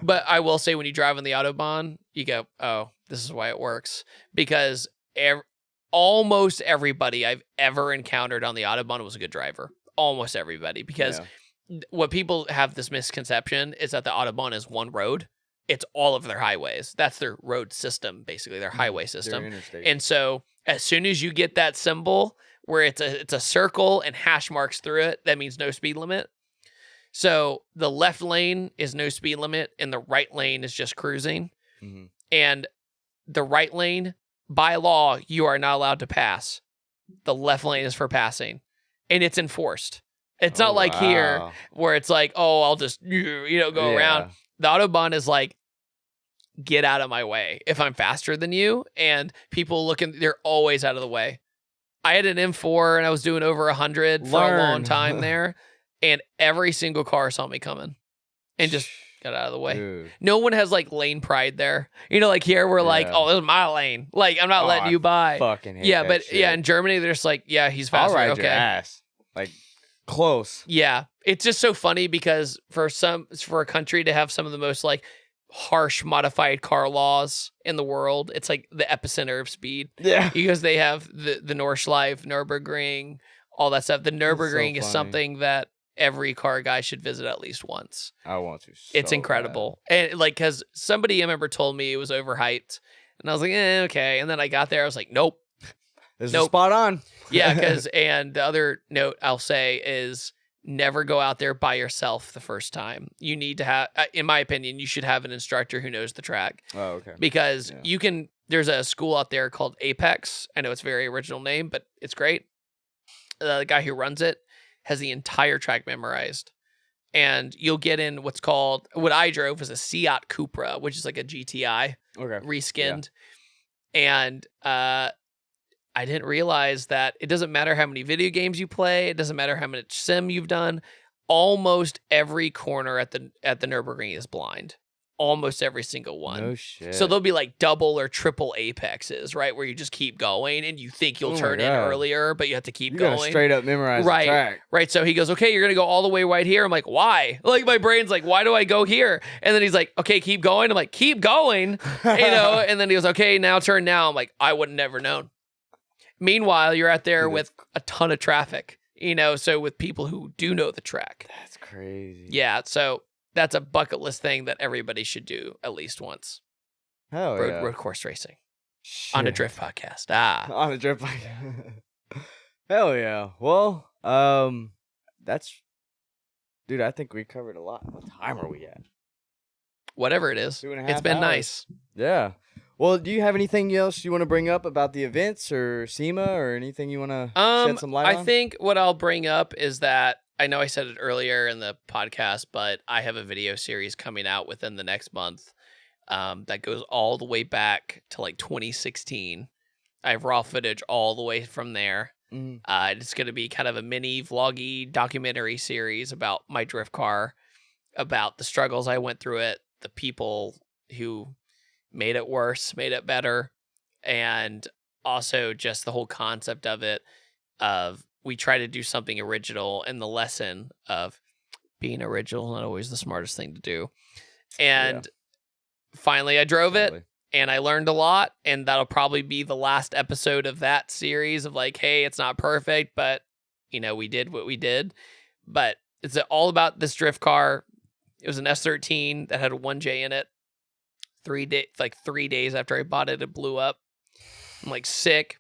But I will say when you drive on the Autobahn, you go, oh, this is why it works. Because almost everybody I've ever encountered on the Autobahn was a good driver. Almost everybody. Because what people have this misconception is that the Autobahn is one road. It's all of their highways. That's their road system, basically, their highway system. And so as soon as you get that symbol where it's a circle and hash marks through it, that means no speed limit. So the left lane is no speed limit and the right lane is just cruising. And the right lane, by law, you are not allowed to pass. The left lane is for passing. And it's enforced. It's not like here where it's like, oh, I'll just, go around. The Autobahn is like, get out of my way if I'm faster than you. And people they're always out of the way. I had an M4 and I was doing over 100 for a long time there. And every single car saw me coming and just got out of the way. Dude. No one has like lane pride there. Like here we're like, oh, this is my lane. Like I'm not letting you by. Fucking hate that shit. In Germany they're just like, yeah, he's faster. I'll ride your ass. Like close. Yeah. It's just so funny because for a country to have some of the most like harsh modified car laws in the world, it's like the epicenter of speed. Yeah. Because they have the Nordschleife, Nürburgring, all that stuff. The Nürburgring is something that every car guy should visit at least once. I want to. It's incredible. Bad. And like, because somebody I remember told me it was overhyped. And I was like, okay. And then I got there. I was like, nope. This is spot on. Yeah. And the other note I'll say is never go out there by yourself the first time. You need to have, in my opinion, you should have an instructor who knows the track. Oh, okay. Because there's a school out there called Apex. I know it's a very original name, but it's great. The guy who runs it has the entire track memorized. And you'll get in what I drove was a Seat Cupra, which is like a GTI reskinned. Yeah. And I didn't realize that it doesn't matter how many video games you play. It doesn't matter how much sim you've done. Almost every corner at the Nürburgring is blind. Almost every single one. No shit. So there'll be like double or triple apexes, right? Where you just keep going and you think you'll turn in earlier, but you have to keep going. You gotta straight up memorize the track. Right. So he goes, okay, you're going to go all the way right here. I'm like, why? Like my brain's like, why do I go here? And then he's like, okay, keep going. I'm like, keep going. And then he goes, okay, now turn now. I'm like, I would have never known. Meanwhile, you're out there with a ton of traffic, so with people who do know the track. That's crazy. Yeah. So that's a bucket list thing that everybody should do at least once. Hell yeah. Road course racing. On a drift podcast. On a drift podcast. Hell yeah. Well, dude, I think we covered a lot. What time are we at? Whatever it is. 2.5 It's been hours. nice. Yeah. Well, do you have anything else you want to bring up about the events or SEMA or anything you want to shed some light on? I think what I'll bring up is that I know I said it earlier in the podcast, but I have a video series coming out within the next month that goes all the way back to like 2016. I have raw footage all the way from there. It's going to be kind of a mini vloggy documentary series about my drift car, about the struggles I went through it, the people who made it worse, made it better, and also just the whole concept of it, of we try to do something original, and the lesson of being original is not always the smartest thing to do. And finally I drove it, and I learned a lot, and that'll probably be the last episode of that series of like, hey, it's not perfect, but we did what we did. But it's all about this drift car. It was an S13 that had a 1J in it. 3 days after I bought it, it blew up. I'm like sick.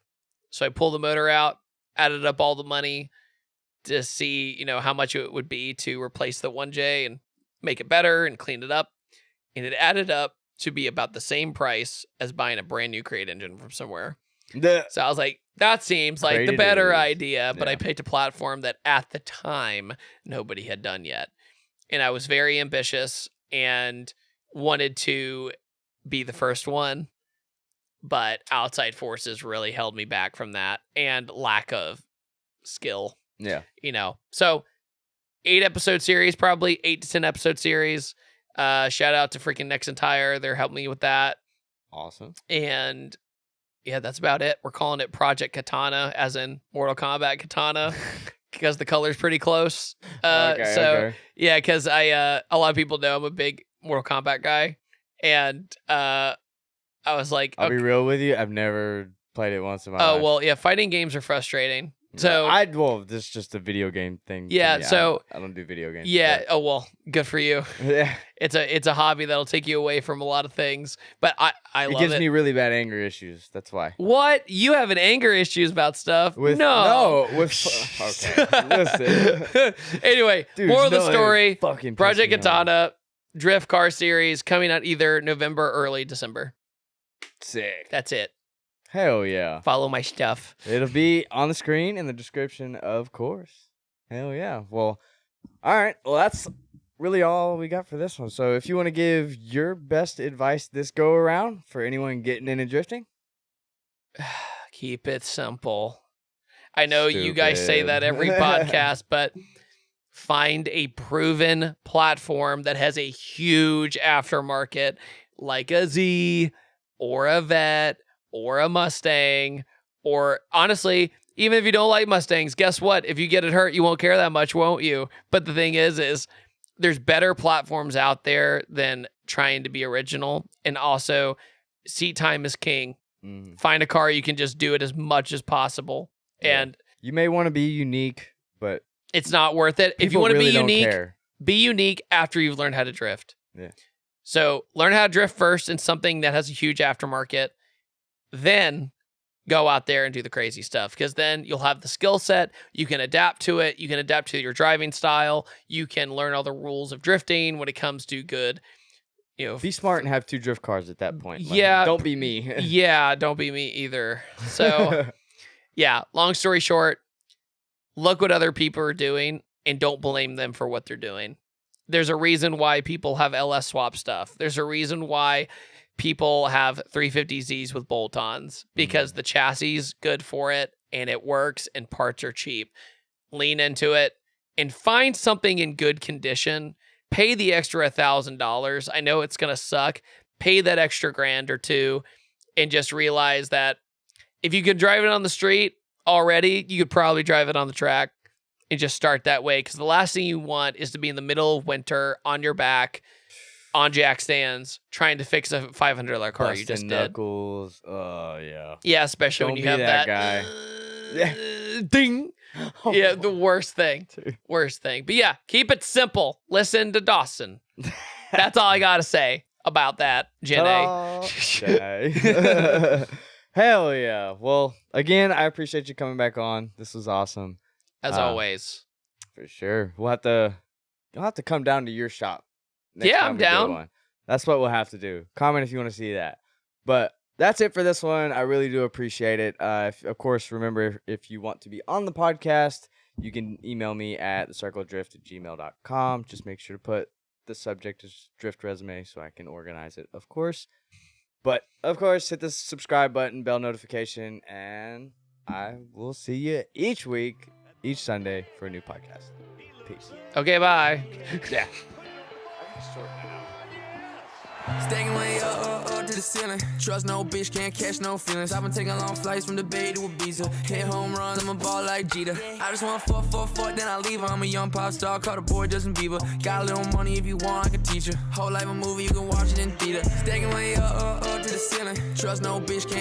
So I pulled the motor out, added up all the money to see, how much it would be to replace the 1J and make it better and clean it up. And it added up to be about the same price as buying a brand new crate engine from somewhere. So I was like, that seems like the better idea. But I picked a platform that at the time nobody had done yet. And I was very ambitious and wanted to be the first one, but outside forces really held me back from that, and lack of skill. Yeah. So 8 episode series, probably 8 to 10 episode series. Shout out to freaking Nexon Tire. They're helping me with that. Awesome. And yeah, that's about it. We're calling it Project Katana, as in Mortal Kombat Katana, because the color's pretty close. Okay. Yeah, because a lot of people know I'm a big Mortal Kombat guy. And I was like, I'll be real with you, I've never played it once in my life. Oh, well, yeah, fighting games are frustrating. So this is just a video game thing. Yeah, so I don't do video games. Yeah, but. Oh well, good for you. Yeah. It's a hobby that'll take you away from a lot of things. But I love it. It gives me really bad anger issues. That's why. What? You have an anger issues about stuff? Okay. Listen. Anyway, moral of the story, Project Katana. Drift car series coming out either November or early December. Sick. That's it. Hell yeah. Follow my stuff. It'll be on the screen in the description, of course. Hell yeah. Well, all right. Well, that's really all we got for this one. So if you want to give your best advice this go around for anyone getting into drifting, keep it simple. I know you guys say that every podcast, but find a proven platform that has a huge aftermarket, like a Z or a Vet or a Mustang, or honestly, even if you don't like Mustangs, guess what? If you get it hurt, you won't care that much, won't you? But the thing is there's better platforms out there than trying to be original. And also, seat time is king. Find a car you can just do it as much as possible. Yeah. And you may want to be unique, but it's not worth it. If you want to be unique after you've learned how to drift. Yeah. So learn how to drift first in something that has a huge aftermarket. Then go out there and do the crazy stuff, because then you'll have the skill set. You can adapt to it. You can adapt to your driving style. You can learn all the rules of drifting when it comes to good. Be smart and have 2 drift cars at that point. Yeah. Don't be me. Yeah, don't be me either. So, yeah, long story short, look what other people are doing and don't blame them for what they're doing. There's a reason why people have LS swap stuff. There's a reason why people have 350Zs with bolt-ons because the chassis is good for it and it works and parts are cheap. Lean into it and find something in good condition. Pay the extra $1,000. I know it's going to suck. Pay that extra $1,000 or $2,000 and just realize that if you could drive it on the street already, you could probably drive it on the track and just start that way. Because the last thing you want is to be in the middle of winter on your back, on jack stands, trying to fix a $500 car you just knuckles. Oh, yeah. Yeah, especially when you have that guy. Ding. Yeah, the worst thing. Worst thing. But yeah, keep it simple. Listen to Dawson. That's all I got to say about that, Jenna. Hell yeah. Well, again, I appreciate you coming back on. This was awesome. As always. For sure. You'll have to come down to your shop. Yeah, I'm down. That's what we'll have to do. Comment if you want to see that. But that's it for this one. I really do appreciate it. Of course, remember, if you want to be on the podcast, you can email me at thecircledrift@gmail.com. Just make sure to put the subject as drift resume so I can organize it, of course. But, of course, hit the subscribe button, bell notification, and I will see you each week, each Sunday, for a new podcast. Peace. Okay, bye. Yeah. Stacking way up to the ceiling. Trust no bitch, can't catch no feelings. I've been taking long flights from the Bay to Ibiza. Hit home runs, I'm a ball like Jeter. I just want fuck, then I leave her. I'm a young pop star, call the boy Justin Bieber. Got a little money if you want, I can teach you. Whole life a movie, you can watch it in theater. Stacking way up to the ceiling. Trust no bitch, can't